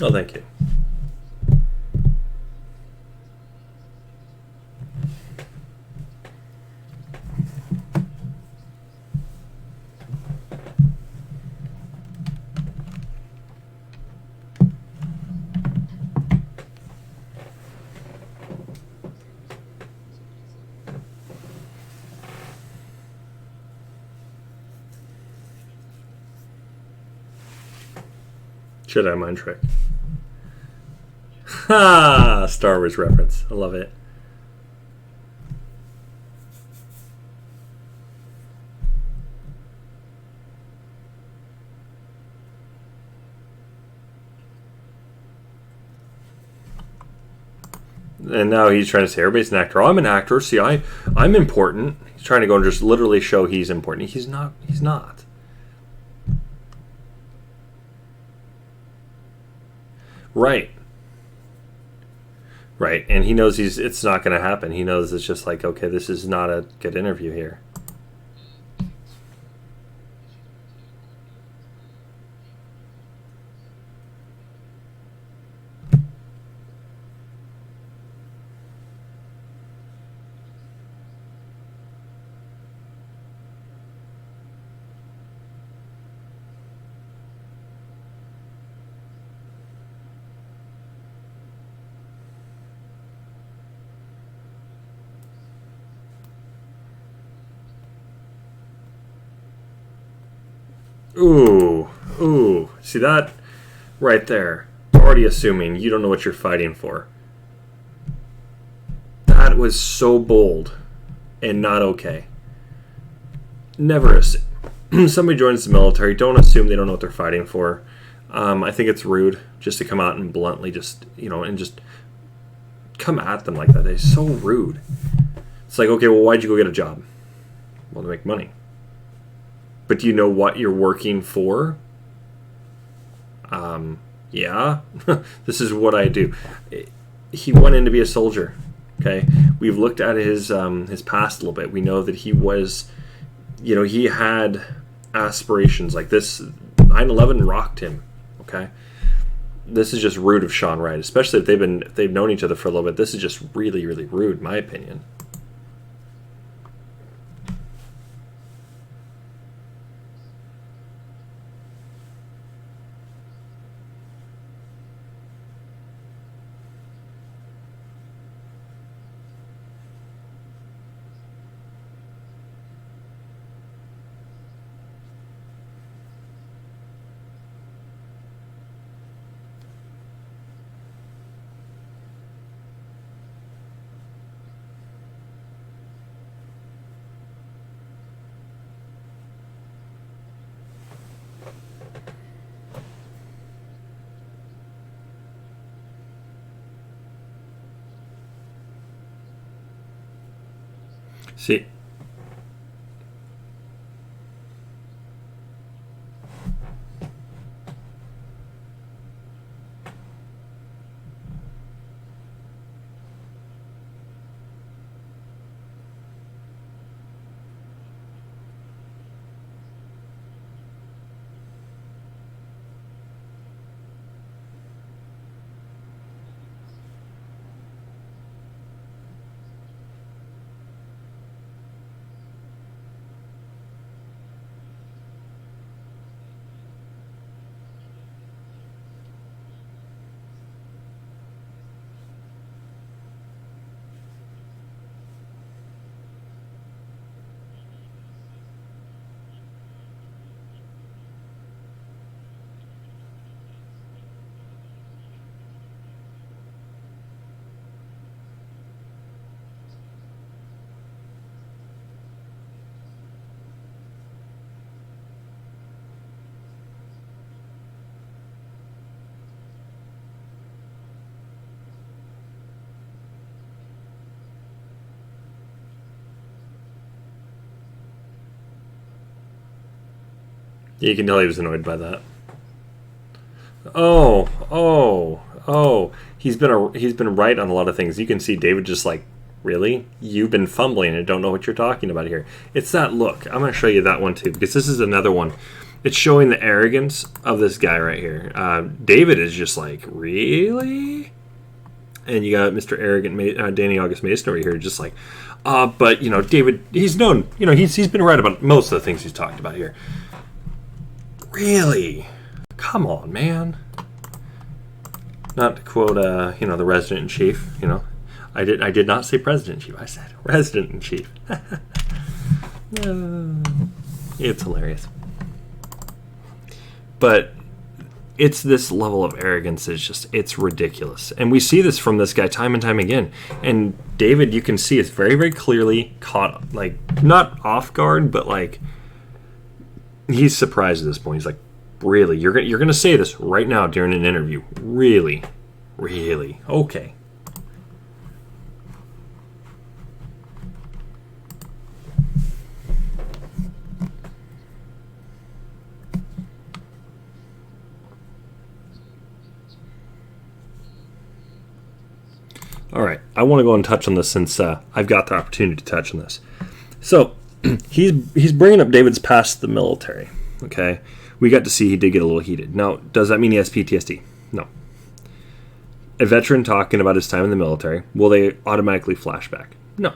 Oh, thank you. Jedi mind trick. Ha! Star Wars reference. I love it. And now he's trying to say everybody's an actor. Oh, I'm an actor. See, I'm important. He's trying to go and just literally show he's important. He's not. He's not. Right. Right. And he knows it's not going to happen. He knows it's just like, okay, this is not a good interview here. Ooh. See that right there? Already assuming you don't know what you're fighting for. That was so bold and not okay. Never assume. Somebody joins the military, don't assume they don't know what they're fighting for. I think it's rude just to come out and bluntly just come at them like that. It's so rude. It's like, okay, well, why'd you go get a job? Well, to make money. But do you know what you're working for? Yeah. This is what I do. He went in to be a soldier. Okay. We've looked at his past a little bit. We know that he was, he had aspirations like this. 9/11 rocked him. Okay. This is just rude of Sean Wright, especially if they've known each other for a little bit. This is just really, really rude, in my opinion. See, you can tell he was annoyed by that. Oh. He's been right on a lot of things. You can see David just like, really? You've been fumbling and don't know what you're talking about here. It's that look. I'm going to show you that one too, because this is another one. It's showing the arrogance of this guy right here. David is just like, really? And you got Mr. Arrogant Danny August Mason over here, just like, but you know, David, he's known, you know, he's been right about most of the things he's talked about here. Really? Come on, man. Not to quote, you know, the resident in chief. You know, I did not say president in chief. I said resident in chief. It's hilarious. But it's this level of arrogance is just, it's ridiculous. And we see this from this guy time and time again. And David, you can see, it's very, very clearly caught, like, not off guard, but like, he's surprised at this point. He's like, really? You're gonna say this right now during an interview? Really? Really? Okay. All right. I want to go and touch on this since I've got the opportunity to touch on this. So he's bringing up David's past the military. Okay. We got to see he did get a little heated. Now, does that mean he has PTSD? No. A veteran talking about his time in the military, will they automatically flash back? No.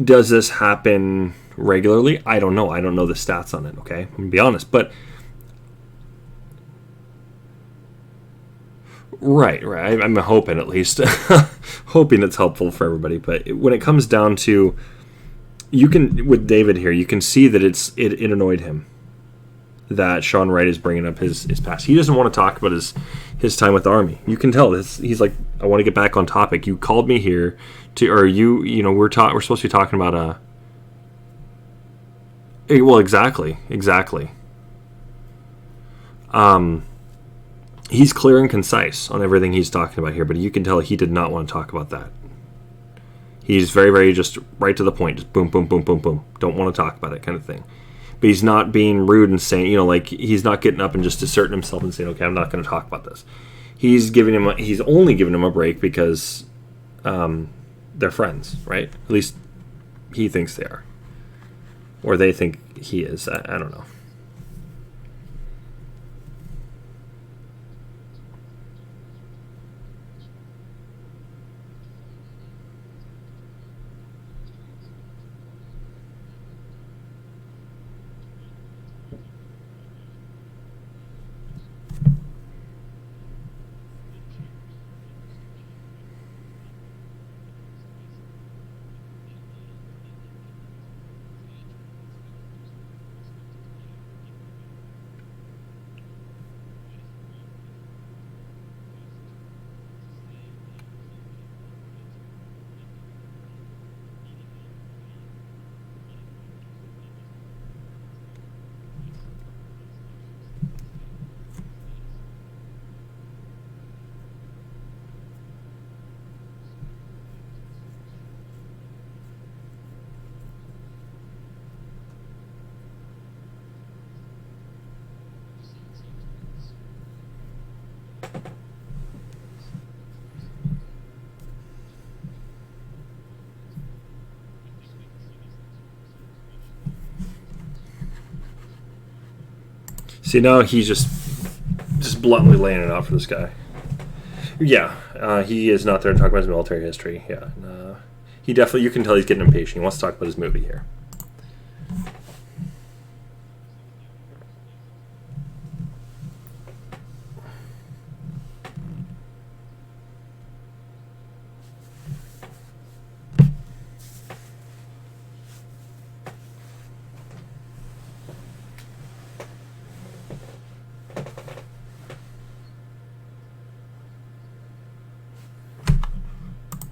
Does this happen regularly? I don't know. I don't know the stats on it, okay? I'm going to be honest. But, right. I'm hoping at least. Hoping it's helpful for everybody. But when it comes down to, you can, with David here, you can see that it annoyed him that Sean Wright is bringing up his past. He doesn't want to talk about his time with the Army. You can tell this. He's like, I want to get back on topic. You called me here to, or you know, we're supposed to be talking about well, exactly. He's clear and concise on everything he's talking about here, but you can tell he did not want to talk about that. He's very, very just right to the point, just boom, boom, boom, boom, boom. Don't want to talk about it, kind of thing. But he's not being rude and saying, you know, like, he's not getting up and just asserting himself and saying, okay, I'm not going to talk about this. He's only giving him a break because they're friends, right? At least he thinks they are. Or they think he is. I don't know. See, now he's just bluntly laying it out for this guy. Yeah, he is not there to talk about his military history. Yeah, he definitely, you can tell he's getting impatient. He wants to talk about his movie here.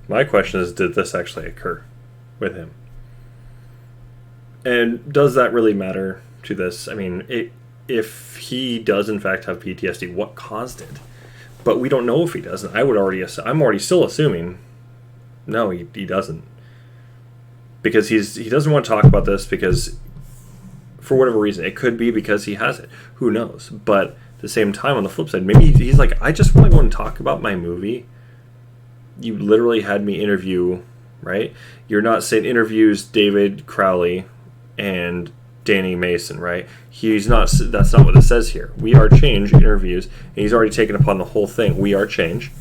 My question is, did this actually occur with him? And does that really matter to this? I mean, if he does in fact have PTSD, what caused it? But we don't know if he does. I'm already still assuming, no, he doesn't. Because he doesn't want to talk about this because, for whatever reason, it could be because he has it. Who knows? But at the same time, on the flip side, maybe he's like, I just really want to talk about my movie. You literally had me interview, right? You're not saying interviews David Crowley and Danny Mason, right? He's not. That's not what it says here. We Are Change interviews, and he's already taken upon the whole thing. We Are Change.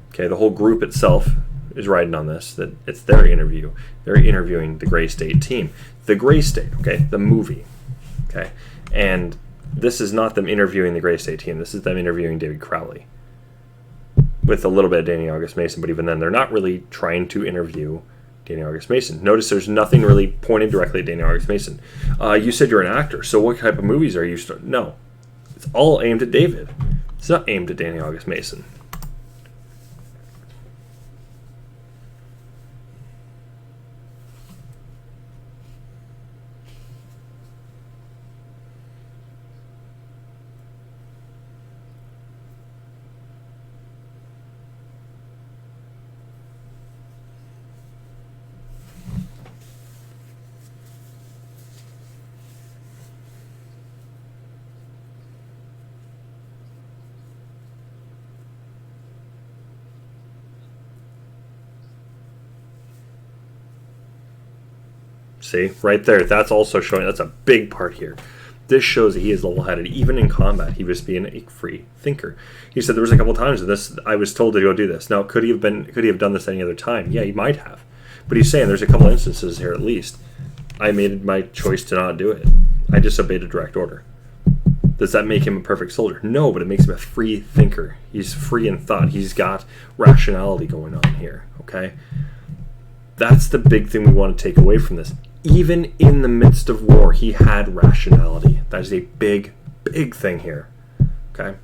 Okay, the whole group itself is riding on this. That it's their interview. They're interviewing the Gray State team. The Gray State, okay, the movie, okay, and this is not them interviewing the Gray State team. This is them interviewing David Crowley, with a little bit of Danny August Mason, but even then, they're not really trying to interview Danny August Mason. Notice there's nothing really pointed directly at Danny August Mason. You said you're an actor, so what type of movies are you starting? No. It's all aimed at David. It's not aimed at Danny August Mason. See, right there, that's also showing, that's a big part here. This shows that he is level-headed. Even in combat, he was being a free thinker. He said there was a couple times in this, I was told to go do this. Now, could he have done this any other time? Yeah, he might have. But he's saying there's a couple instances here at least. I made my choice to not do it. I disobeyed a direct order. Does that make him a perfect soldier? No, but it makes him a free thinker. He's free in thought. He's got rationality going on here, okay? That's the big thing we want to take away from this. Even in the midst of war, he had rationality. That is a big, big thing here. Okay?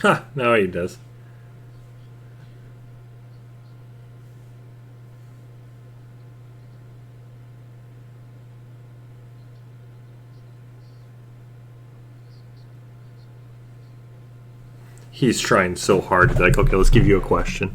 Ha! Now he does. He's trying so hard to be like, okay, let's give you a question.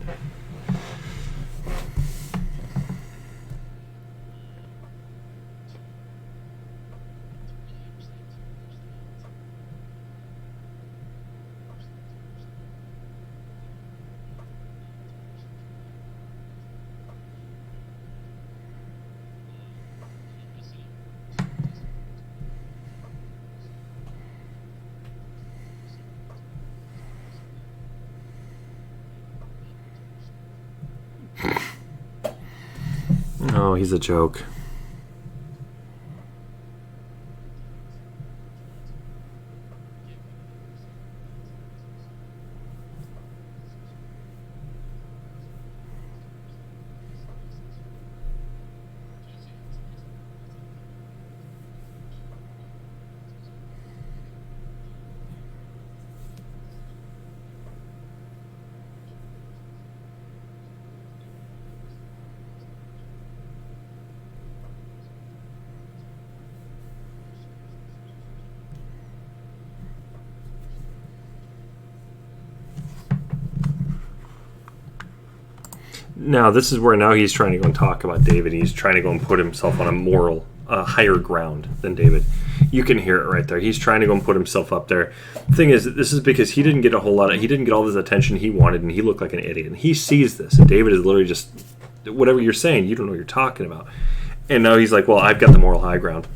Oh, he's a joke. Now, this is where now he's trying to go and talk about David. He's trying to go and put himself on a moral, higher ground than David. You can hear it right there. He's trying to go and put himself up there. The thing is, this is because he didn't get he didn't get all this attention he wanted, and he looked like an idiot. And he sees this, and David is literally just, whatever you're saying, you don't know what you're talking about. And now he's like, well, I've got the moral high ground.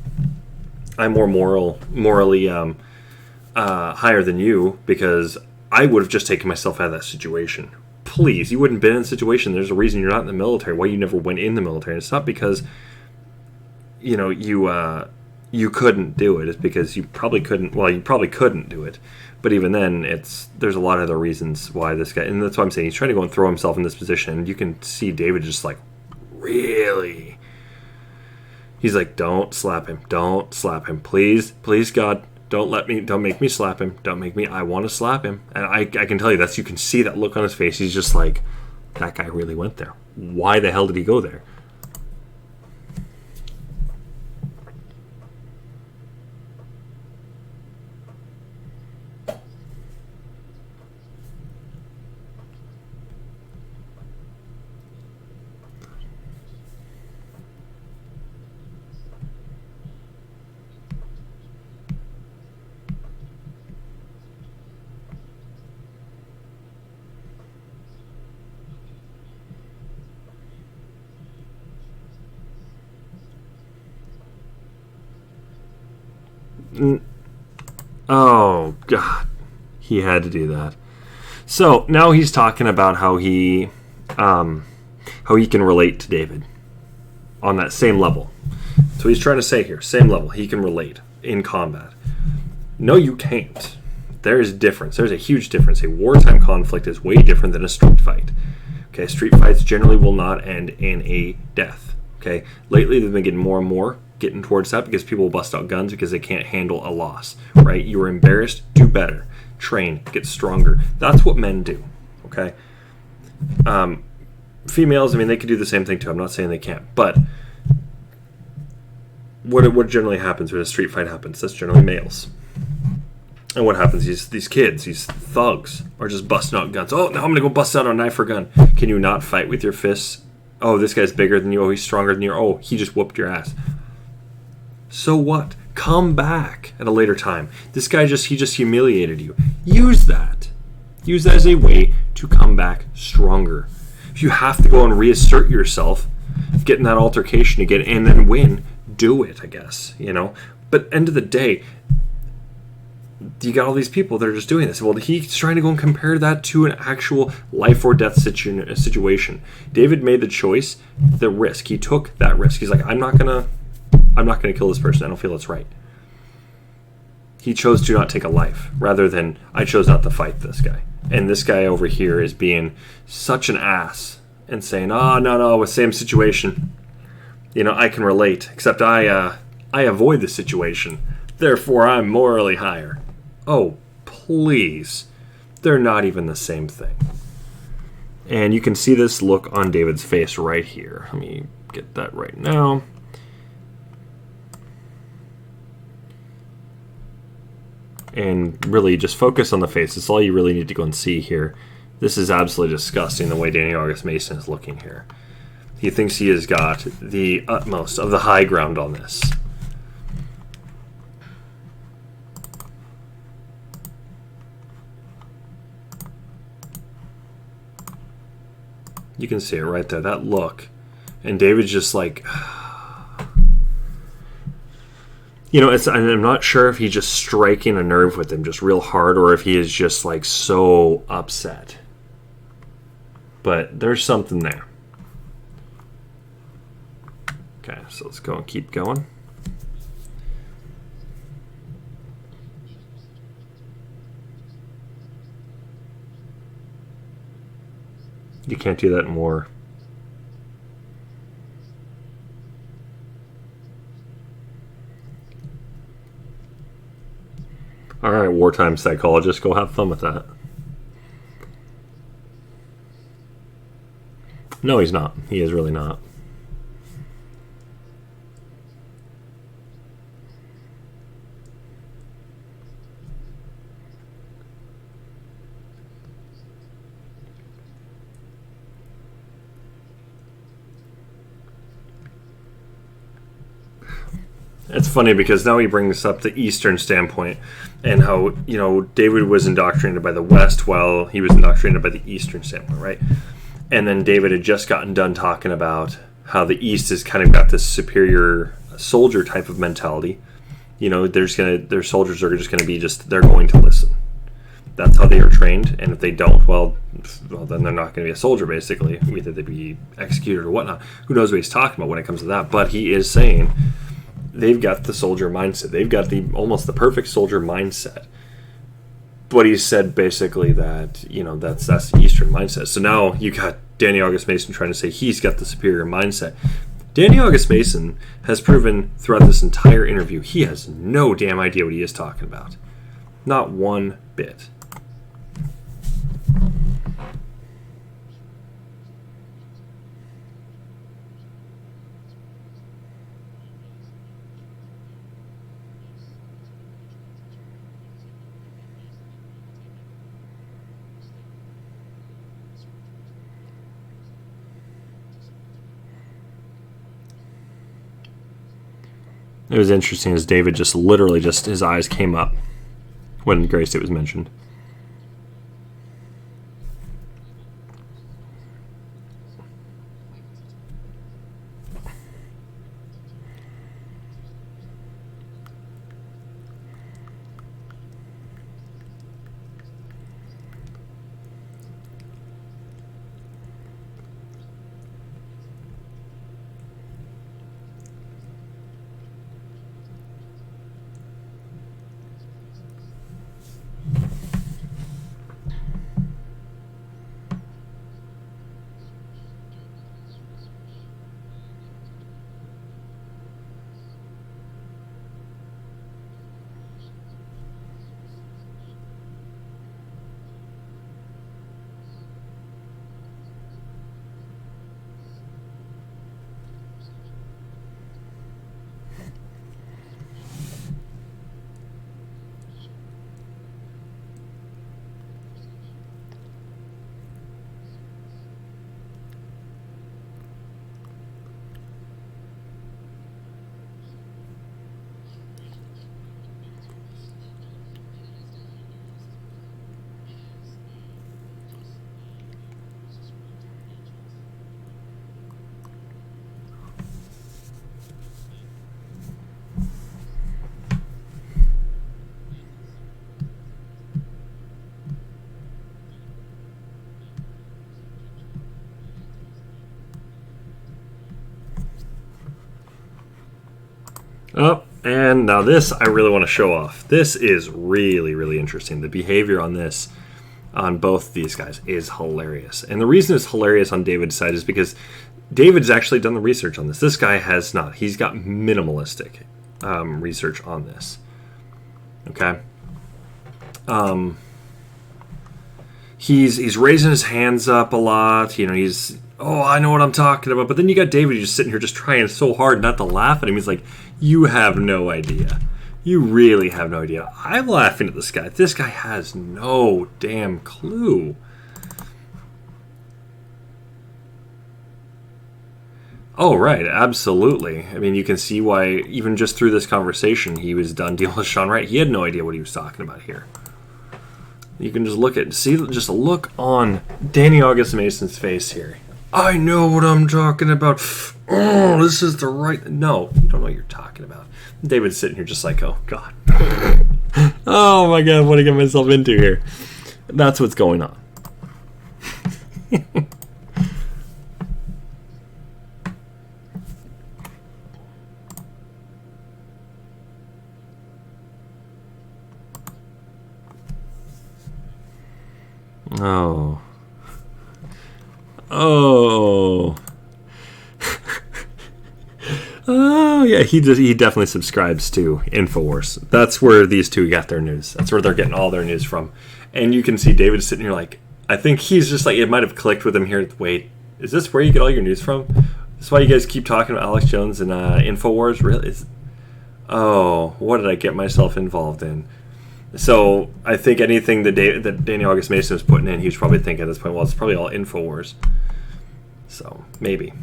I'm more morally higher than you because I would have just taken myself out of that situation. Please, you wouldn't have been in a situation. There's a reason you're not in the military. Why you never went in the military? And it's not because you couldn't do it. It's because you probably couldn't. Well, you probably couldn't do it. But even then, there's a lot of other reasons why this guy. And that's why I'm saying he's trying to go and throw himself in this position. And you can see David just like, really. He's like, don't slap him. Don't slap him. Please, please, God. Don't make me slap him. I want to slap him. And I can tell you you can see that look on his face. He's just like, that guy really went there. Why the hell did he go there? Oh, God. He had to do that. So now he's talking about how he can relate to David on that same level. So he's trying to say here, same level, he can relate in combat. No, you can't. There is a difference. There's a huge difference. A wartime conflict is way different than a street fight. Okay, street fights generally will not end in a death. Okay, lately they've been getting more and more getting towards that because people will bust out guns because they can't handle a loss, right? You are embarrassed, do better. Train, get stronger. That's what men do, okay? Females, I mean, they could do the same thing too. I'm not saying they can't, but what generally happens when a street fight happens? That's generally males. And what happens? These kids, these thugs, are just busting out guns. Oh, now I'm going to go bust out a knife or gun. Can you not fight with your fists? Oh, this guy's bigger than you. Oh, he's stronger than you. Oh, he just whooped your ass. So what? Come back at a later time. This guy he just humiliated you. Use that. Use that as a way to come back stronger. If you have to go and reassert yourself, get in that altercation again, and then win, do it, I guess, But end of the day, you got all these people that are just doing this. Well, he's trying to go and compare that to an actual life or death situation. David made the choice, the risk. He took that risk. He's like, I'm not gonna kill this person. I don't feel it's right. He chose to not take a life rather than I chose not to fight this guy. And this guy over here is being such an ass and saying, oh, no, with same situation. I can relate, except I avoid the situation. Therefore, I'm morally higher. Oh, please. They're not even the same thing. And you can see this look on David's face right here. Let me get that right now. And really just focus on the face. That's all you really need to go and see here. This is absolutely disgusting the way Danny August Mason is looking here. He thinks he has got the utmost of the high ground on this. You can see it right there, that look. And David's just like... I'm not sure if he's just striking a nerve with him just real hard or if he is just like so upset. But there's something there. Okay, so let's go and keep going. You can't do that in war. All right, wartime psychologist, go have fun with that. No, he's not. He is really not. It's funny because now he brings up the Eastern standpoint and how, David was indoctrinated by the West while he was indoctrinated by the Eastern standpoint, right? And then David had just gotten done talking about how the East has kind of got this superior soldier type of mentality. Their soldiers are just going to be they're going to listen. That's how they are trained, and if they don't, well, then they're not going to be a soldier, basically. Either they be executed or whatnot. Who knows what he's talking about when it comes to that? But he is saying they've got the soldier mindset. They've got almost the perfect soldier mindset. But he said basically that, that's the Eastern mindset. So now you got Danny August Mason trying to say he's got the superior mindset. Danny August Mason has proven throughout this entire interview he has no damn idea what he is talking about. Not one bit. It was interesting as David just literally his eyes came up when Grey State was mentioned. Oh, and now this I really want to show off. This is really, really interesting. The behavior on this, on both these guys, is hilarious. And the reason it's hilarious on David's side is because David's actually done the research on this. This guy has not. He's got minimalistic research on this. Okay? He's raising his hands up a lot. He's, I know what I'm talking about. But then you got David just sitting here just trying so hard not to laugh at him. He's like, you have no idea. You really have no idea. I'm laughing at this guy. This guy has no damn clue. Oh, right. Absolutely. I mean, you can see why, even just through this conversation, he was done dealing with Sean Wright. He had no idea what he was talking about here. You can just just look on Danny August Mason's face here. I know what I'm talking about. Oh, this is the right... No, you don't know what you're talking about. David's sitting here just like, oh, God. Oh, my God, what did I get myself into here? That's what's going on. Oh. Oh. Oh, yeah, he definitely subscribes to InfoWars. That's where these two got their news. That's where they're getting all their news from. And you can see David sitting here like, I think he's just like, it might have clicked with him here. Wait, is this where you get all your news from? That's why you guys keep talking about Alex Jones and InfoWars? Really? Oh, what did I get myself involved in? So I think anything that Danny August Mason was putting in, he was probably thinking at this point, well, it's probably all InfoWars. So maybe.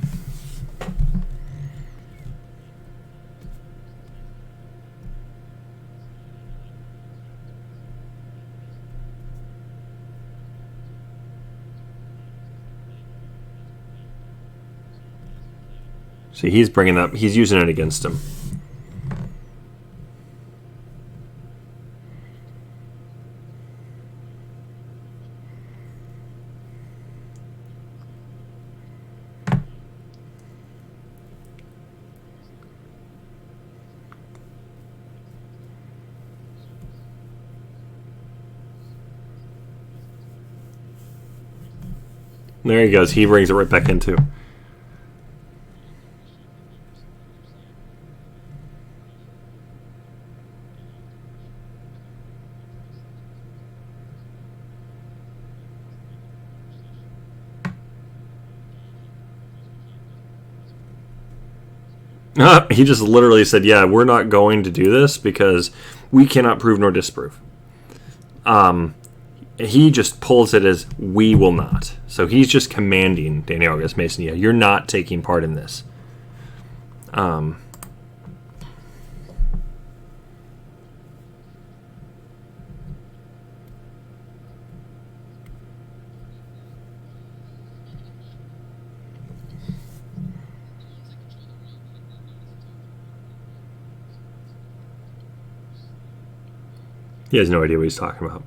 See, he's using it against him. There he goes. He brings it right back into. He just literally said, yeah, we're not going to do this because we cannot prove nor disprove. He just pulls it as we will not. So he's just commanding Danny August Mason, yeah, you're not taking part in this. He has no idea what he's talking about.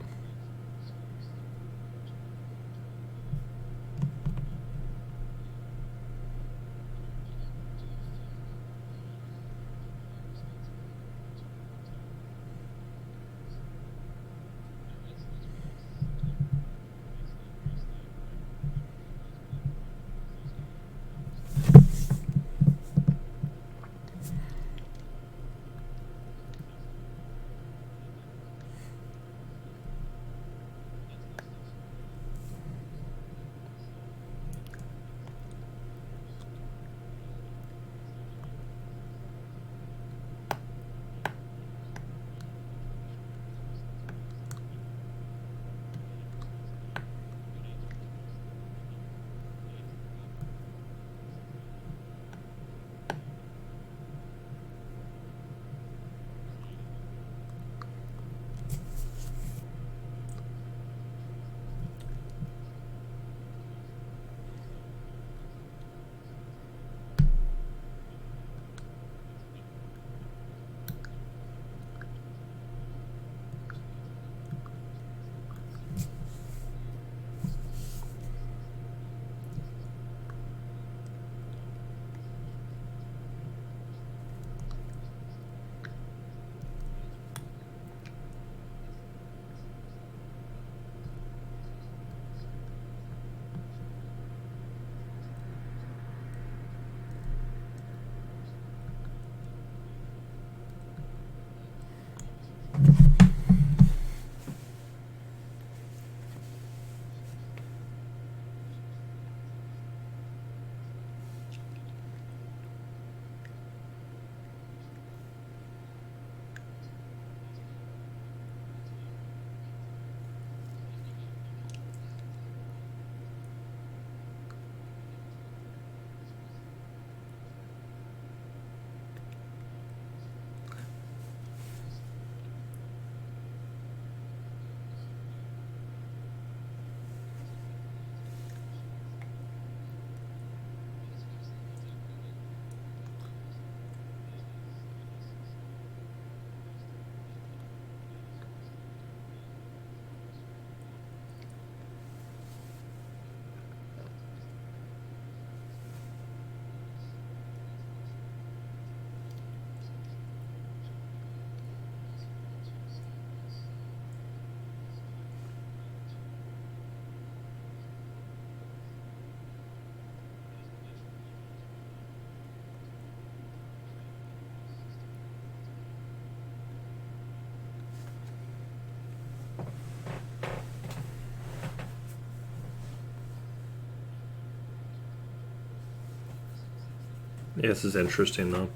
Yeah, this is interesting, though.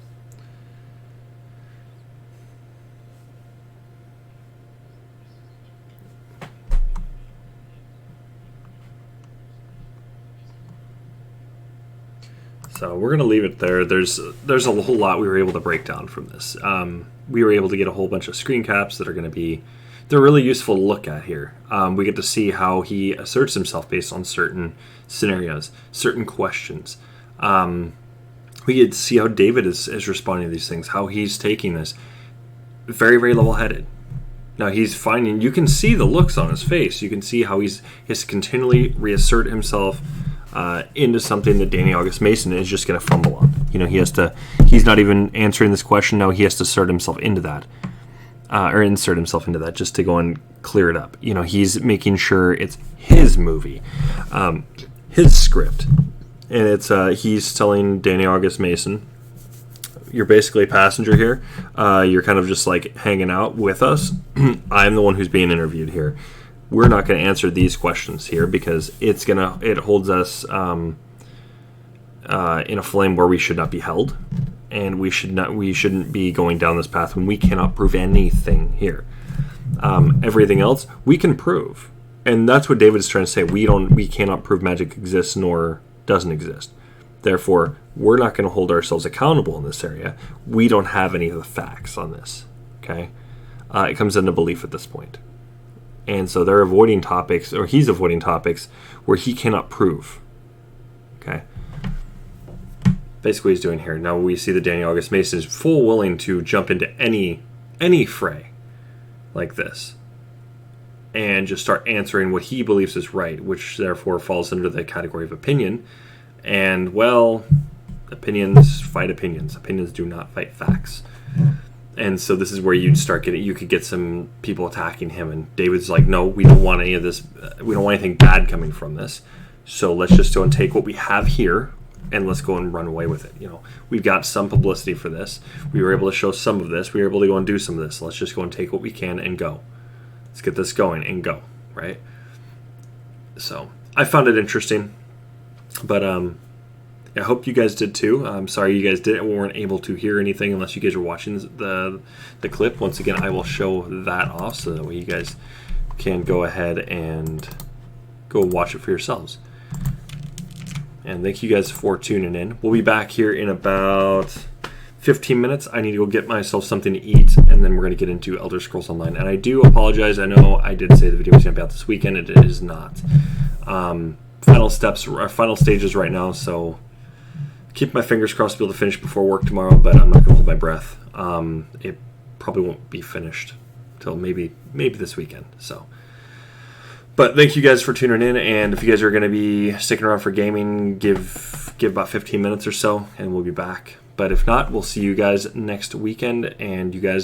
So we're going to leave it there. There's a whole lot we were able to break down from this. We were able to get a whole bunch of screen caps that are going to be, they're really useful to look at here. We get to see how he asserts himself based on certain scenarios, certain questions. We get to see how David is responding to these things, how he's taking this very, very level-headed. Now he's finding, you can see the looks on his face. You can see how he has to continually reassert himself into something that Danny August Mason is just going to fumble on. He's not even answering this question. Now he has to insert himself into that just to go and clear it up. He's making sure it's his movie, his script. And it's he's telling Danny August Mason, you're basically a passenger here. You're kind of just like hanging out with us. I'm the one who's being interviewed here. We're not going to answer these questions here because it holds us in a flame where we should not be held, and we shouldn't be going down this path when we cannot prove anything here. Everything else we can prove, and that's what David is trying to say. We cannot prove magic exists nor doesn't exist. Therefore, we're not going to hold ourselves accountable in this area. We don't have any of the facts on this. Okay, it comes into belief at this point. And so they're avoiding topics, or he's avoiding topics where he cannot prove. Okay. Basically, what he's doing here. Now we see that Danny August Mason is full willing to jump into any fray like this and just start answering what he believes is right, which therefore falls under the category of opinion. And, well, opinions fight opinions. Opinions do not fight facts. And so this is where you could get some people attacking him, and David's like, no, we don't want any of this. We don't want anything bad coming from this. So let's just go and take what we have here, and let's go and run away with it. We've got some publicity for this. We were able to show some of this. We were able to go and do some of this. Let's just go and take what we can and go. Let's get this going and go, right? So I found it interesting, but I hope you guys did too. I'm sorry you guys weren't able to hear anything unless you guys were watching the clip. Once again, I will show that off so that way you guys can go ahead and go watch it for yourselves. And thank you guys for tuning in. We'll be back here in about 15 minutes. I need to go get myself something to eat, and then we're going to get into Elder Scrolls Online. And I do apologize. I know I did say the video was going to be out this weekend. It is not. Final stages right now, so keep my fingers crossed to be able to finish before work tomorrow, but I'm not going to hold my breath. It probably won't be finished till maybe this weekend. But thank you guys for tuning in, and if you guys are going to be sticking around for gaming, give about 15 minutes or so, and we'll be back. But if not, we'll see you guys next weekend, and you guys